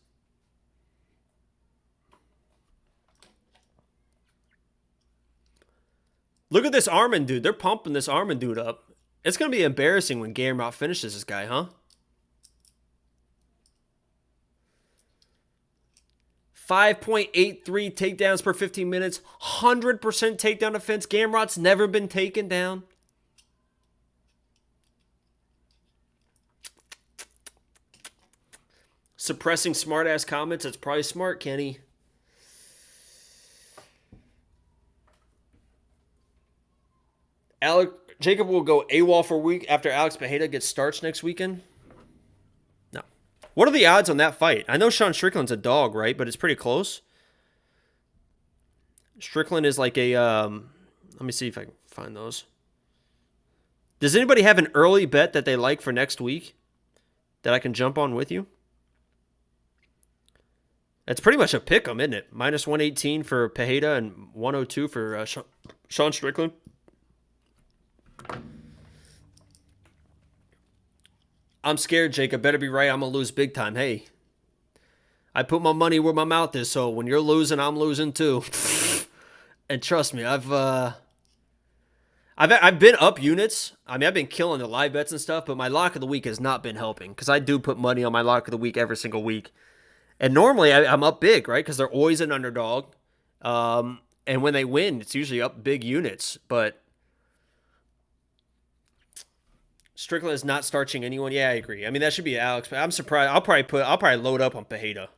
Look at this Armin dude. They're pumping this Armin dude up. It's going to be embarrassing when Gamrot finishes this guy, huh? 5.83 takedowns per 15 minutes. 100% takedown defense. Gamrot's never been taken down. Suppressing smart-ass comments. That's probably smart, Kenny. Jacob will go AWOL for a week after Alex Pereira gets starched next weekend. No. What are the odds on that fight? I know Sean Strickland's a dog, right? But it's pretty close. Strickland is like a... let me see if I can find those. Does anybody have an early bet that they like for next week that I can jump on with you? It's pretty much a pick 'em, isn't it? Minus 118 for Pereira and 102 for Sean Strickland. I'm scared, Jacob. Better be right. I'm going to lose big time. Hey, I put my money where my mouth is, so when you're losing, I'm losing too. And trust me, I've been up units. I mean, I've been killing the live bets and stuff, but my lock of the week has not been helping because I do put money on my lock of the week every single week. And normally I'm up big, right? Because they're always an underdog. And when they win, it's usually up big units. But Strickland is not starching anyone. Yeah, I agree. I mean, that should be Alex. But I'm surprised. I'll probably load up on Pereira.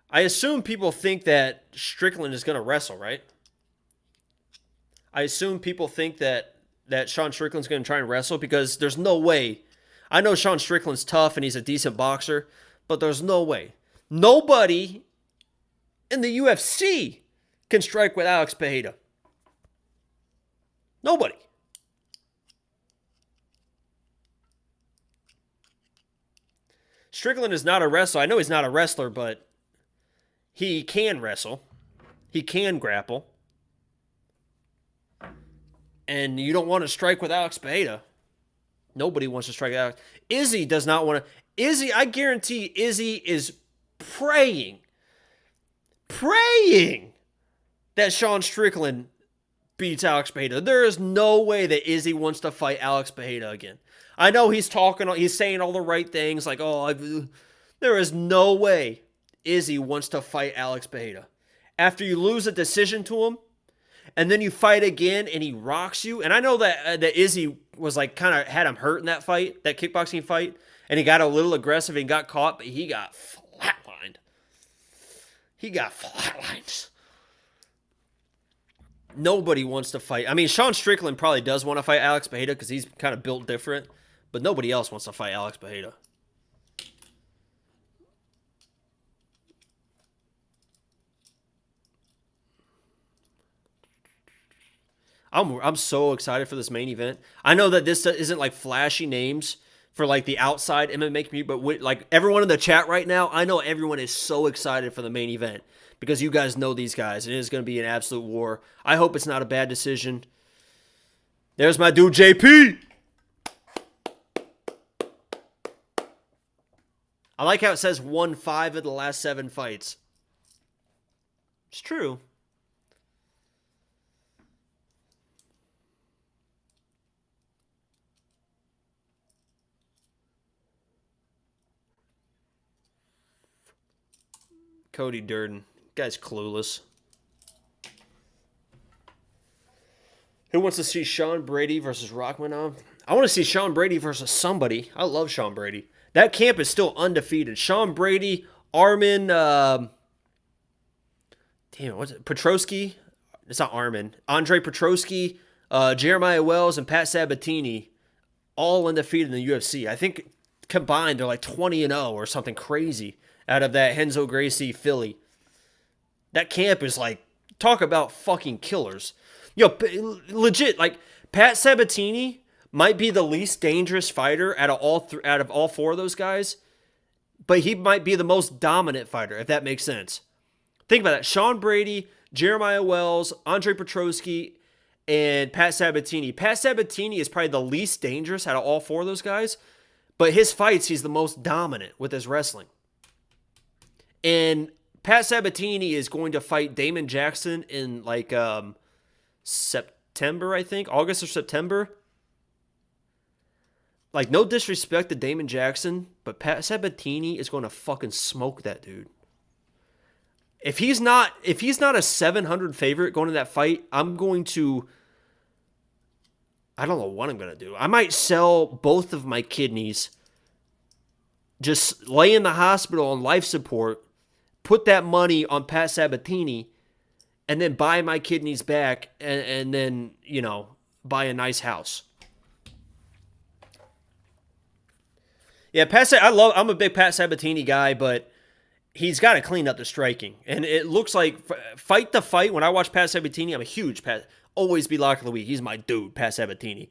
I assume people think that Strickland is going to wrestle, right? I assume people think that Sean Strickland's going to try and wrestle because there's no way. I know Sean Strickland's tough and he's a decent boxer, but there's no way. Nobody in the UFC can strike with Alex Pereira. Nobody. Strickland is not a wrestler. I know he's not a wrestler, but he can wrestle. He can grapple. And you don't want to strike with Alex Pereira. Nobody wants to strike with Alex. Izzy does not want to. Izzy, I guarantee Izzy is praying that Sean Strickland beats Alex Pereira. There is no way that Izzy wants to fight Alex Pereira again. I know he's saying all the right things, like, there is no way Izzy wants to fight Alex Pereira. After you lose a decision to him, and then you fight again, and he rocks you. And I know that Izzy was like kind of had him hurt in that fight, that kickboxing fight, and he got a little aggressive and got caught, but he got flatlined. Nobody wants to fight. I mean, Sean Strickland probably does want to fight Alex Pereira because he's kind of built different, but nobody else wants to fight Alex Pereira. I'm so excited for this main event. I know that this isn't like flashy names for like the outside MMA community, but like everyone in the chat right now, I know everyone is so excited for the main event because you guys know these guys. It is going to be an absolute war. I hope it's not a bad decision. There's my dude, JP. I like how it says won 5 of the last 7 fights. It's true. Cody Durden. Guy's clueless. Who wants to see Sean Brady versus Rachmanov? I want to see Sean Brady versus somebody. I love Sean Brady. That camp is still undefeated. Sean Brady, Armin, what's it? Petrosky. It's not Armin. Andre Petrosky, Jeremiah Wells, and Pat Sabatini, all undefeated in the UFC. I think combined they're like 20-0 or something crazy out of that Renzo Gracie Philly. That camp is like, talk about fucking killers. Yo, legit, like, Pat Sabatini might be the least dangerous fighter out of all 4 of those guys, but he might be the most dominant fighter, if that makes sense. Think about that. Sean Brady, Jeremiah Wells, Andre Petrosky, and Pat Sabatini. Pat Sabatini is probably the least dangerous out of all 4 of those guys, but his fights, he's the most dominant with his wrestling. And Pat Sabatini is going to fight Damon Jackson in like September, I think. August or September. Like, no disrespect to Damon Jackson, but Pat Sabatini is going to fucking smoke that dude. If he's not a 700 favorite going to that fight, I don't know what I'm going to do. I might sell both of my kidneys, just lay in the hospital on life support, put that money on Pat Sabatini, and then buy my kidneys back and then, you know, buy a nice house. Yeah, I'm a big Pat Sabatini guy, but he's got to clean up the striking. And it looks like fight to fight, when I watch Pat Sabatini, I'm a huge always be lock of the week. He's my dude, Pat Sabatini.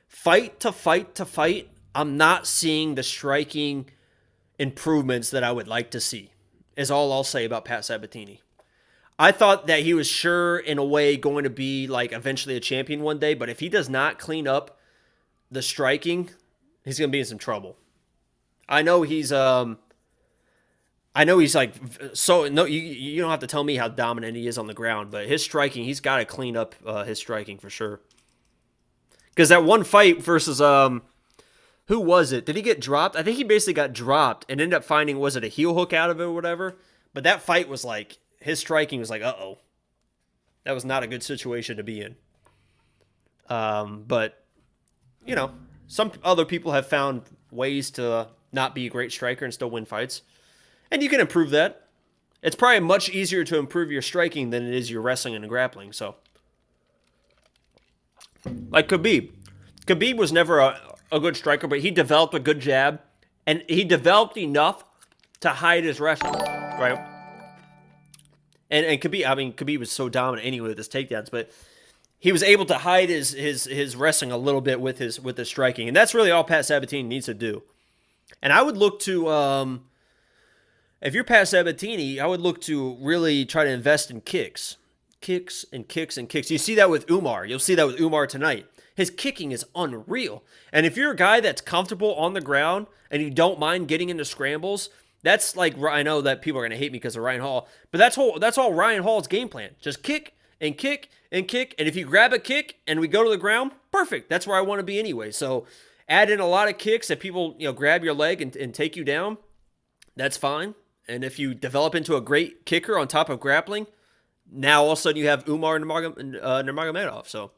Fight to fight, I'm not seeing the striking improvements that I would like to see, is all I'll say about Pat Sabatini. I thought that he was sure, in a way, going to be like eventually a champion one day, but if he does not clean up the striking, he's going to be in some trouble. I know he's like, so no, you don't have to tell me how dominant he is on the ground, but his striking, he's got to clean up his striking for sure. Because that one fight versus who was it? Did he get dropped? I think he basically got dropped and ended up finding, was it a heel hook out of it or whatever? But that fight was like, his striking was like, uh-oh. That was not a good situation to be in. But, you know, some other people have found ways to not be a great striker and still win fights. And you can improve that. It's probably much easier to improve your striking than it is your wrestling and grappling, so. Like Khabib. Khabib was never a good striker, but he developed a good jab, and he developed enough to hide his wrestling, right? And Khabib was so dominant anyway with his takedowns, but he was able to hide his wrestling a little bit with his striking, and that's really all Pat Sabatini needs to do. And I would look to, if you're Pat Sabatini, I would look to really try to invest in kicks. Kicks and kicks and kicks. You see that with Umar. You'll see that with Umar tonight. His kicking is unreal. And if you're a guy that's comfortable on the ground and you don't mind getting into scrambles, that's like, I know that people are going to hate me because of Ryan Hall, but that's all Ryan Hall's game plan. Just kick and kick and kick. And if you grab a kick and we go to the ground, perfect. That's where I want to be anyway. So add in a lot of kicks that people, you know, grab your leg and take you down. That's fine. And if you develop into a great kicker on top of grappling, now all of a sudden you have Umar Nurmagomedov. So,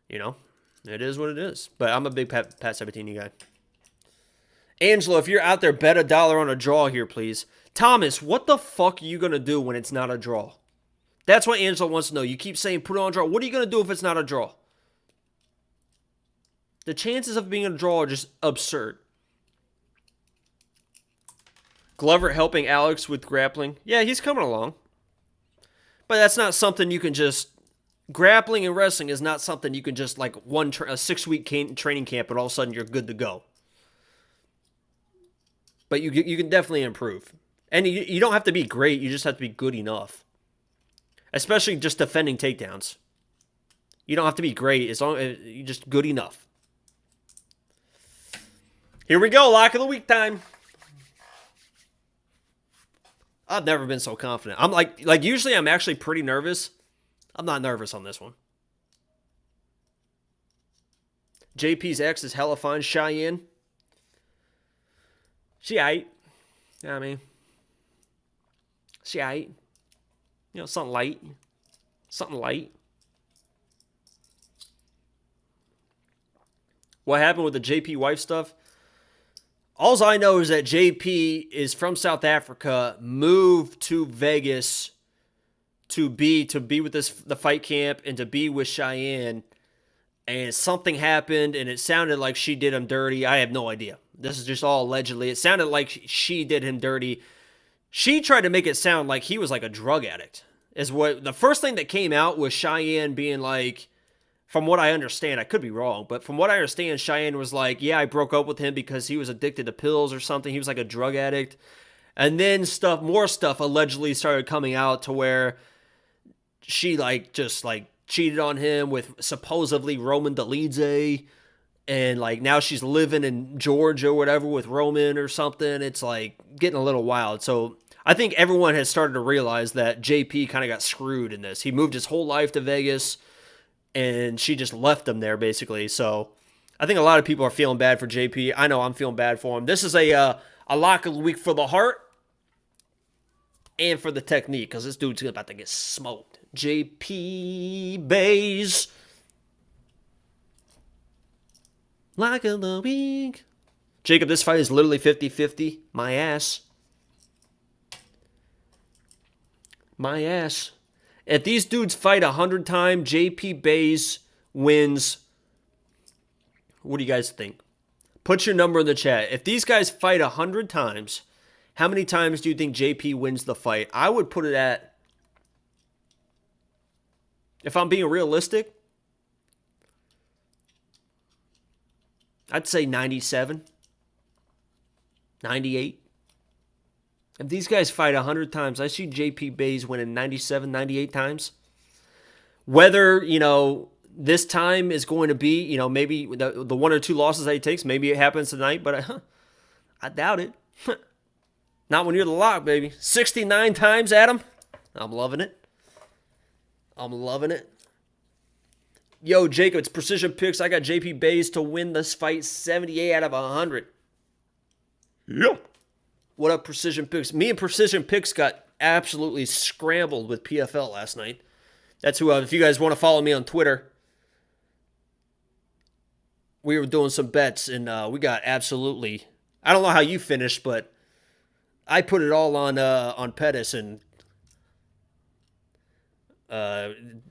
you know, it is what it is. But I'm a big Pat Sabatini guy. Angelo, if you're out there, bet $1 on a draw here, please. Thomas, what the fuck are you going to do when it's not a draw? That's what Angelo wants to know. You keep saying put it on a draw. What are you going to do if it's not a draw? The chances of being a draw are just absurd. Glover helping Alex with grappling. Yeah, he's coming along. But that's not something you can just grappling and wrestling is not something you can just like a 6-week training camp and all of a sudden you're good to go. But you can definitely improve. And you don't have to be great. You just have to be good enough. Especially just defending takedowns. You don't have to be great as long as you're just good enough. Here we go. Lock of the week time. I've never been so confident. I'm like usually I'm actually pretty nervous. I'm not nervous on this one. JP's ex is hella fine. Cheyenne. She aight. You know what I mean? She aight. You know, something light. Something light. What happened with the JP wife stuff? All I know is that JP is from South Africa, moved to Vegas to be with the fight camp and to be with Cheyenne, and something happened and it sounded like she did him dirty. I have no idea. This is just all allegedly. It sounded like she did him dirty. She tried to make it sound like he was like a drug addict. Is what the first thing that came out was Cheyenne being like, from what I understand, I could be wrong, but from what I understand, Cheyenne was like, yeah, I broke up with him because he was addicted to pills or something. He was like a drug addict. And then more stuff allegedly started coming out to where she just cheated on him with supposedly Roman Dolidze. And like now she's living in Georgia or whatever with Roman or something. It's like getting a little wild. So I think everyone has started to realize that JP kind of got screwed in this. He moved his whole life to Vegas. And she just left him there, basically. So I think a lot of people are feeling bad for JP. I know I'm feeling bad for him. This is a lock of the week for the heart and for the technique, because this dude's about to get smoked. JP Baze. Lock of the week. Jacob, this fight is literally 50-50. My ass. My ass. If these dudes fight 100 times, JP Baze wins. What do you guys think? Put your number in the chat. If these guys fight 100 times, how many times do you think JP wins the fight? I would put it at, if I'm being realistic, I'd say 97, 98. If these guys fight 100 times, I see JP Baze winning 97, 98 times. Whether, this time is going to be, maybe the 1 or 2 losses that he takes, maybe it happens tonight, but I doubt it. Not when you're the lock, baby. 69 times, Adam. I'm loving it. I'm loving it. Yo, Jacob, it's Precision Picks. I got JP Baze to win this fight 78 out of 100. Yep. What up, Precision Picks? Me and Precision Picks got absolutely scrambled with PFL last night. That's who, if you guys want to follow me on Twitter, we were doing some bets, and we got absolutely, I don't know how you finished, but I put it all on Pettis, and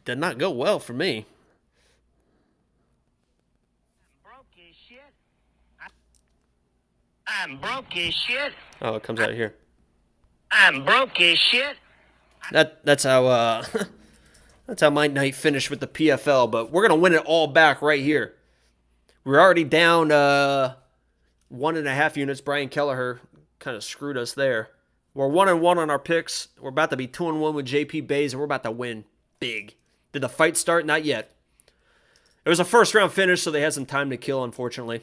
did not go well for me. I'm broke as shit. Oh, it comes out here. I'm broke as shit. That's how that's how my night finished with the PFL. But we're gonna win it all back right here. We're already down 1.5 units. Brian Kelleher kind of screwed us there. We're 1-1 on our picks. We're about to be 2-1 with JP Baze, and we're about to win big. Did the fight start? Not yet. It was a first round finish, so they had some time to kill, unfortunately.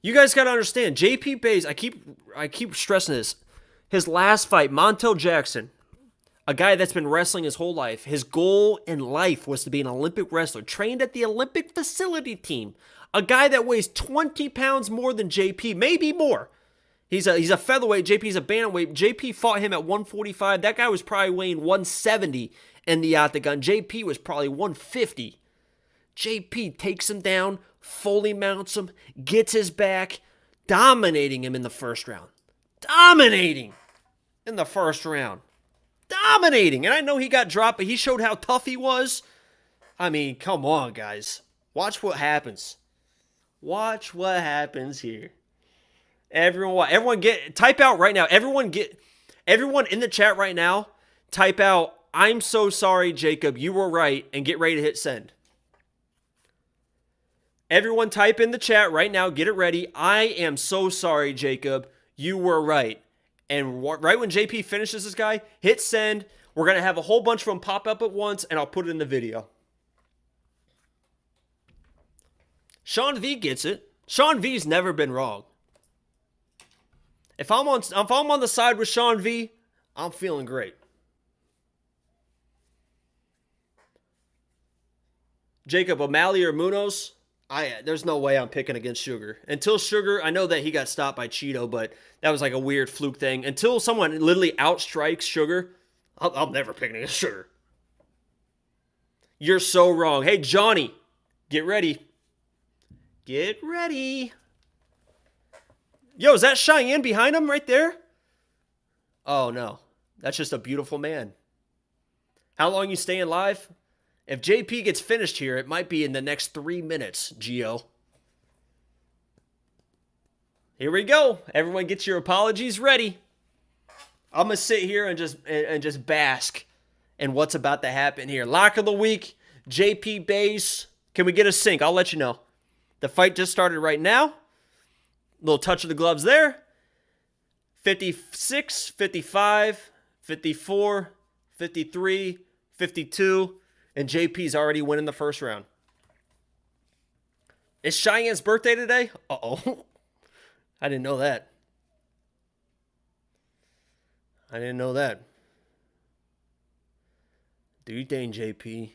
You guys got to understand, JP Baze, I keep stressing this. His last fight, Montel Jackson, a guy that's been wrestling his whole life, his goal in life was to be an Olympic wrestler, trained at the Olympic facility team. A guy that weighs 20 pounds more than JP, maybe more. He's a featherweight, JP's a bantamweight. JP fought him at 145. That guy was probably weighing 170 in the octagon. JP was probably 150. JP takes him down, fully mounts him, gets his back, dominating him in the first round. Dominating in the first round. Dominating. And I know he got dropped, but he showed how tough he was. I mean, come on, guys. Watch what happens. Watch what happens here. Everyone type out right now. Everyone Everyone in the chat right now, type out, "I'm so sorry, Jacob, you were right," and get ready to hit send. Everyone type in the chat right now, get it ready. "I am so sorry, Jacob, you were right." And right when JP finishes this guy, hit send. We're going to have a whole bunch of them pop up at once, and I'll put it in the video. Sean V gets it. Sean V's never been wrong. If I'm on the side with Sean V, I'm feeling great. Jacob, O'Malley or Munoz? There's no way I'm picking against Sugar. Until Sugar, I know that he got stopped by Cheeto, but that was like a weird fluke thing. Until someone literally outstrikes Sugar, I'm never picking against Sugar. You're so wrong. Hey, Johnny, get ready. Get ready. Yo, is that Cheyenne behind him right there? Oh, no. That's just a beautiful man. How long you staying live? If JP gets finished here, it might be in the next 3 minutes, Gio. Here we go. Everyone get your apologies ready. I'm going to sit here and just bask in what's about to happen here. Lock of the week, JP Baze. Can we get a sync? I'll let you know. The fight just started right now. Little touch of the gloves there. 56, 55, 54, 53, 52. And JP's already winning the first round. Is Cheyenne's birthday today? Uh-oh. I didn't know that. I didn't know that. Do you think, JP?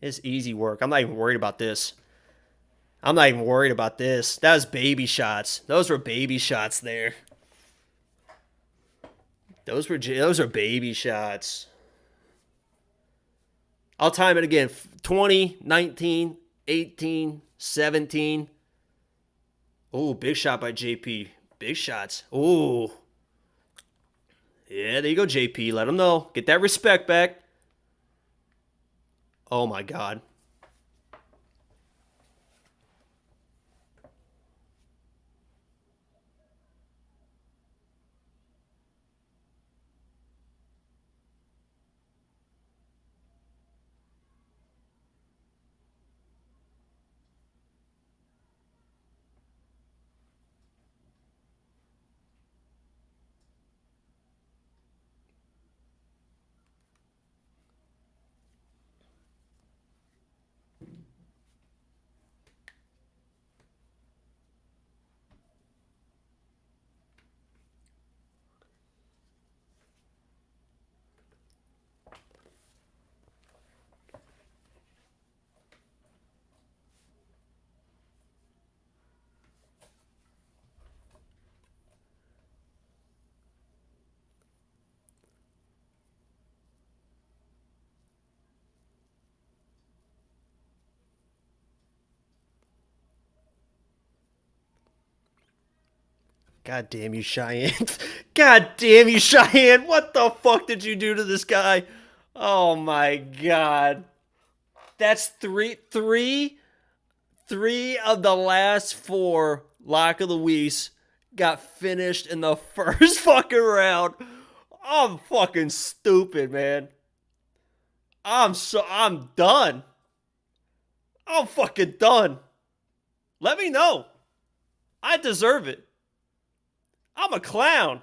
It's easy work. I'm not even worried about this. I'm not even worried about this. That was baby shots. Those were baby shots there. Those are baby shots. I'll time it again. 20, 19, 18, 17. Oh, big shot by JP. Big shots. Oh. Yeah, there you go, JP. Let him know. Get that respect back. Oh, my God. God damn you, Cheyenne. God damn you, Cheyenne. What the fuck did you do to this guy? Oh my God. That's three of the last 4 Lock of the Weeks got finished in the first fucking round. I'm fucking stupid, man. I'm done. I'm fucking done. Let me know. I deserve it. I'm a clown.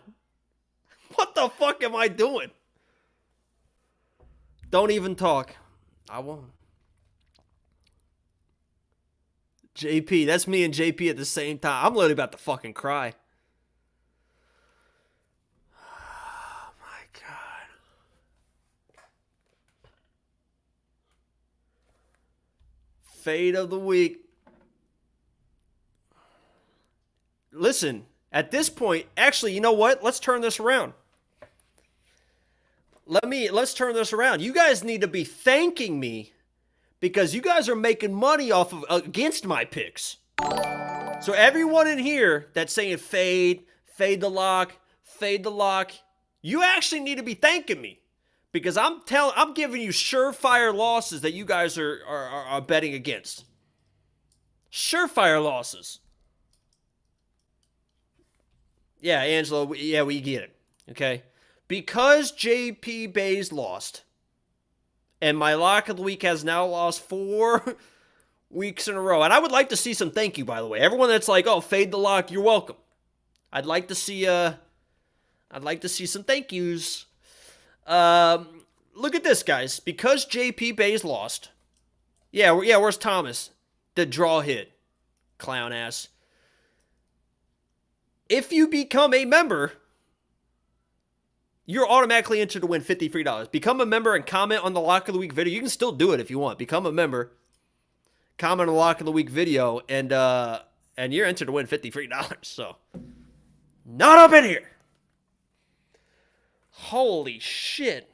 What the fuck am I doing? Don't even talk. I won't. JP, that's me and JP at the same time. I'm literally about to fucking cry. Oh my God. Fade of the week. Listen. At this point, actually, you know what? Let's turn this around. Let's turn this around. You guys need to be thanking me because you guys are making money off of against my picks. So everyone in here that's saying fade the lock, you actually need to be thanking me because I'm giving you surefire losses that you guys are betting against. Surefire losses. Yeah, Angelo. Yeah, we get it. Okay? Because JP Baze lost, and my lock of the week has now lost 4 weeks in a row. And I would like to see some thank you, by the way. Everyone that's like, oh, fade the lock, you're welcome. I'd like to see some thank yous. Look at this, guys. Because JP Baze lost. Yeah, where's Thomas? The draw hit. Clown ass. If you become a member, you're automatically entered to win $50 free. Become a member and comment on the Lock of the Week video. You can still do it if you want. Become a member, comment on the Lock of the Week video, and you're entered to win $50 free. So, not up in here. Holy shit.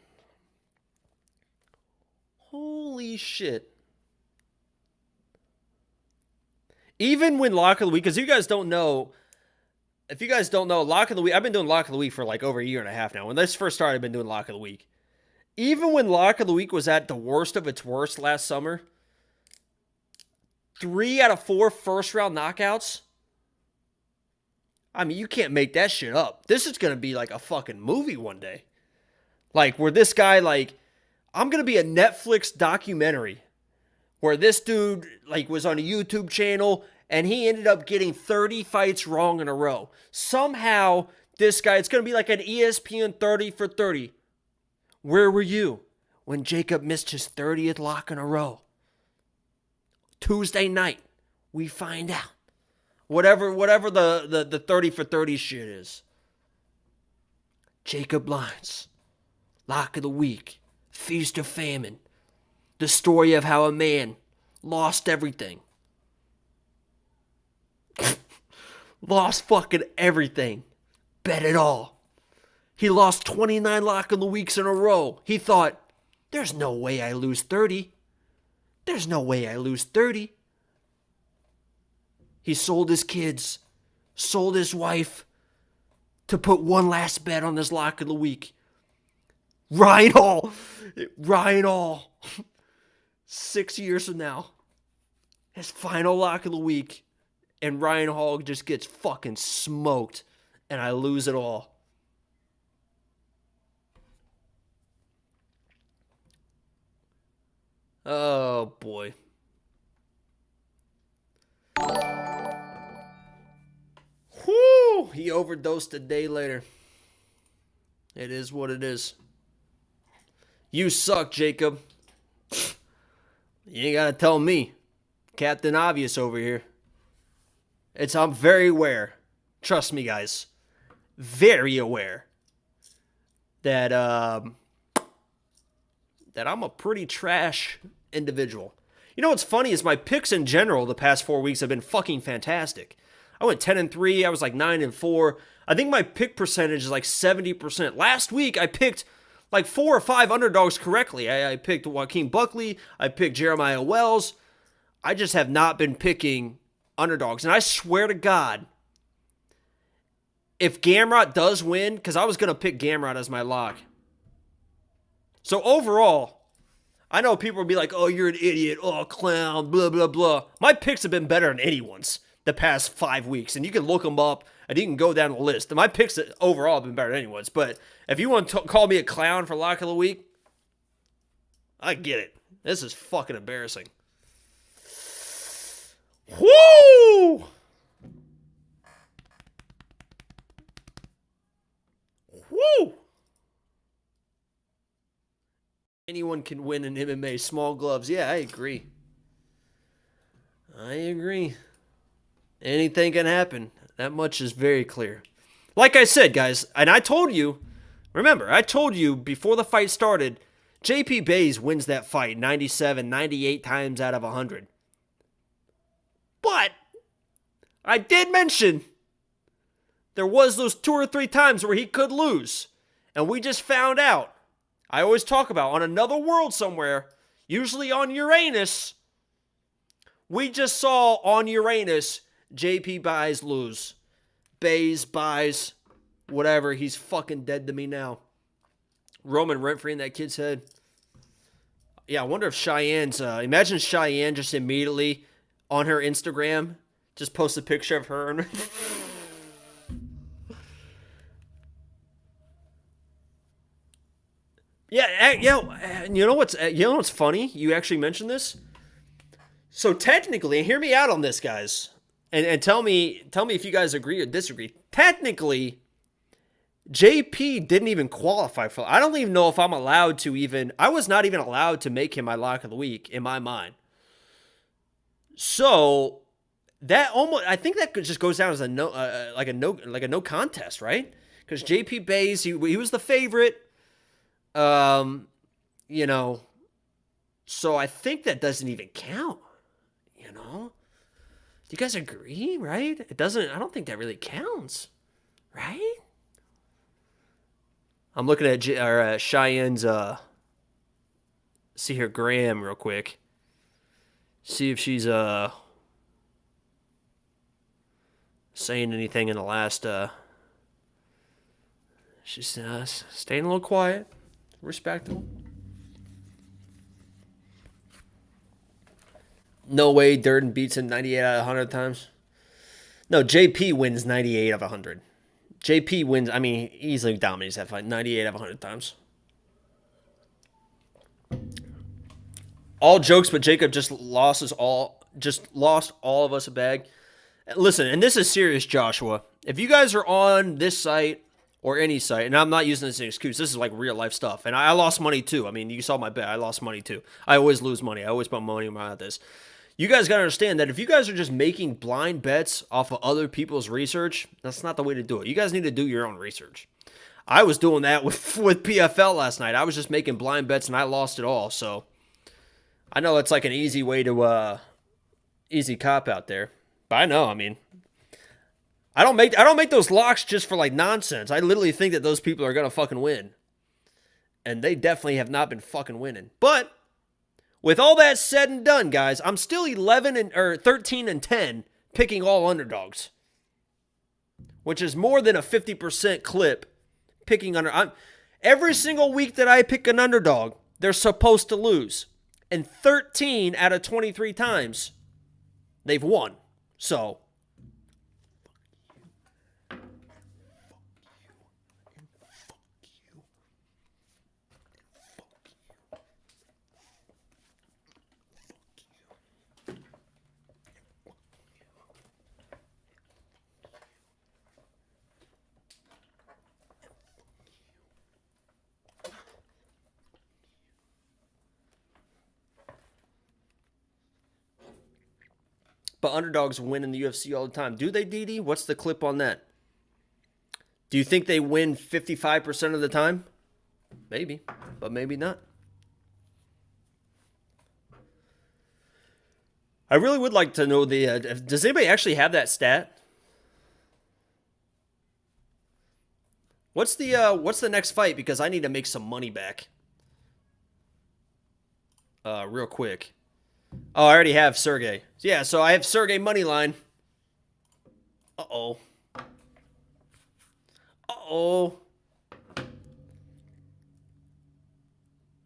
Holy shit. Even when Lock of the Week, because if you guys don't know, Lock of the Week, I've been doing Lock of the Week for like over a year and a half now. When this first started, I've been doing Lock of the Week. Even when Lock of the Week was at the worst of its worst last summer, 3 out of 4 first-round knockouts. I mean, you can't make that shit up. This is going to be like a fucking movie one day. Like, where this guy, like, I'm going to be a Netflix documentary where this dude, like, was on a YouTube channel and he ended up getting 30 fights wrong in a row. Somehow, this guy, it's going to be like an ESPN 30 for 30. Where were you when Jacob missed his 30th lock in a row? Tuesday night, we find out. Whatever the 30 for 30 shit is. Jacob Lyons, Lock of the Week, Feast of Famine. The story of how a man lost everything. Lost fucking everything. Bet it all. He lost 29 Lock of the Weeks in a row. He thought, there's no way I lose 30. There's no way I lose 30. He sold his kids, sold his wife to put one last bet on this Lock of the Week. Ryan Hall, 6 years from now, his final Lock of the Week, and Ryan Hall just gets fucking smoked, and I lose it all. Oh, boy. Whew! He overdosed a day later. It is what it is. You suck, Jacob. You ain't gotta tell me. Captain Obvious over here. I'm very aware. Trust me, guys. Very aware that I'm a pretty trash individual. You know what's funny is my picks in general the past 4 weeks have been fucking fantastic. I went 10-3. I was like 9-4. I think my pick percentage is like 70%. Last week I picked like 4 or 5 underdogs correctly. I picked Joaquin Buckley. I picked Jeremiah Wells. I just have not been picking underdogs. And I swear to God, if Gamrot does win, because I was going to pick Gamrot as my lock. So overall, I know people will be like, oh, you're an idiot. Oh, clown, blah, blah, blah. My picks have been better than anyone's the past 5 weeks. And you can look them up and you can go down the list. And my picks overall have been better than anyone's. But if you want to call me a clown for Lock of the Week, I get it. This is fucking embarrassing. Woo! Woo! Anyone can win in MMA. Small gloves. Yeah, I agree. Anything can happen. That much is very clear. Like I said, guys, and I told you, remember, I told you before the fight started, JP Baze wins that fight 97, 98 times out of 100. But I did mention there was those 2 or 3 times where he could lose. And we just found out. I always talk about on another world somewhere, usually on Uranus. We just saw on Uranus JP Baze lose. Baze, whatever. He's fucking dead to me now. Roman rent-free in that kid's head. Yeah, I wonder if Cheyenne's... imagine Cheyenne just immediately on her Instagram just post a picture of her. Yeah. You know what's funny? You actually mentioned this. So technically, hear me out on this, guys, and tell me if you guys agree or disagree. Technically, JP didn't even qualify for. I don't even know if I'm allowed to even. I was not even allowed to make him my lock of the week in my mind. So that almost, I think that just goes down as a no contest, right? Because JP Baze, he was the favorite. You know, so I think that doesn't even count. You know, do you guys agree? Right? It doesn't. I don't think that really counts, right? I'm looking at Cheyenne's see her Graham real quick. See if she's saying anything in the last she's staying a little quiet. Respectable. No way Durden beats him 98 out of 100 times. No, JP wins 98 of 100. JP wins, I mean, easily dominates that fight 98 of 100 times. All jokes, but Jacob just lost all of us a bag. Listen, and this is serious, Joshua. If you guys are on this site or any site, and I'm not using this as an excuse, this is like real life stuff. And I lost money too. I mean, you saw my bet. I lost money too. I always lose money. I always put money around this. You guys got to understand that if you guys are just making blind bets off of other people's research, that's not the way to do it. You guys need to do your own research. I was doing that with PFL last night. I was just making blind bets and I lost it all. So I know it's like an easy way to easy cop out there. But I know, I mean, I don't make those locks just for like nonsense. I literally think that those people are going to fucking win. And they definitely have not been fucking winning. But with all that said and done, guys, I'm still 13 and 10 picking all underdogs, which is more than a 50% clip picking under. Every single week that I pick an underdog, they're supposed to lose. And 13 out of 23 times, they've won. So but underdogs win in the UFC all the time. Do they, DD? What's the clip on that? Do you think they win 55% of the time? Maybe, but maybe not. I really would like to know the... does anybody actually have that stat? What's the next fight? Because I need to make some money back. Real quick. Oh, I already have Sergey. Yeah, so I have Sergey money line. Uh-oh. Uh-oh.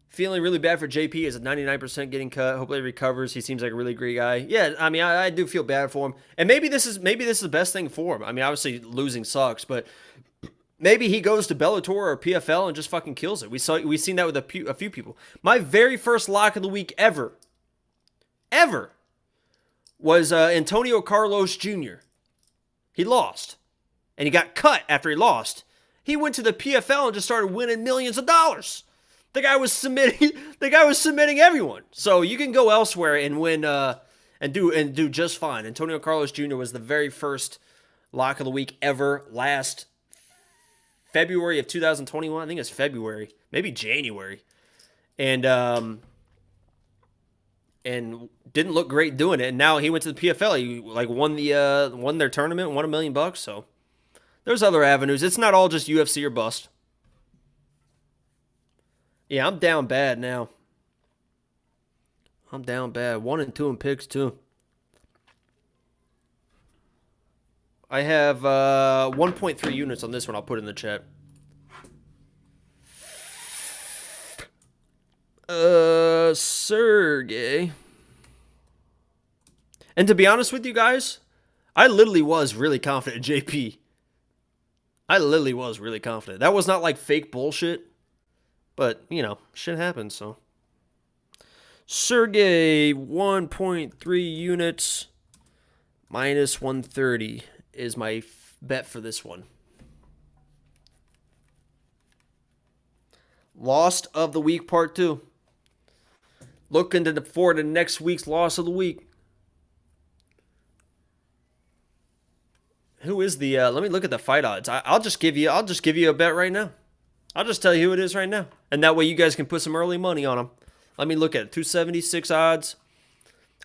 Feeling really bad for JP. Is at 99% getting cut. Hopefully he recovers. He seems like a really great guy. Yeah, I mean, I do feel bad for him. And maybe this is the best thing for him. I mean, obviously losing sucks, but maybe he goes to Bellator or PFL and just fucking kills it. We've seen that with a few people. My very first lock of the week ever was Antonio Carlos Jr. He lost. And he got cut after he lost. He went to the PFL and just started winning millions of dollars. The guy was submitting everyone. So you can go elsewhere and win and do just fine. Antonio Carlos Jr. was the very first lock of the week ever last February of 2021. I think it's February, maybe January. And didn't look great doing it. And now he went to the PFL. He like won their tournament, won $1 million. So there's other avenues. It's not all just UFC or bust. Yeah, I'm down bad now. I'm down bad. 1 and 2 in picks too. I have 1.3 units on this one. I'll put in the chat. Sergey. And to be honest with you guys, I literally was really confident in JP. I literally was really confident. That was not like fake bullshit. But, you know, shit happens, so. Sergey, 1.3 units. Minus 130 is my bet for this one. Lost of the week, part 2. Looking forward to next week's loss of the week. Who is the? Let me look at the fight odds. I'll just give you a bet right now. I'll just tell you who it is right now, and that way you guys can put some early money on them. Let me look at it. 276 odds.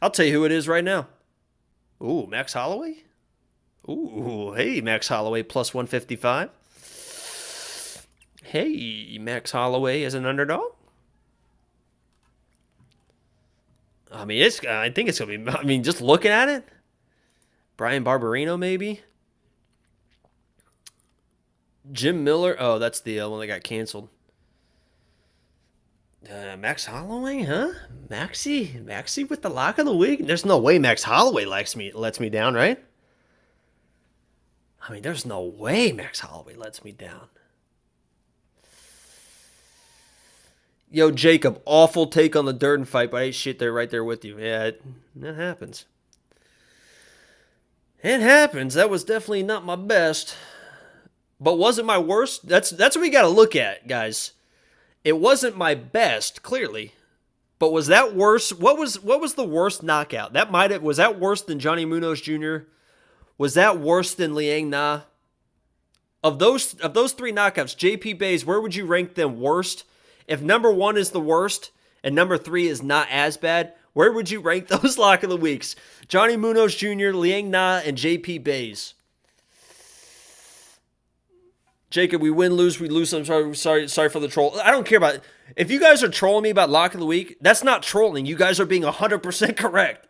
I'll tell you who it is right now. Ooh, Max Holloway. Ooh, hey, Max Holloway plus 155. Hey, Max Holloway as an underdog. I mean, I think it's gonna be. I mean, just looking at it, Brian Barberino maybe. Jim Miller. Oh, that's the one that got canceled. Max Holloway, huh? Maxie with the lock of the week. There's no way Max Holloway lets me down, right? I mean, there's no way Max Holloway lets me down. Yo, Jacob, awful take on the Durden fight, but I ain't shit there right there with you. Yeah, that happens. It happens. That was definitely not my best. But was it my worst? That's what we got to look at, guys. It wasn't my best, clearly. But was that worse? What was the worst knockout? Was that worse than Johnny Munoz Jr.? Was that worse than Liang Na? Of those 3 knockouts, JP Baze, where would you rank them worst? If number 1 is the worst and number 3 is not as bad, where would you rank those lock of the weeks? Johnny Munoz Jr., Liang Na, and JP Baze. Jacob, we win, lose, we lose. I'm sorry for the troll. I don't care about it. If you guys are trolling me about lock of the week, that's not trolling. You guys are being 100% correct.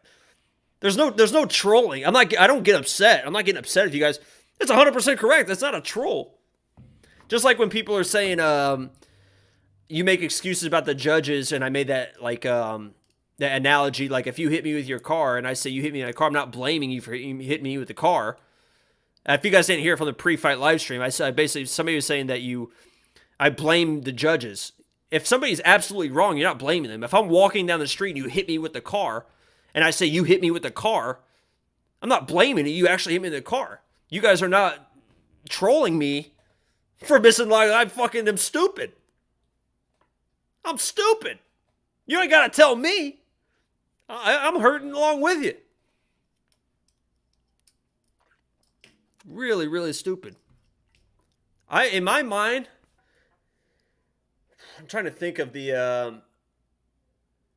There's no trolling. I don't get upset. I'm not getting upset with you guys. It's 100% correct. That's not a troll. Just like when people are saying, you make excuses about the judges, and I made that like that analogy. Like if you hit me with your car, and I say you hit me in a car, I'm not blaming you for hitting me with the car. If you guys didn't hear it from the pre-fight live stream, I basically somebody was saying that I blame the judges. If somebody's absolutely wrong, you're not blaming them. If I'm walking down the street and you hit me with the car, and I say you hit me with the car, I'm not blaming you. You actually hit me in the car. You guys are not trolling me for missing like I fucking am stupid. I'm stupid. You ain't gotta tell me. I'm hurting along with you. Really, really stupid. In my mind, I'm trying to think of the.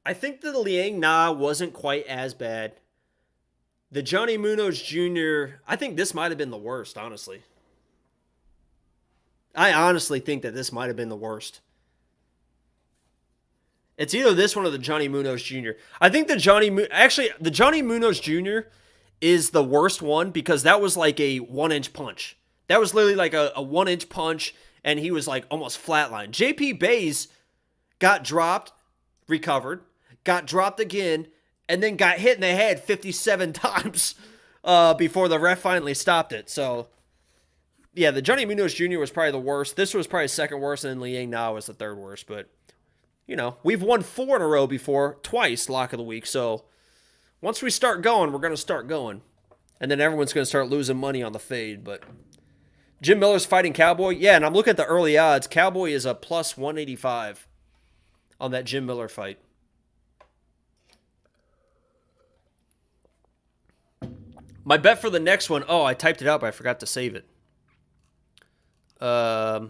I think the Liang Na wasn't quite as bad. The Johnny Munoz Jr., I think this might have been the worst, honestly. I honestly think that this might have been the worst. It's either this one or the Johnny Munoz Jr. I think the Johnny Munoz Jr. is the worst one because that was like a 1-inch punch. That was literally like a 1-inch punch, and he was like almost flatlined. JP Baze got dropped, recovered, got dropped again, and then got hit in the head 57 times before the ref finally stopped it. So, yeah, the Johnny Munoz Jr. was probably the worst. This was probably second worst, and then Liang Na was the third worst. But, you know, we've won 4 in a row before, twice lock of the week. So, once we start going, we're going to start going. And then everyone's going to start losing money on the fade. But Jim Miller's fighting Cowboy. Yeah, and I'm looking at the early odds. Cowboy is a plus 185 on that Jim Miller fight. My bet for the next one. Oh, I typed it out, but I forgot to save it. I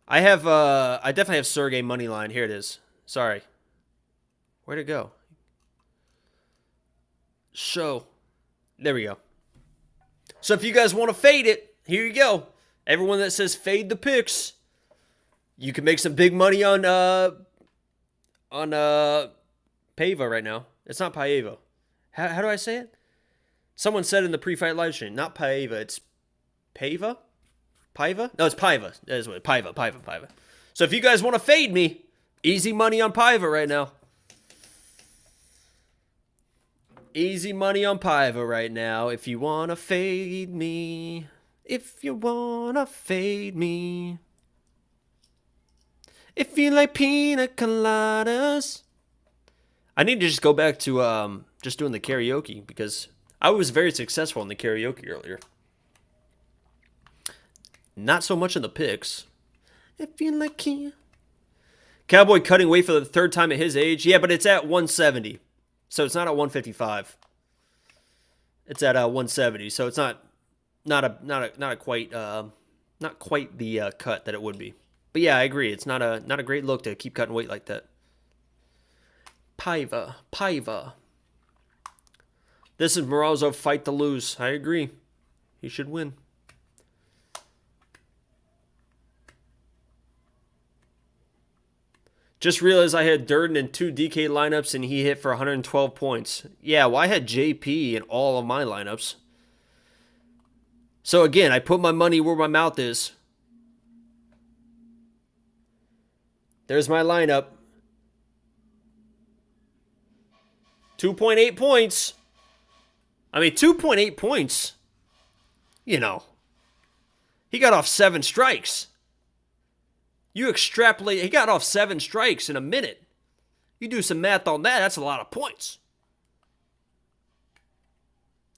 definitely have Sergey moneyline. Here it is. Sorry. Where'd it go? Show. There we go. So if you guys want to fade it, here you go. Everyone that says fade the picks, you can make some big money on Paiva right now. It's not Paiva. How do I say it? Someone said in the pre-fight live stream, not Paiva, it's Paiva? Paiva? No, it's Paiva. That is what Paiva. So if you guys want to fade me, easy money on Paiva right now. Easy money on Paiva right now. If you want to fade me. If you want to fade me. It feel like pina coladas. I need to just go back to just doing the karaoke because I was very successful in the karaoke earlier. Not so much in the picks. It feel like Cowboy cutting weight for the third time at his age. Yeah, but it's at 170. So it's not at 155. It's at 170. So it's not quite the cut that it would be. But yeah, I agree. It's not a great look to keep cutting weight like that. Paiva. This is Morozov fight to lose. I agree. He should win. Just realized I had Durden in 2 DK lineups and he hit for 112 points. Yeah, well, I had JP in all of my lineups. So again, I put my money where my mouth is. There's my lineup. 2.8 points. I mean, 2.8 points. You know. He got off 7 strikes. You extrapolate, he got off 7 strikes in a minute. You do some math on that, that's a lot of points.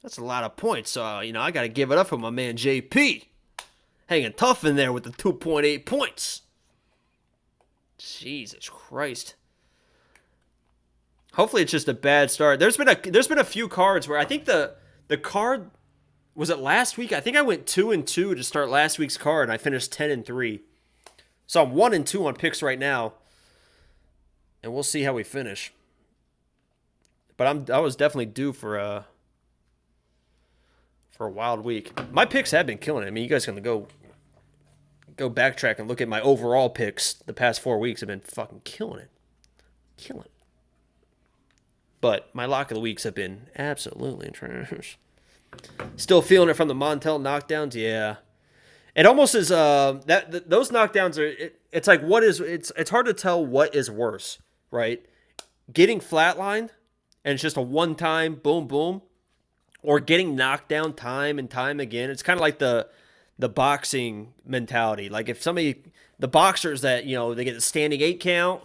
That's a lot of points. So, you know, I got to give it up for my man JP. Hanging tough in there with the 2.8 points. Jesus Christ. Hopefully it's just a bad start. There's been a few cards where I think the card, was it last week? I think I went 2-2 to start last week's card and I finished 10-3. So I'm 1-2 on picks right now. And we'll see how we finish. But I was definitely due for a wild week. My picks have been killing it. I mean, you guys can go backtrack and look at my overall picks. The past 4 weeks have been fucking killing it. Killing it. But my lock of the weeks have been absolutely trash. Still feeling it from the Montel knockdowns? Yeah. It almost is those knockdowns are it's like it's hard to tell what is worse, right? Getting flatlined and it's just a one-time boom boom, or getting knocked down time and time again. It's kind of like the boxing mentality. Like if the boxers that, you know, they get a standing 8 count,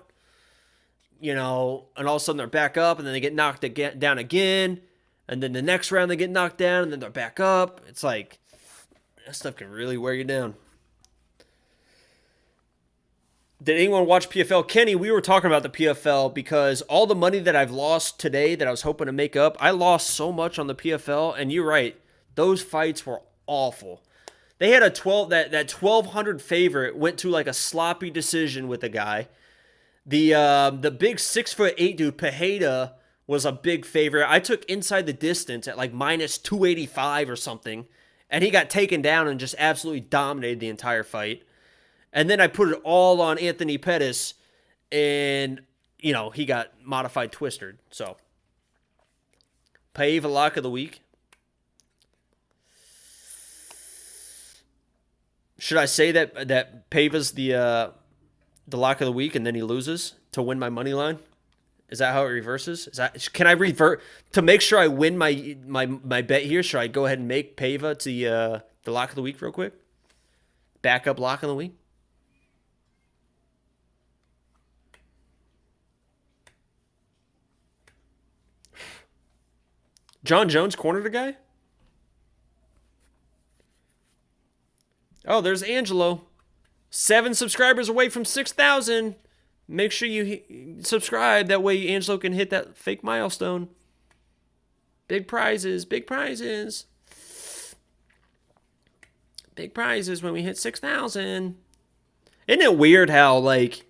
you know, and all of a sudden they're back up and then they get knocked down again, and then the next round they get knocked down and then they're back up. It's like that stuff can really wear you down. Did anyone watch PFL? Kenny, we were talking about the PFL because all the money that I've lost today that I was hoping to make up, I lost so much on the PFL, and you're right. Those fights were awful. They had that 1,200 favorite went to like a sloppy decision with the guy. The big 6'8" dude, Paiva, was a big favorite. I took inside the distance at like minus 285 or something, and he got taken down and just absolutely dominated the entire fight. And then I put it all on Anthony Pettis, and, you know, he got modified twisted. So, Paiva lock of the week. Should I say that Paiva's the lock of the week and then he loses to win my money line? Is that how it reverses? Can I revert to make sure I win my bet here? Should I go ahead and make Paiva to the lock of the week real quick? Backup lock of the week. John Jones cornered a guy? Oh, there's Angelo. 7 subscribers away from 6,000. Make sure you subscribe. That way Angelo can hit that fake milestone. Big prizes. Big prizes. Big prizes when we hit 6,000. Isn't it weird how, like,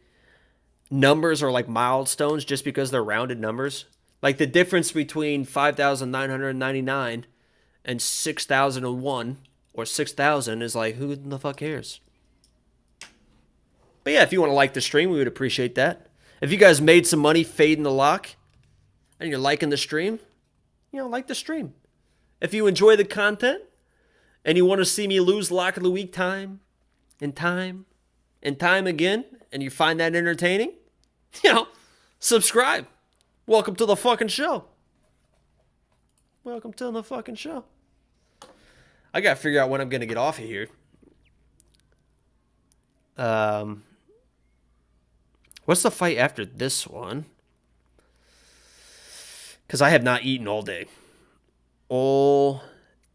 numbers are like milestones just because they're rounded numbers? Like the difference between 5,999 and 6,001 or 6,000 is like, who the fuck cares? But yeah, if you want to like the stream, we would appreciate that. If you guys made some money fading the lock and you're liking the stream, you know, like the stream. If you enjoy the content and you want to see me lose lock of the week time and time and time again, and you find that entertaining, you know, subscribe. Welcome to the fucking show. Welcome to the fucking show. I gotta figure out when I'm gonna get off of here. What's the fight after this one? Because I have not eaten all day. All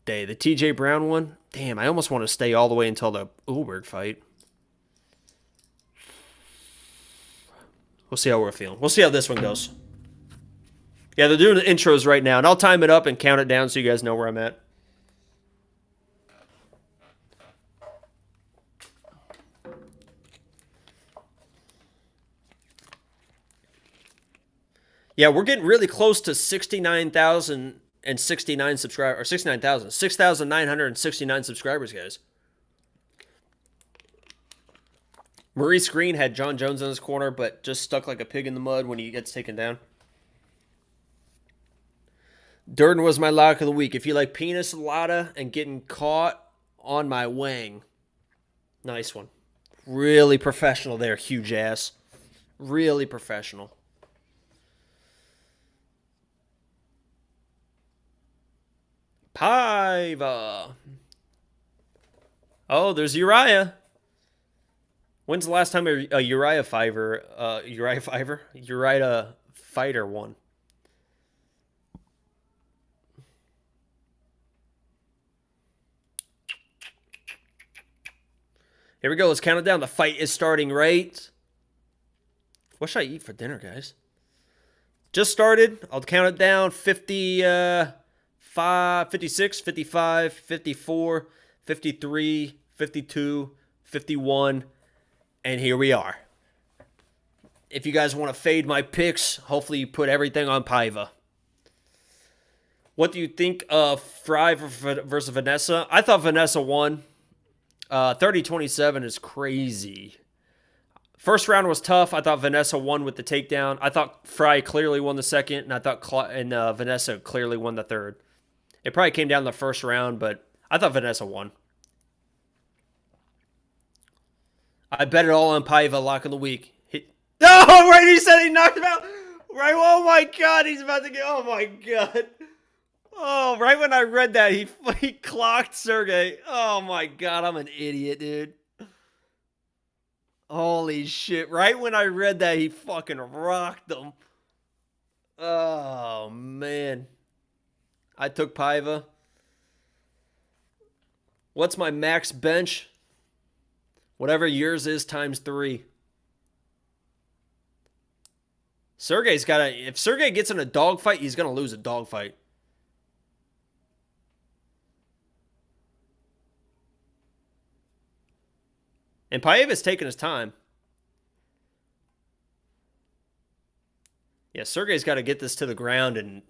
day. The TJ Brown one? Damn, I almost want to stay all the way until the Ulberg fight. We'll see how we're feeling. We'll see how this one goes. Yeah, they're doing the intros right now, and I'll time it up and count it down so you guys know where I'm at. Yeah, we're getting really close to 69,069 subscribers, or 69,000, 6,969 subscribers, guys. Maurice Green had John Jones in his corner, but just stuck like a pig in the mud when he gets taken down. Durden was my lock of the week. If you like penis lotta and getting caught on my wang. Nice one. Really professional there, huge ass. Really professional. Paiva. Oh, there's Uriah. When's the last time a Uriah fighter won? Here we go. Let's count it down. The fight is starting right. What should I eat for dinner, guys? Just started. I'll count it down. 55, 56, 55, 54, 53, 52, 51. And here we are. If you guys want to fade my picks, hopefully you put everything on Paiva. What do you think of Frey versus Vanessa? I thought Vanessa won. 30-27 is crazy. First round was tough. I thought Vanessa won with the takedown. I thought Frey clearly won the second, and I thought Vanessa clearly won the third. It probably came down the first round, but I thought Vanessa won. I bet it all on Paiva, lock of the week. Oh, right, he said he knocked him out. Right, oh my God, he's about to get, oh my God. Oh, right when I read that, he clocked Sergey. Oh my God, I'm an idiot, dude. Holy shit, right when I read that, he fucking rocked him. Oh, man. I took Paiva. What's my max bench? Whatever yours is times 3. Sergey's got to... If Sergey gets in a dogfight, he's going to lose a dogfight. And Paiva's taking his time. Yeah, Sergey's got to get this to the ground, and...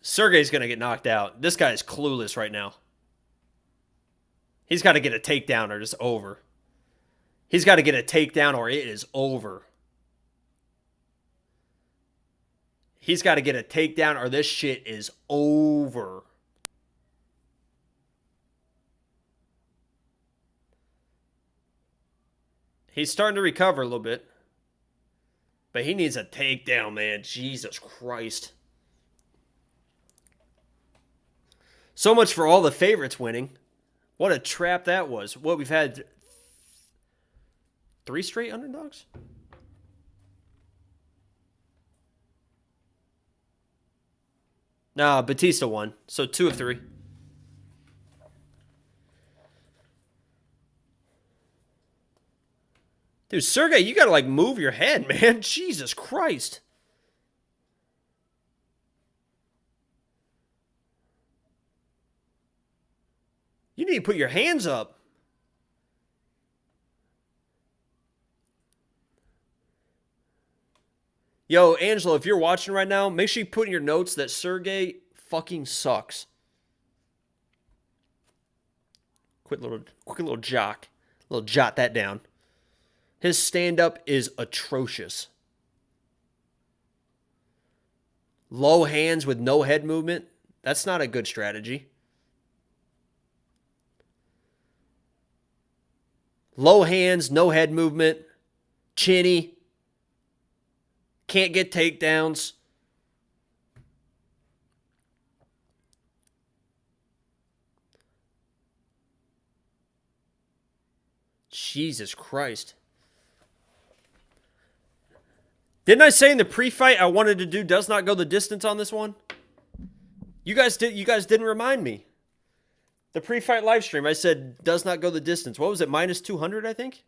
Sergey's going to get knocked out. This guy is clueless right now. He's got to get a takedown or it's over. He's got to get a takedown or it is over. He's got to get a takedown or this shit is over. He's starting to recover a little bit. But he needs a takedown, man. Jesus Christ. So much for all the favorites winning. What a trap that was. What, we've had 3 straight underdogs? Nah, Batista won. So 2 of 3. Dude, Sergey, you gotta, like, move your head, man. Jesus Christ. You need to put your hands up. Yo, Angelo, if you're watching right now, make sure you put in your notes that Sergey fucking sucks. Quick little jot that down. His stand-up is atrocious. Low hands with no head movement. That's not a good strategy. Low hands, no head movement. Chinny. Can't get takedowns. Jesus Christ. Didn't I say in the pre-fight I wanted to do does not go the distance on this one? You guys didn't remind me. The pre-fight live stream, I said does not go the distance. What was it? Minus 200, I think?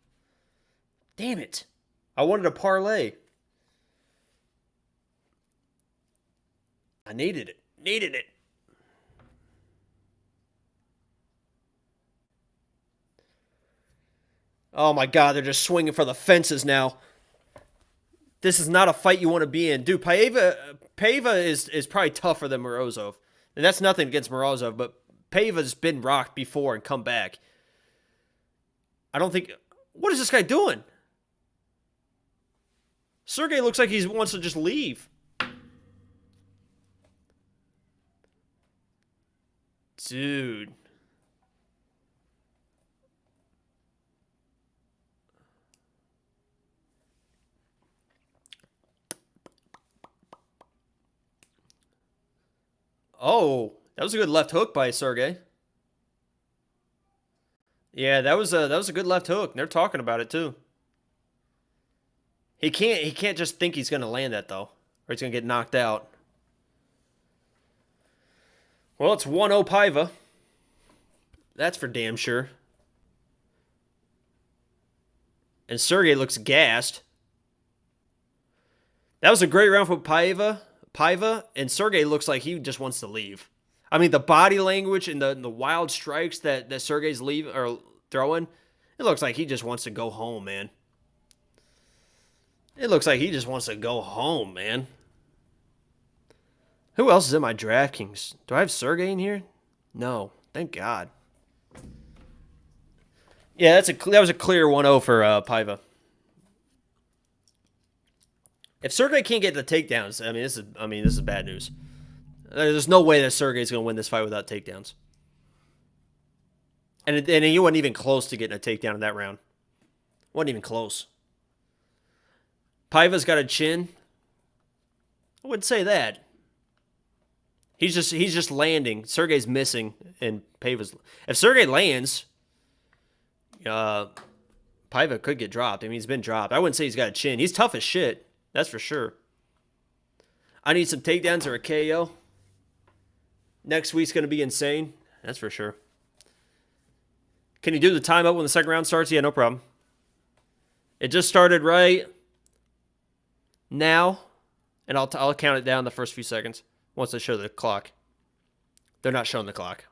Damn it. I wanted a parlay. I needed it. Needed it. Oh my God, they're just swinging for the fences now. This is not a fight you want to be in. Dude, Paiva is probably tougher than Morozov. And that's nothing against Morozov, but Paiva's been rocked before and come back. I don't think... What is this guy doing? Sergey looks like he wants to just leave. Dude. Oh, that was a good left hook by Sergey. Yeah, that was a good left hook. They're talking about it too. He can't just think he's gonna land that though, or he's gonna get knocked out. Well, it's 1-0 Paiva. That's for damn sure. And Sergey looks gassed. That was a great round for Paiva, and Sergey looks like he just wants to leave. I mean, the body language and the wild strikes that Sergey's throwing, it looks like he just wants to go home, man. It looks like he just wants to go home, man. Who else is in my DraftKings? Do I have Sergey in here? No. Thank God. Yeah, that was a clear 1-0 for Paiva. If Sergey can't get the takedowns, I mean this is bad news. There's no way that Sergey's going to win this fight without takedowns. And he wasn't even close to getting a takedown in that round. Wasn't even close. Paiva's got a chin. I wouldn't say that. He's just landing. Sergey's missing, and Paiva's. If Sergey lands, Paiva could get dropped. I mean, he's been dropped. I wouldn't say he's got a chin. He's tough as shit. That's for sure. I need some takedowns or a KO. Next week's going to be insane. That's for sure. Can you do the timeout when the second round starts? Yeah, no problem. It just started right now, and I'll count it down the first few seconds once they show the clock. They're not showing the clock.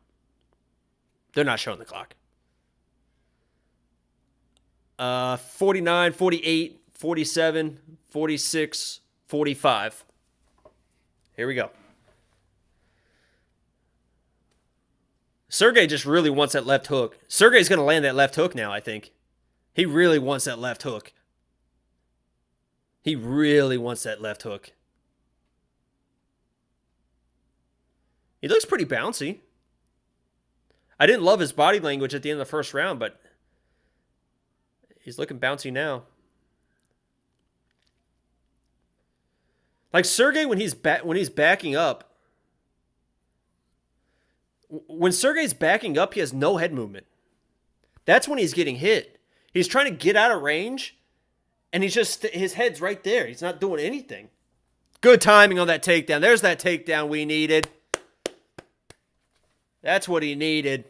They're not showing the clock. 49, 48, 47, 46, 45. Here we go. Sergey just really wants that left hook. Sergey's going to land that left hook now, I think. He really wants that left hook. He really wants that left hook. He looks pretty bouncy. I didn't love his body language at the end of the first round, but he's looking bouncy now. Like Sergey, when he's backing up, when Sergey's backing up, he has no head movement. That's when he's getting hit. He's trying to get out of range, and his head's right there. He's not doing anything. Good timing on that takedown. There's that takedown we needed. That's what he needed.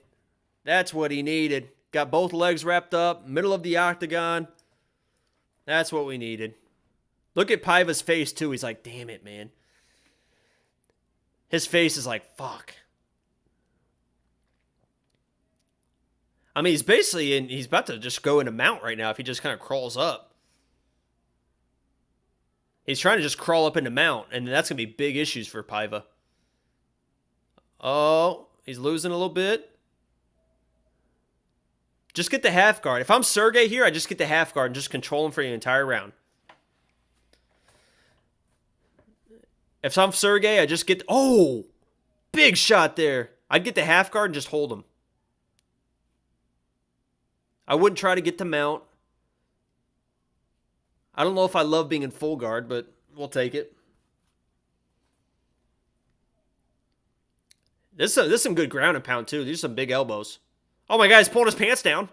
That's what he needed. Got both legs wrapped up, middle of the octagon. That's what we needed. Look at Paiva's face, too. He's like, damn it, man. His face is like, fuck. I mean, he's about to just go into mount right now if he just kind of crawls up. He's trying to just crawl up into mount, and that's going to be big issues for Paiva. Oh, he's losing a little bit. Just get the half guard. If I'm Sergey here, I just get the half guard and just control him for the entire round. If I'm Sergey, I just get... Oh! Big shot there. I'd get the half guard and just hold him. I wouldn't try to get to mount. I don't know if I love being in full guard, but we'll take it. This is some good ground and pound, too. These are some big elbows. Oh, my God, he's pulling his pants down.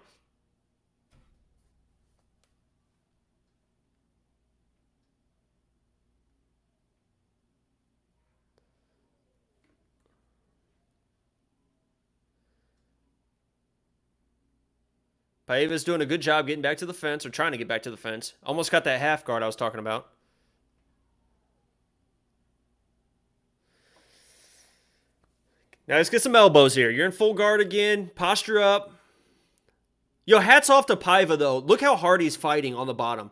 Paiva's doing a good job getting back to the fence, or trying to get back to the fence. Almost got that half guard I was talking about. Now let's get some elbows here. You're in full guard again. Posture up. Yo, hats off to Paiva, though. Look how hard he's fighting on the bottom.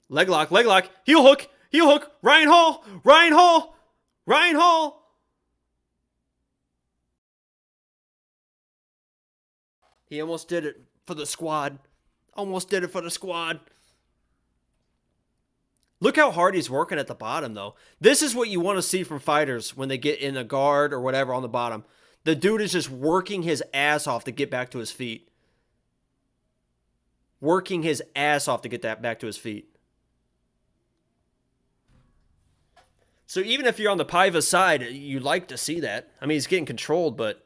Leg lock, leg lock. Heel hook, heel hook. Ryan Hall, Ryan Hall, Ryan Hall. He almost did it for the squad. Almost did it for the squad. Look how hard he's working at the bottom, though. This is what you want to see from fighters when they get in a guard or whatever on the bottom. The dude is just working his ass off to get back to his feet. Working his ass off to get that back to his feet. So even if you're on the Paiva side, you like to see that. I mean, he's getting controlled, but...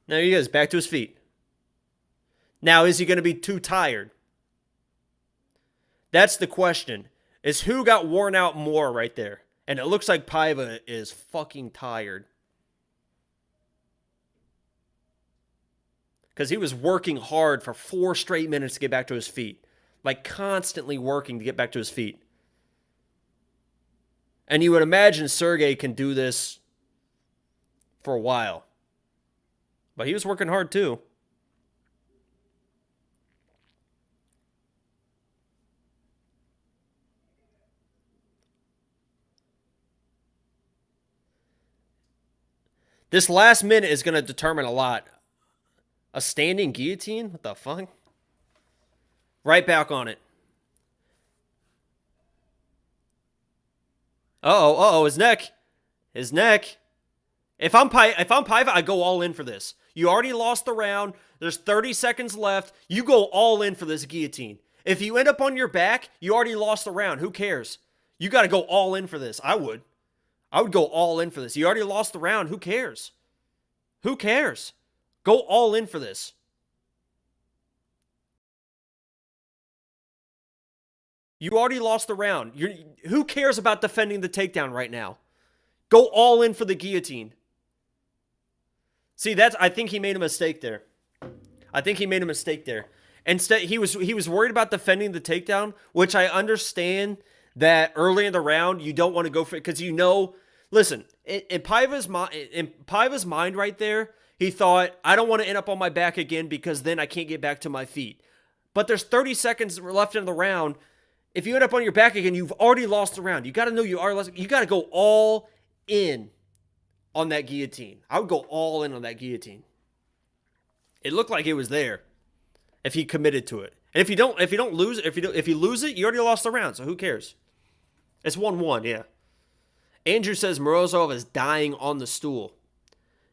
Now he is back to his feet. Now, is he going to be too tired? That's the question. Is who got worn out more right there? And it looks like Paiva is fucking tired. Because he was working hard for 4 straight minutes to get back to his feet. Like constantly working to get back to his feet. And you would imagine Sergey can do this for a while. But he was working hard too. This last minute is going to determine a lot. A standing guillotine? What the fuck? Right back on it. Uh-oh, his neck. His neck. If I'm Paiva, I go all in for this. You already lost the round. There's 30 seconds left. You go all in for this guillotine. If you end up on your back, you already lost the round. Who cares? You got to go all in for this. I would. I would go all in for this. You already lost the round. Who cares? Who cares? Go all in for this. You already lost the round. Who cares about defending the takedown right now? Go all in for the guillotine. See, I think he made a mistake there. I think he made a mistake there. Instead, he was worried about defending the takedown, which I understand that early in the round you don't want to go for it because you know. Listen, in Paiva's mind right there, he thought, I don't want to end up on my back again because then I can't get back to my feet. But there's 30 seconds left in the round. If you end up on your back again, you've already lost the round. You got to know you got to go all in on that guillotine. I would go all in on that guillotine. It looked like it was there if he committed to it. And if you lose it, you already lost the round. So who cares? It's 1-1, yeah. Andrew says Morozov is dying on the stool.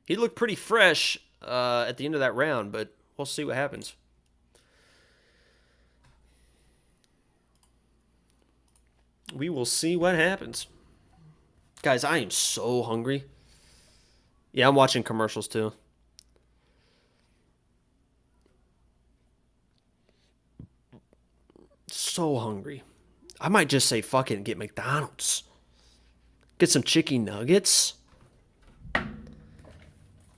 He looked pretty fresh at the end of that round, but we'll see what happens. We will see what happens. Guys, I am so hungry. Yeah, I'm watching commercials too. So hungry. I might just say fuck it and get McDonald's. Get some chicken nuggets.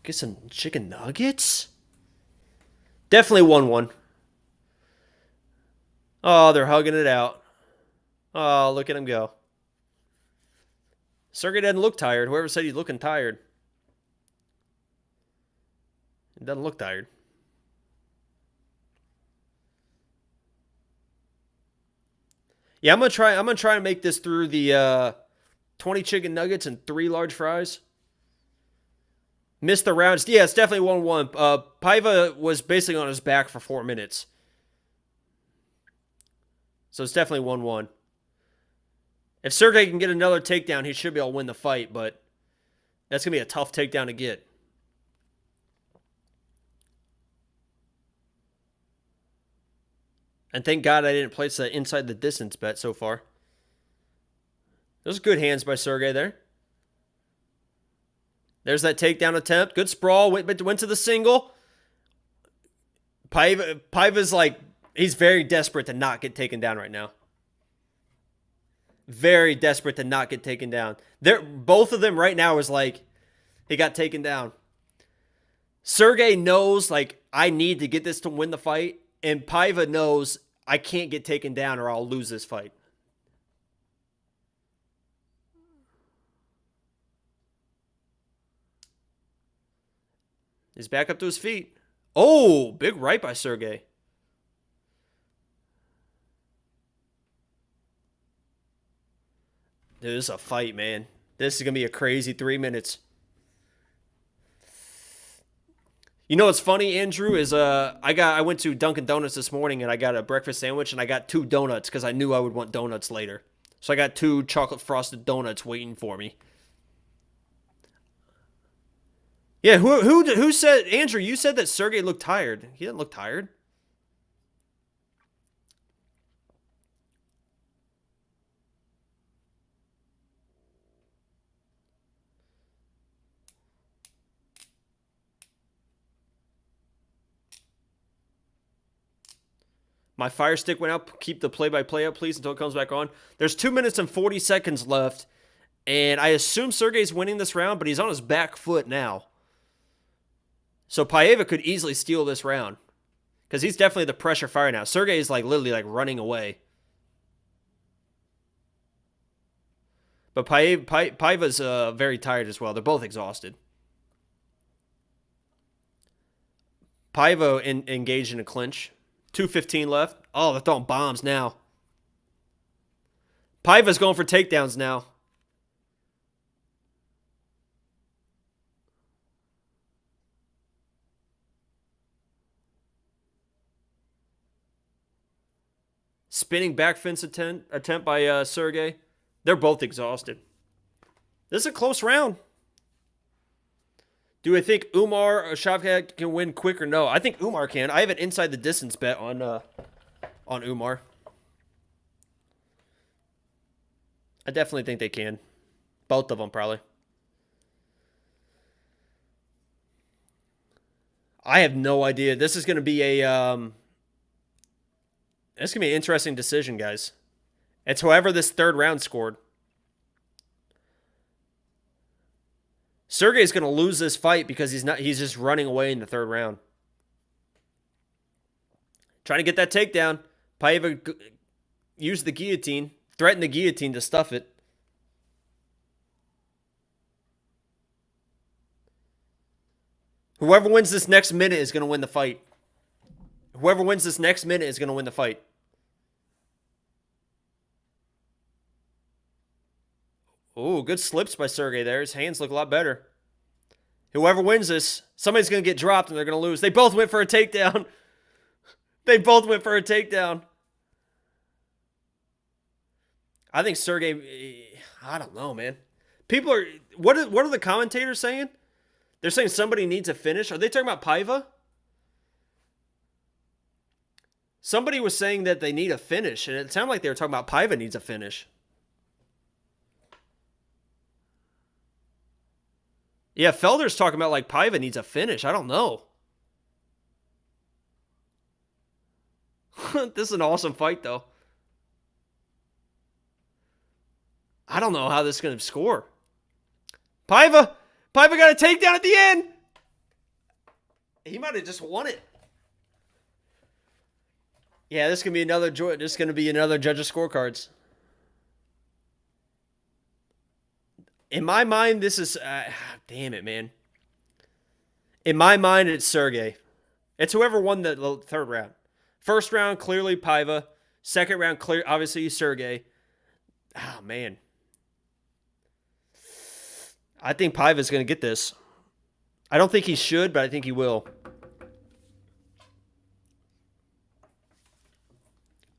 Get some chicken nuggets. Definitely 1-1. Oh, they're hugging it out. Oh, look at him go. Sergey doesn't look tired. Whoever said he's looking tired. He doesn't look tired. Yeah, I'm gonna try and make this through the 20 chicken nuggets and 3 large fries. Missed the rounds. Yeah, it's definitely 1-1. Paiva was basically on his back for 4 minutes. So it's definitely 1-1. If Sergey can get another takedown, he should be able to win the fight, but that's going to be a tough takedown to get. And thank God I didn't place that inside the distance bet so far. Those are good hands by Sergey there. There's that takedown attempt. Good sprawl. Went to the single. Paiva's like, he's very desperate to not get taken down right now. Very desperate to not get taken down. Both of them right now is like, he got taken down. Sergey knows, like, I need to get this to win the fight, and Paiva knows I can't get taken down or I'll lose this fight. He's back up to his feet. Oh, big right by Sergey. Dude, this is a fight, man. This is going to be a crazy 3 minutes. You know what's funny, Andrew, is I went to Dunkin' Donuts this morning and I got a breakfast sandwich and I got 2 donuts because I knew I would want donuts later. So I got 2 chocolate frosted donuts waiting for me. Yeah, who said, Andrew, you said that Sergey looked tired. He didn't look tired. My fire stick went up. Keep the play-by-play up, please, until it comes back on. There's 2 minutes and 40 seconds left, and I assume Sergey's winning this round, but he's on his back foot now. So Paiva could easily steal this round because he's definitely the pressure fire now. Sergey is like literally like running away. But Paiva's very tired as well. They're both exhausted. Paiva engaged in a clinch. 2:15 left. Oh, they're throwing bombs now. Paiva's going for takedowns now. Spinning back fence attempt by Sergey. They're both exhausted. This is a close round. Do I think Umar or Shavkat can win quick or no? I think Umar can. I have an inside the distance bet on Umar. I definitely think they can. Both of them probably. I have no idea. This is going to be a It's going to be an interesting decision, guys. It's whoever this third round scored. Sergey's going to lose this fight because he's just running away in the third round. Trying to get that takedown. Paiva used the guillotine, threatened the guillotine to stuff it. Whoever wins this next minute is going to win the fight. Whoever wins this next minute is going to win the fight. Oh, good slips by Sergey there. His hands look a lot better. Whoever wins this, somebody's going to get dropped and they're going to lose. They both went for a takedown. They both went for a takedown. I think Sergey, I don't know, man. People are, what are the commentators saying? They're saying somebody needs a finish. Are they talking about Paiva? Somebody was saying that they need a finish, and it sounded like they were talking about Paiva needs a finish. Yeah, Felder's talking about like Paiva needs a finish. I don't know. This is an awesome fight, though. I don't know how this is going to score. Paiva got a takedown at the end. He might have just won it. Yeah, this is going to be another judge's scorecards. In my mind, this is... damn it, man. In my mind, it's Sergey. It's whoever won the third round. First round, clearly Paiva. Second round, obviously Sergey. Oh, man. I think Paiva's going to get this. I don't think he should, but I think he will.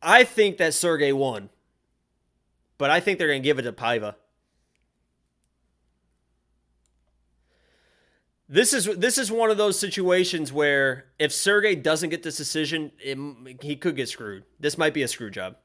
I think that Sergey won. But I think they're going to give it to Paiva. This is one of those situations where if Sergey doesn't get this decision, he could get screwed. This might be a screw job.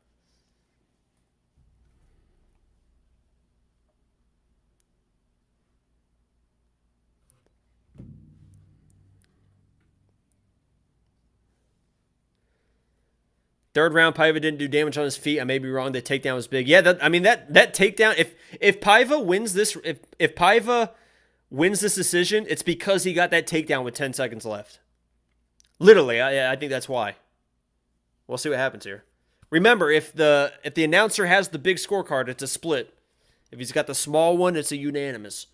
Third round, Paiva didn't do damage on his feet. I may be wrong. The takedown was big. Yeah, that takedown. If Paiva wins this, if Paiva wins this decision, it's because he got that takedown with 10 seconds left. Literally, I think that's why. We'll see what happens here. Remember, if the announcer has the big scorecard, it's a split. If he's got the small one, it's a unanimous.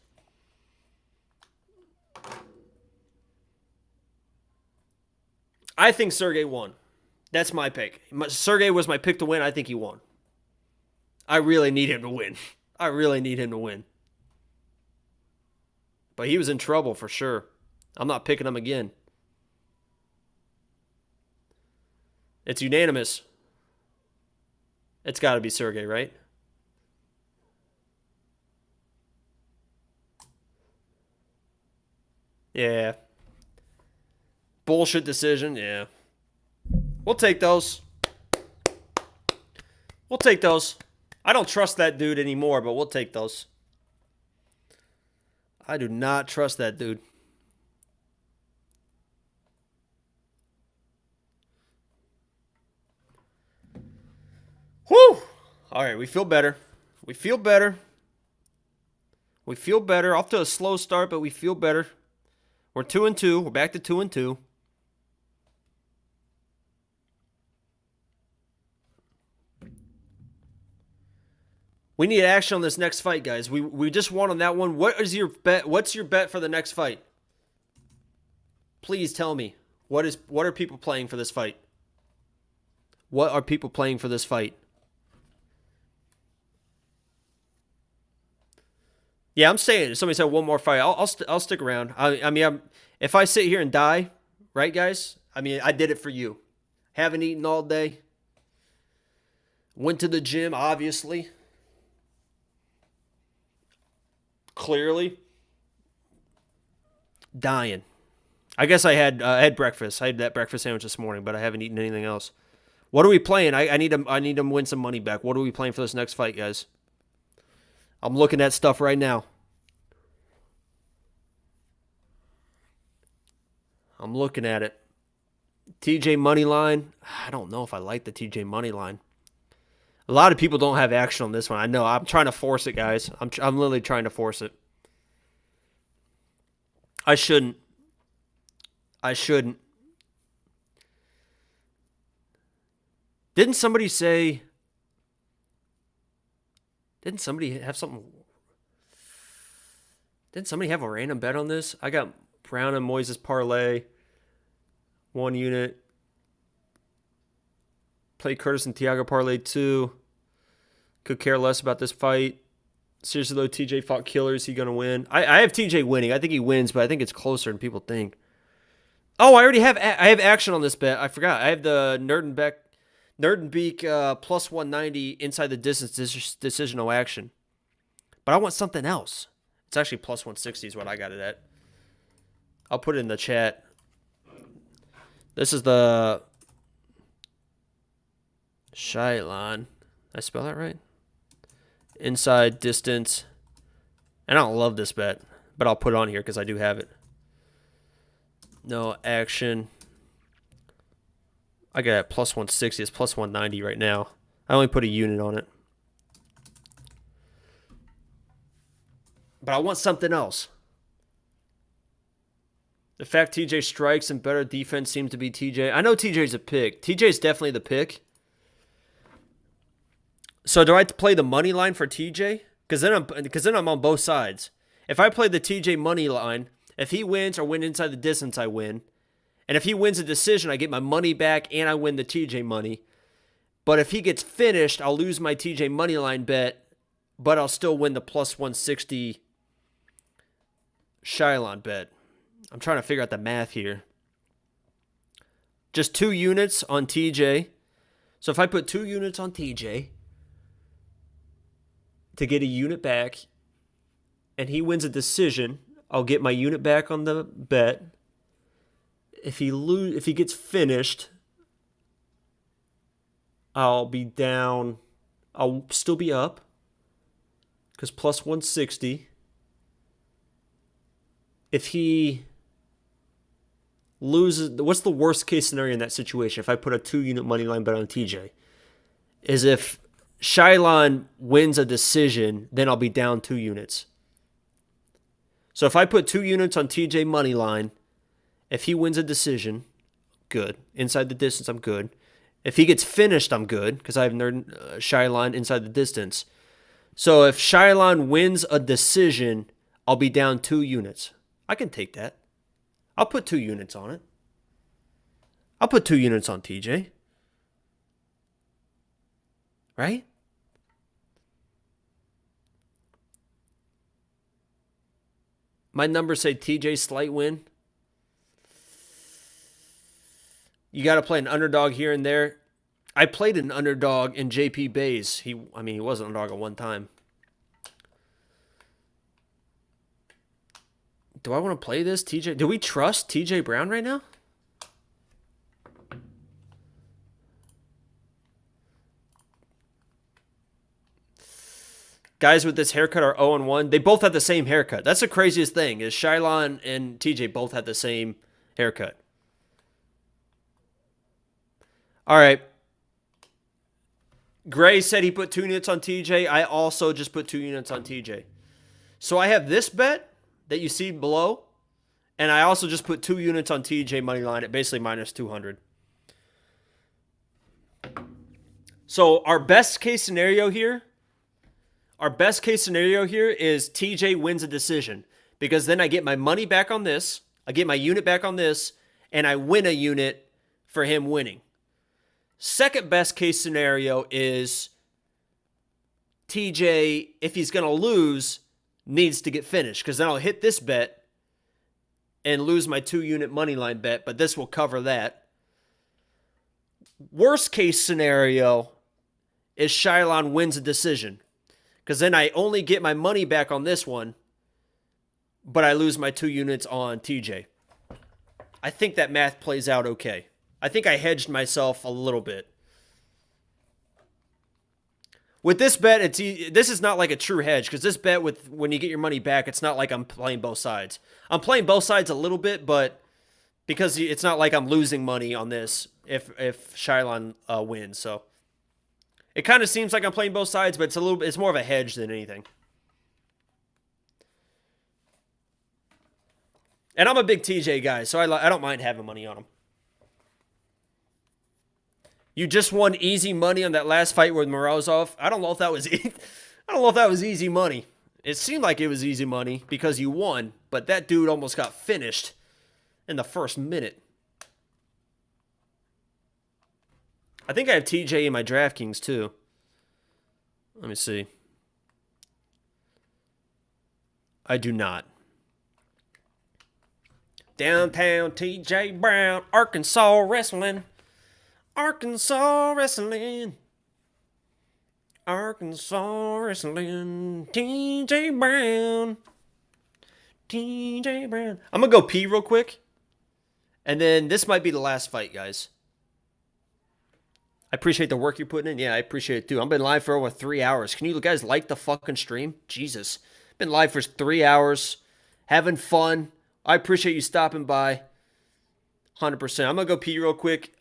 I think Sergey won. That's my pick. Sergey was my pick to win. I think he won. I really need him to win. I really need him to win. But he was in trouble for sure. I'm not picking him again. It's unanimous. It's got to be Sergey, right? Yeah. Bullshit decision, yeah. We'll take those. We'll take those. I don't trust that dude anymore, but we'll take those. I do not trust that dude. Whew! All right, we feel better. We feel better. We feel better. Off to a slow start, but we feel better. We're 2-2. We're back to 2-2. We need action on this next fight, guys. We just won on that one. What is your bet? What's your bet for the next fight? Please tell me. What are people playing for this fight? What are people playing for this fight? Yeah, I'm saying. Somebody said one more fight. I'll stick around. I mean, if I sit here and die, right, guys? I mean, I did it for you. Haven't eaten all day. Went to the gym, obviously. Clearly. Dying. I guess I had breakfast. I had that breakfast sandwich this morning, but I haven't eaten anything else. What are we playing? I need to win some money back. What are we playing for this next fight, guys? I'm looking at stuff right now. I'm looking at it. TJ money line. I don't know if I like the TJ money line. A lot of people don't have action on this one. I know. I'm trying to force it, guys. I'm literally trying to force it. I shouldn't. Didn't somebody say... Didn't somebody have something... Didn't somebody have a random bet on this? I got Brown and Moises parlay. 1 unit. Play Curtis and Thiago parlay 2. Could care less about this fight. Seriously though, TJ fought Killer. Is he going to win? I have TJ winning. I think he wins, but I think it's closer than people think. Oh, I already have... I have action on this bet. I forgot. I have the Nurdenbeek plus 190 inside the distance decisional action. But I want something else. It's actually plus 160 is what I got it at. I'll put it in the chat. This is the Shylon. Did I spell that right? Inside distance. And I don't love this bet, but I'll put it on here because I do have it. No action. I got it plus 160. It's plus 190 right now. I only put a unit on it. But I want something else. The fact TJ strikes and better defense seems to be TJ. I know TJ's a pick. TJ's definitely the pick. So do I play the money line for TJ? Because then I'm on both sides. If I play the TJ money line, if he wins or win inside the distance, I win. And if he wins a decision, I get my money back and I win the TJ money. But if he gets finished, I'll lose my TJ money line bet, but I'll still win the plus 160 Shylon bet. I'm trying to figure out the math here. Just 2 units on TJ. So if I put 2 units on TJ to get a unit back and he wins a decision, I'll get my unit back on the bet. If he gets finished, I'll be down. I'll still be up because plus 160. If he loses, what's the worst case scenario in that situation? If I put a 2 unit money line bet on TJ, is if Shylon wins a decision, then I'll be down 2 units. So if I put 2 units on TJ money line, if he wins a decision, good. Inside the distance, I'm good. If he gets finished, I'm good because I have Shylon inside the distance. So if Shylon wins a decision, I'll be down 2 units. I can take that. I'll put 2 units on it. I'll put 2 units on TJ. Right? My numbers say TJ slight win. You got to play an underdog here and there. I played an underdog in JP Baze. He was an underdog at one time. Do I want to play this, TJ? Do we trust TJ Brown right now? Guys with this haircut are 0-1. They both have the same haircut. That's the craziest thing, is Shylon and TJ both had the same haircut. All right. Gray said he put 2 units on TJ. I also just put 2 units on TJ. So I have this bet that you see below, and I also just put 2 units on TJ money line at basically minus 200. So our best case scenario here is TJ wins a decision, because then I get my money back on this, I get my unit back on this, and I win a unit for him winning. Second best case scenario is TJ, if he's going to lose, needs to get finished, because then I'll hit this bet and lose my 2 unit money line bet, but this will cover that. Worst case scenario is Shylon wins a decision, because then I only get my money back on this one, but I lose my 2 units on TJ. I think that math plays out okay. I think I hedged myself a little bit. With this bet, this is not like a true hedge, because this bet, when you get your money back, it's not like I'm playing both sides. I'm playing both sides a little bit, but because it's not like I'm losing money on this if Shylon wins. So it kind of seems like I'm playing both sides, but it's more of a hedge than anything. And I'm a big TJ guy, so I don't mind having money on him. You just won easy money on that last fight with Morozov. I don't know if that was easy money. It seemed like it was easy money because you won, but that dude almost got finished in the first minute. I think I have TJ in my DraftKings too. Let me see. I do not. Downtown TJ Brown, Arkansas wrestling. Arkansas wrestling. Arkansas wrestling. TJ Brown. TJ Brown. I'm going to go pee real quick. And then this might be the last fight, guys. I appreciate the work you're putting in. Yeah, I appreciate it too. I've been live for over 3 hours. Can you guys like the fucking stream? Jesus. Been live for 3 hours. Having fun. I appreciate you stopping by. 100%. I'm going to go pee real quick.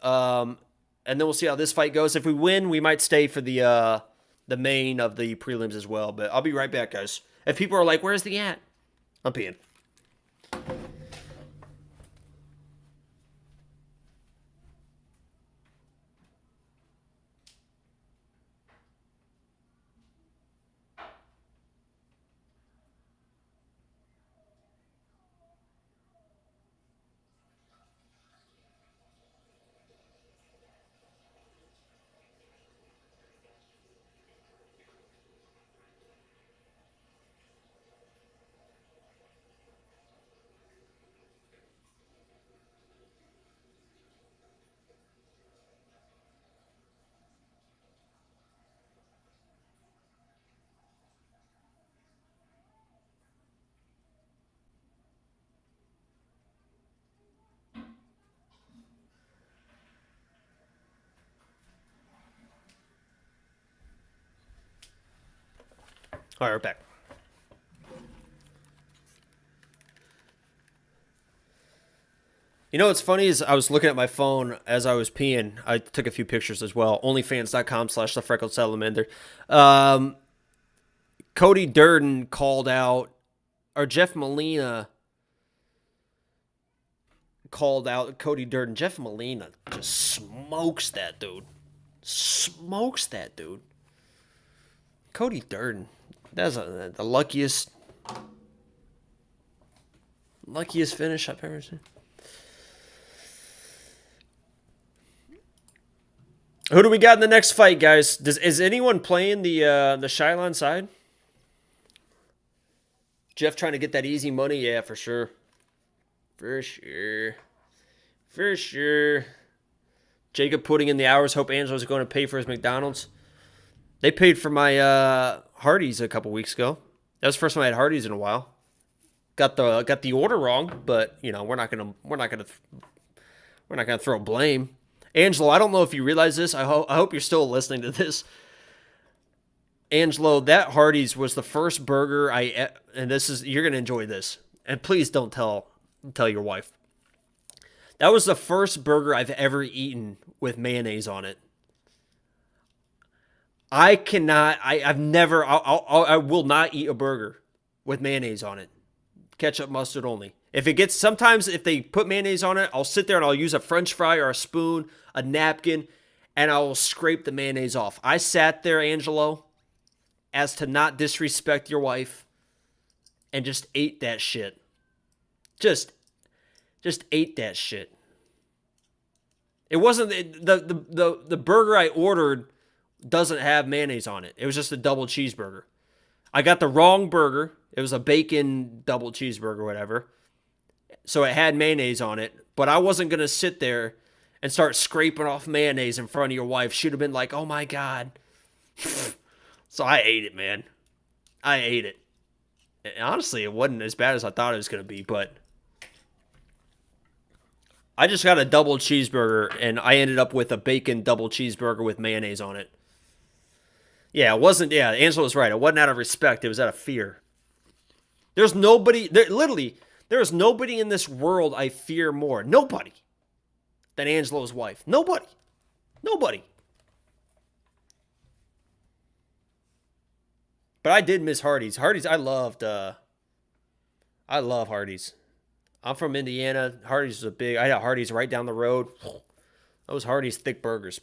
And then we'll see how this fight goes. If we win, we might stay for the main of the prelims as well. But I'll be right back, guys. If people are like, where's the at? I'm peeing. All right, we're back. You know what's funny is I was looking at my phone as I was peeing. I took a few pictures as well. Onlyfans.com/thefreckled salamander. Cody Durden called out or Jeff Molina called out Cody Durden. Jeff Molina just smokes that dude. Smokes that dude. Cody Durden. That's the luckiest finish I've ever seen. Who do we got in the next fight, guys? Is anyone playing the Shylon side? Jeff trying to get that easy money? Yeah, for sure. For sure. For sure. Jacob putting in the hours. Hope Angelo's going to pay for his McDonald's. They paid for my Hardee's a couple weeks ago. That was the first time I had Hardee's in a while. Got the order wrong, but you know we're not gonna throw blame. Angelo, I don't know if you realize this. I hope you're still listening to this. Angelo, that Hardee's was the first burger and you're gonna enjoy this. And please don't tell your wife. That was the first burger I've ever eaten with mayonnaise on it. I will not eat a burger with mayonnaise on it. Ketchup, mustard only. Sometimes if they put mayonnaise on it, I'll sit there and I'll use a French fry or a spoon, a napkin, and I will scrape the mayonnaise off. I sat there, Angelo, as to not disrespect your wife, and just ate that shit. Just ate that shit. It wasn't the burger I ordered doesn't have mayonnaise on it. It was just a double cheeseburger. I got the wrong burger. It was a bacon double cheeseburger, whatever. So it had mayonnaise on it, but I wasn't going to sit there and start scraping off mayonnaise in front of your wife. She'd have been like, oh my God. So I ate it, man. I ate it. And honestly, it wasn't as bad as I thought it was going to be, but I just got a double cheeseburger and I ended up with a bacon double cheeseburger with mayonnaise on it. Yeah, it wasn't, Angela was right. It wasn't out of respect. It was out of fear. There is nobody in this world I fear more. Nobody. Than Angelo's wife. Nobody. But I did miss Hardee's. Hardee's, I love Hardee's. I'm from Indiana. Hardee's was I had Hardee's right down the road. Those Hardee's thick burgers.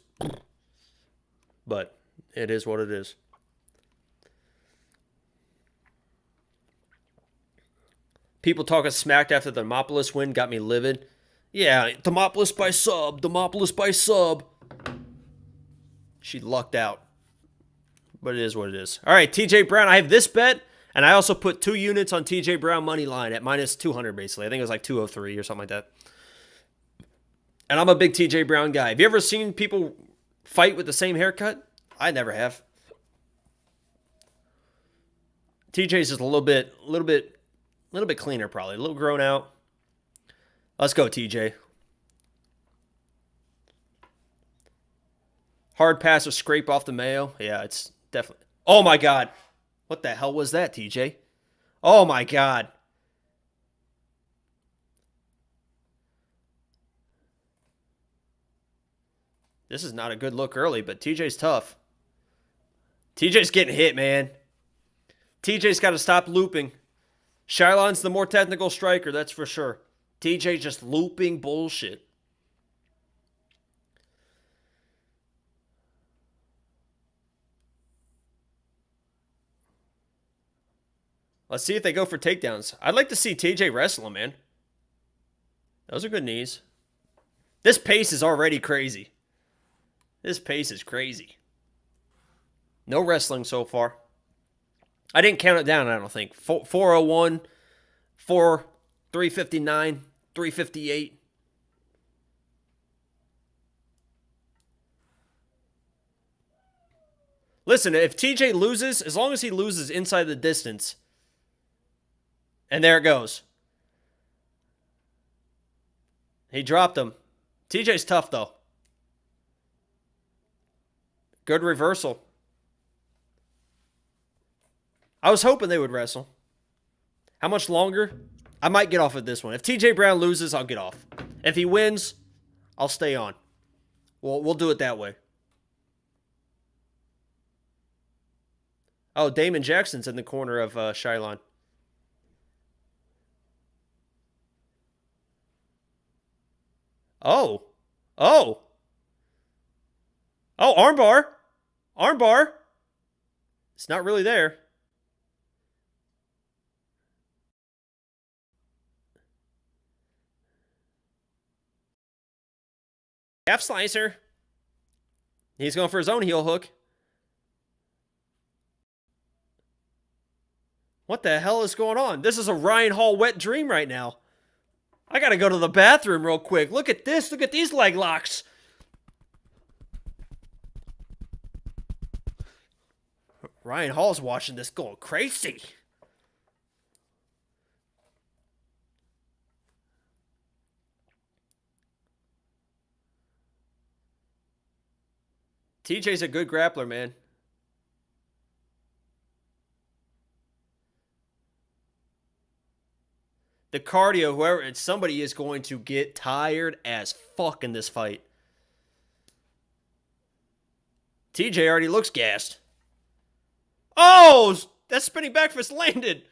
But it is what it is. People talking smacked after the Demopolis win got me livid. Yeah, Demopolis by sub. She lucked out. But it is what it is. All right, TJ Brown. I have this bet, and I also put 2 units on TJ Brown money line at minus 200, basically. I think it was like 203 or something like that. And I'm a big TJ Brown guy. Have you ever seen people fight with the same haircut? I never have. TJ's just a little bit cleaner, probably. A little grown out. Let's go, TJ. Hard pass or scrape off the mayo. Yeah, it's definitely. Oh, my God. What the hell was that, TJ? Oh, my God. This is not a good look early, but TJ's tough. TJ's getting hit, man. TJ's got to stop looping. Shylon's the more technical striker, that's for sure. TJ just looping bullshit. Let's see if they go for takedowns. I'd like to see TJ wrestle him, man. Those are good knees. This pace is already crazy. This pace is crazy. No wrestling so far. I didn't count it down, I don't think. 401, 359, 358. Listen, if TJ loses, as long as he loses inside the distance, and there it goes. He dropped him. TJ's tough, though. Good reversal. I was hoping they would wrestle. How much longer? I might get off at this one. If TJ Brown loses, I'll get off. If he wins, I'll stay on. We'll do it that way. Oh, Damon Jackson's in the corner of Shylon. Oh. Oh. Oh, armbar. Armbar. It's not really there. Half slicer. He's going for his own heel hook. What the hell is going on? This is a Ryan Hall wet dream right now. I gotta go to the bathroom real quick. Look at this. Look at these leg locks. Ryan Hall's watching this going crazy. TJ's a good grappler, man. The cardio, whoever, somebody is going to get tired as fuck in this fight. TJ already looks gassed. Oh, that spinning back fist landed.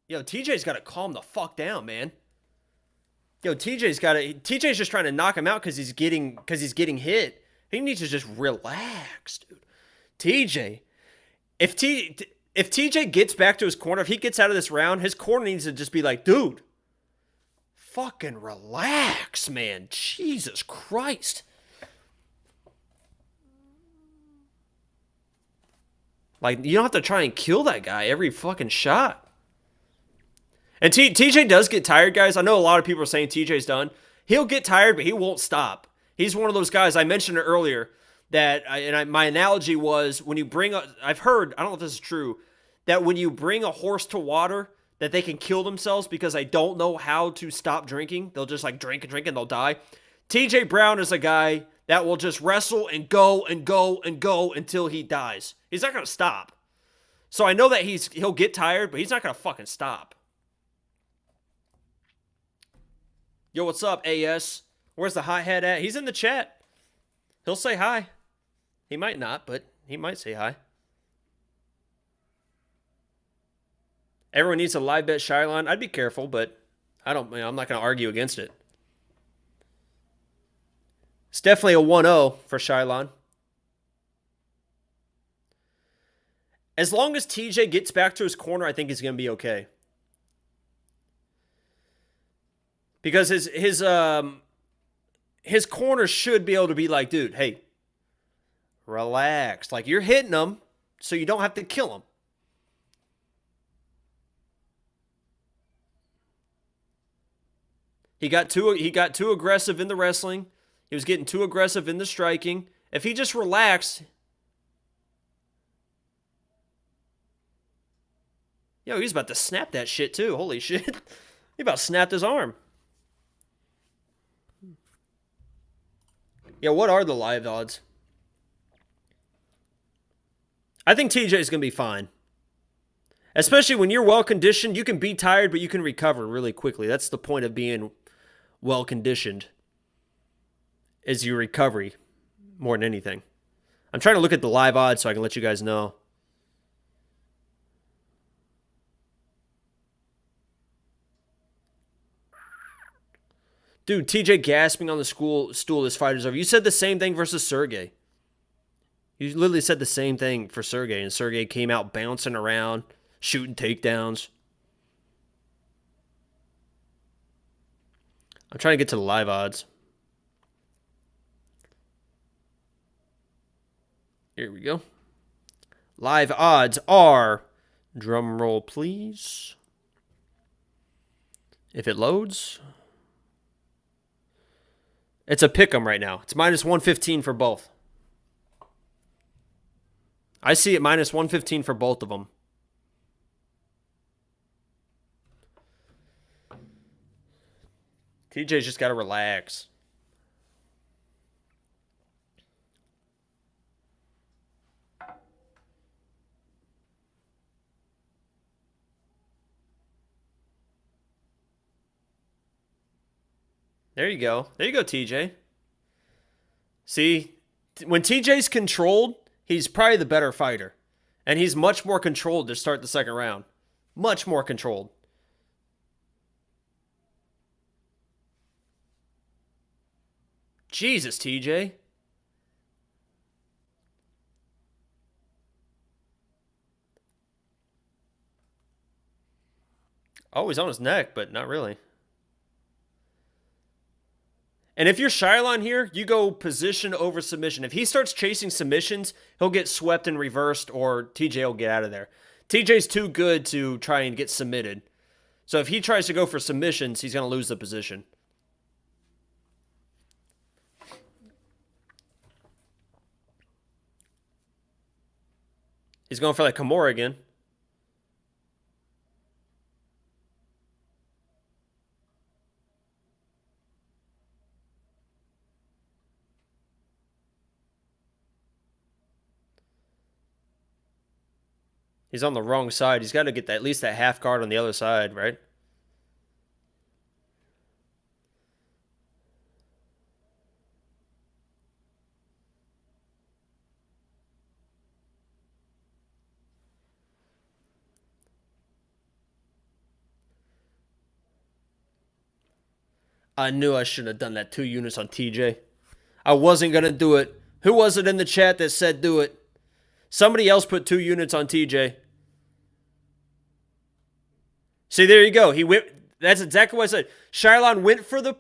Yo, TJ's got to calm the fuck down, man. Yo, TJ's just trying to knock him out because he's getting hit. He needs to just relax, dude. TJ, if TJ gets back to his corner, if he gets out of this round, his corner needs to just be like, dude, fucking relax, man. Jesus Christ. Like, you don't have to try and kill that guy every fucking shot. And TJ does get tired, guys. I know a lot of people are saying TJ's done. He'll get tired, but he won't stop. He's one of those guys, I mentioned it earlier, that, my analogy was, when you bring I've heard, I don't know if this is true, that when you bring a horse to water, that they can kill themselves because they don't know how to stop drinking. They'll just like drink and drink and they'll die. TJ Brown is a guy that will just wrestle and go and go and go until he dies. He's not going to stop. So I know that he'll get tired, but he's not going to fucking stop. Yo, what's up, AS? Where's the hot head at? He's in the chat. He'll say hi. He might not, but he might say hi. Everyone needs a live bet Shylon. I'd be careful, but I'm not going to argue against it. It's definitely a 1-0 for Shylon. As long as TJ gets back to his corner, I think he's going to be okay. Because his corner should be able to be like, dude, hey, relax. Like, you're hitting him, so you don't have to kill him. He got too aggressive in the wrestling. He was getting too aggressive in the striking. If he just relaxed. Yo, he's about to snap that shit too. Holy shit. He about snapped his arm. Yeah, what are the live odds? I think TJ is going to be fine. Especially when you're well conditioned, you can be tired, but you can recover really quickly. That's the point of being well conditioned, is your recovery more than anything. I'm trying to look at the live odds so I can let you guys know. Dude, TJ gasping on the stool, this fight is over. You said the same thing versus Sergey. You literally said the same thing for Sergey, and Sergey came out bouncing around, shooting takedowns. I'm trying to get to the live odds. Here we go. Live odds are, drum roll please, if it loads. It's a pick'em right now. It's minus 115 for both. I see it minus 115 for both of them. TJ's just got to relax. There you go. There you go, TJ. See, when TJ's controlled, he's probably the better fighter. And he's much more controlled to start the second round. Much more controlled. Jesus, TJ. Oh, he's on his neck, but not really. And if you're Shylon here, you go position over submission. If he starts chasing submissions, he'll get swept and reversed, or TJ will get out of there. TJ's too good to try and get submitted. So if he tries to go for submissions, he's going to lose the position. He's going for that Kimura again. He's on the wrong side. He's got to get that, at least that half guard on the other side, right? I knew I shouldn't have done that 2 units on TJ. I wasn't going to do it. Who was it in the chat that said do it? Somebody else put 2 units on TJ. See, there you go. He went. That's exactly what I said. Shylon went for the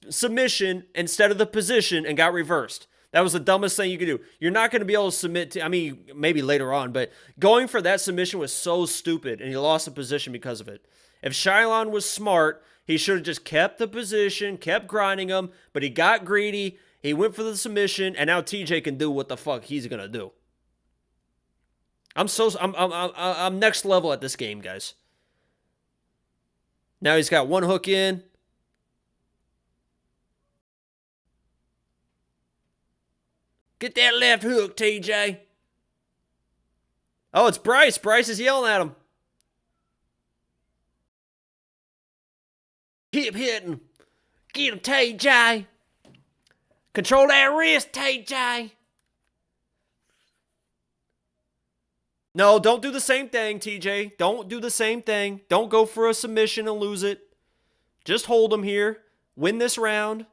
submission instead of the position and got reversed. That was the dumbest thing you could do. You're not going to be able to submit to, I mean, maybe later on, but going for that submission was so stupid, and he lost the position because of it. If Shylon was smart, he should have just kept the position, kept grinding him, but he got greedy. He went for the submission, and now TJ can do what the fuck he's going to do. I'm next level at this game, guys. Now he's got 1 hook in. Get that left hook, TJ. Oh, it's Bryce. Bryce is yelling at him. Keep hitting. Get him, TJ. Control that wrist, TJ. No, don't do the same thing, TJ. Don't do the same thing. Don't go for a submission and lose it. Just hold him here. Win this round.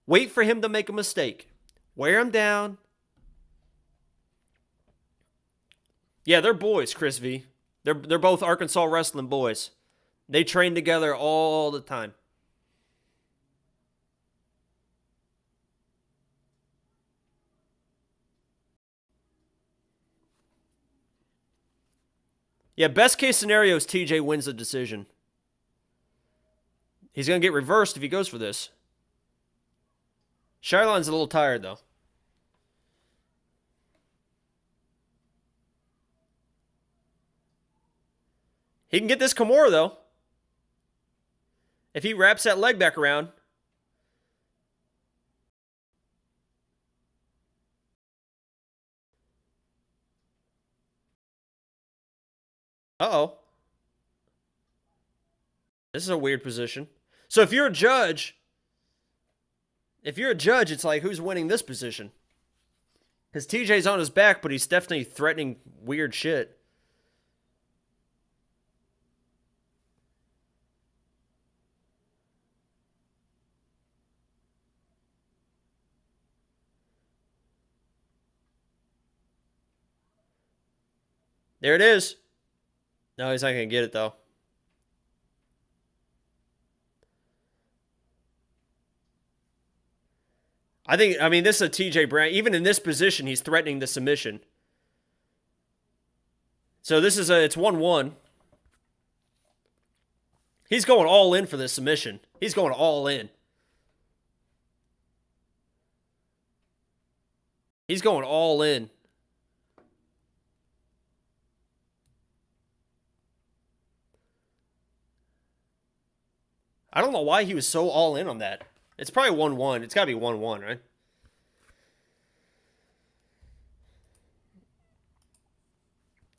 Wait for him to make a mistake. Wear him down. Yeah, they're boys, Chris V. They're both Arkansas wrestling boys. They train together all the time. Yeah, best case scenario is TJ wins the decision. He's going to get reversed if he goes for this. Shylon's a little tired, though. He can get this Kimura, though. If he wraps that leg back around. Uh-oh. This is a weird position. So if you're a judge, it's like, who's winning this position? Because TJ's on his back, but he's definitely threatening weird shit. There it is. No, he's not going to get it, though. I mean, this is a TJ Brand. Even in this position, he's threatening the submission. So this is it's 1-1. He's going all in for this submission. He's going all in. He's going all in. I don't know why he was so all in on that. It's probably 1-1. It's got to be 1-1, right?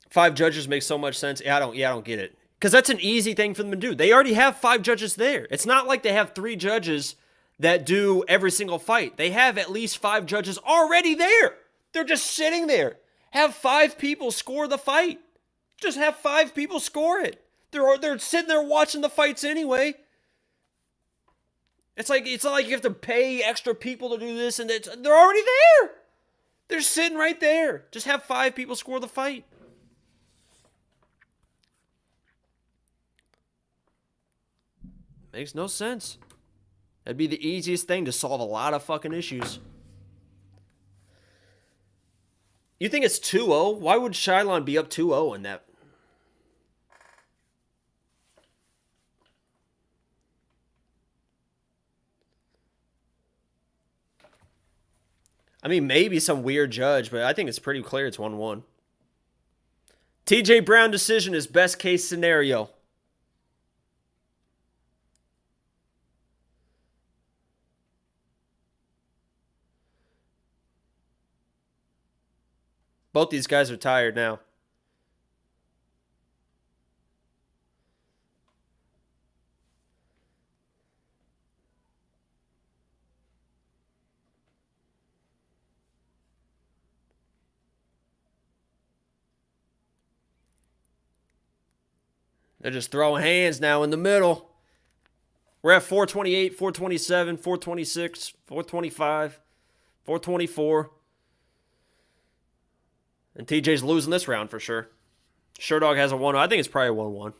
Five judges makes so much sense. I don't get it. Because that's an easy thing for them to do. They already have 5 judges there. It's not like they have 3 judges that do every single fight. They have at least 5 judges already there. They're just sitting there. Have 5 people score the fight. Just have 5 people score it. They're sitting there watching the fights anyway. It's not like you have to pay extra people to do this, and they're already there. They're sitting right there. Just have 5 people score the fight. Makes no sense. That'd be the easiest thing to solve a lot of fucking issues. You think it's 2-0? Why would Shylon be up 2-0 in that? I mean, maybe some weird judge, but I think it's pretty clear it's 1-1. TJ Brown decision is best case scenario. Both these guys are tired now. They're just throwing hands now in the middle. We're at 428, 427, 426, 425, 424. And TJ's losing this round for sure. Sherdog has a 1-0. I think it's probably a 1-1.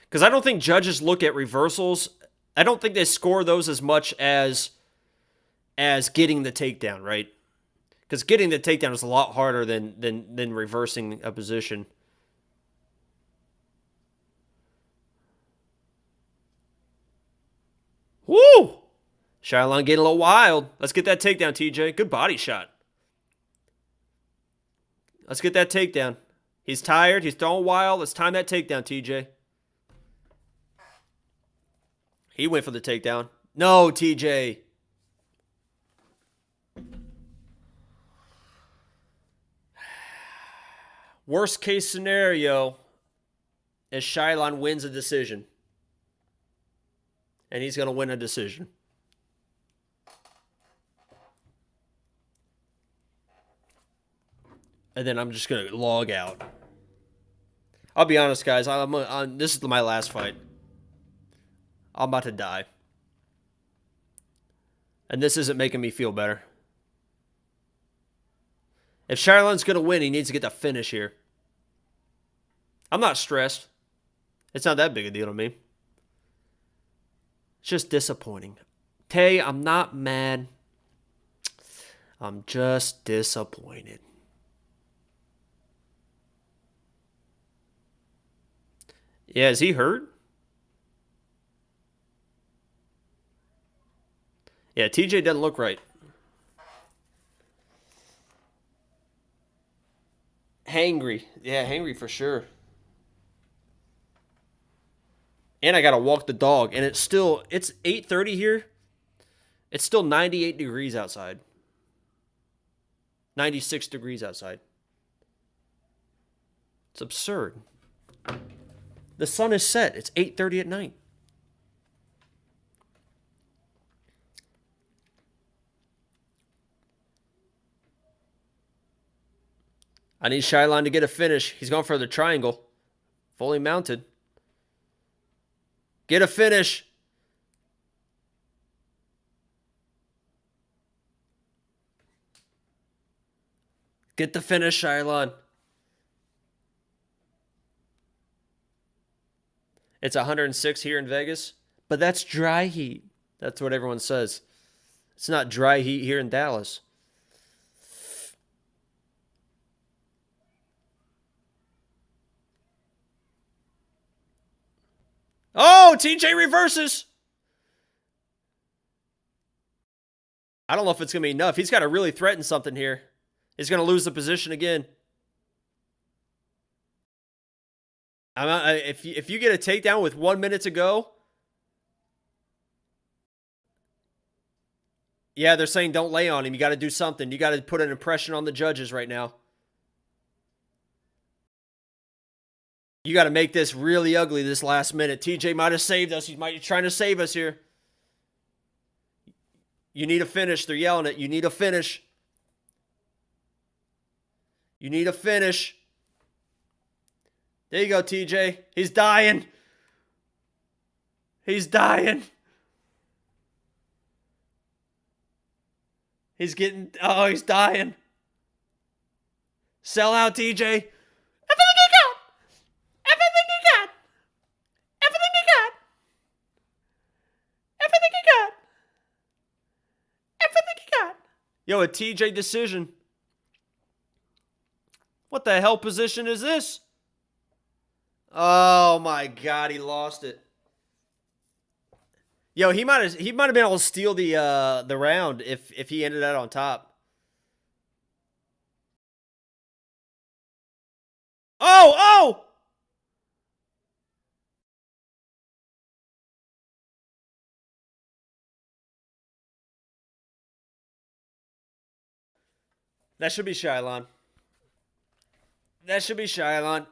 Because I don't think judges look at reversals. I don't think they score those as much as getting the takedown, right? Because getting the takedown is a lot harder than reversing a position. Woo! Shylon getting a little wild. Let's get that takedown, TJ. Good body shot. Let's get that takedown. He's tired. He's throwing wild. Let's time that takedown, TJ. He went for the takedown. No, TJ. Worst case scenario is Shylon wins a decision. And he's going to win a decision. And then I'm just going to log out. I'll be honest, guys. This is my last fight. I'm about to die. And this isn't making me feel better. If Shylon's going to win, he needs to get the finish here. I'm not stressed. It's not that big a deal to me. It's just disappointing. Tay, I'm not mad. I'm just disappointed. Yeah, is he hurt? Yeah, TJ doesn't look right. Hangry. Yeah, hangry for sure. And I got to walk the dog. And it's 8:30 here. It's still 98 degrees outside. 96 degrees outside. It's absurd. The sun is set. It's 8:30 at night. I need Shylon to get a finish. He's going for the triangle. Fully mounted. Get a finish. Get the finish, Shylon. It's 106 here in Vegas, but that's dry heat. That's what everyone says. It's not dry heat here in Dallas. Oh, TJ reverses. I don't know if it's going to be enough. He's got to really threaten something here. He's going to lose the position again. If you get a takedown with 1 minute to go. Yeah, they're saying don't lay on him. You got to do something. You got to put an impression on the judges right now. You got to make this really ugly this last minute. TJ might have saved us. He might be trying to save us here. You need a finish. They're yelling it. You need a finish. You need a finish. There you go, TJ. He's dying. He's dying. He's getting... Oh, he's dying. Sell out, TJ. Everything you got. Everything you got. Everything you got. Everything you got. Everything you got. Yo, a TJ decision. What the hell position is this? Oh my God, he lost it. Yo, he might have been able to steal the round if he ended that on top. Oh! That should be Shylon. That should be Shylon.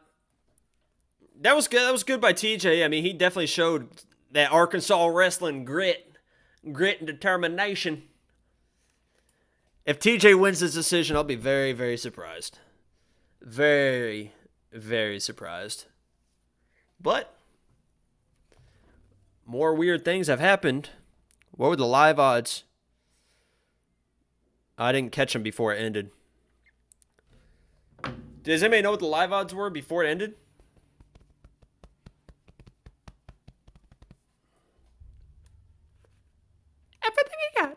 That was good. That was good by TJ. I mean, he definitely showed that Arkansas wrestling grit and determination. If TJ wins this decision, I'll be very, very surprised. Very, very surprised. But more weird things have happened. What were the live odds? I didn't catch them before it ended. Does anybody know what the live odds were before it ended? Everything you got.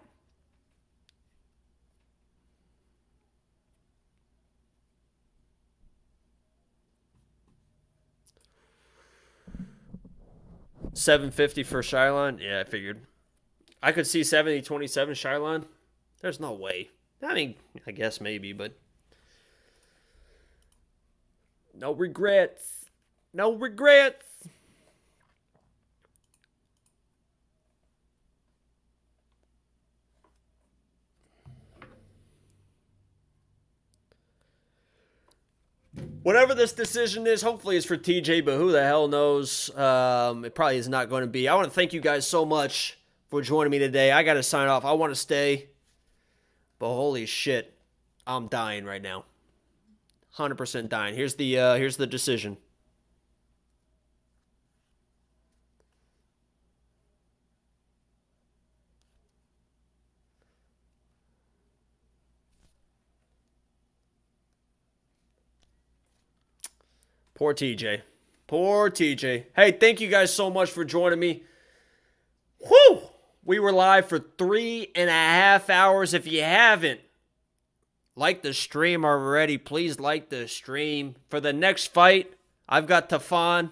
$750 for Shylon? Yeah, I figured. I could see 70-27 Shylon. There's no way. I mean, I guess maybe, but no regrets. No regrets. Whatever this decision is, hopefully it's for TJ, but who the hell knows? It probably is not going to be. I want to thank you guys so much for joining me today. I got to sign off. I want to stay, but holy shit, I'm dying right now. 100% dying. Here's the decision. Poor TJ. Poor TJ. Hey, thank you guys so much for joining me. Whew! We were live for 3.5 hours. If you haven't liked the stream already, please like the stream. For the next fight, I've got Tafa.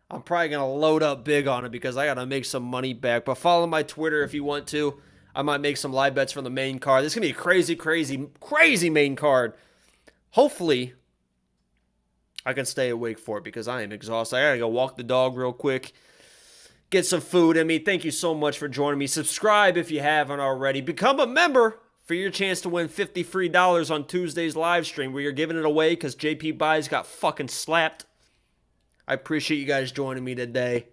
I'm probably going to load up big on it because I got to make some money back. But follow my Twitter if you want to. I might make some live bets from the main card. This is going to be a crazy, crazy, crazy main card. Hopefully, I can stay awake for it because I am exhausted. I got to go walk the dog real quick. Get some food in me. Thank you so much for joining me. Subscribe if you haven't already. Become a member for your chance to win $50 free on Tuesday's live stream where you're giving it away because JP Baze got fucking slapped. I appreciate you guys joining me today.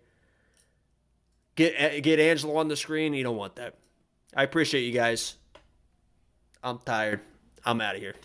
Get Angelo on the screen. You don't want that. I appreciate you guys. I'm tired. I'm out of here.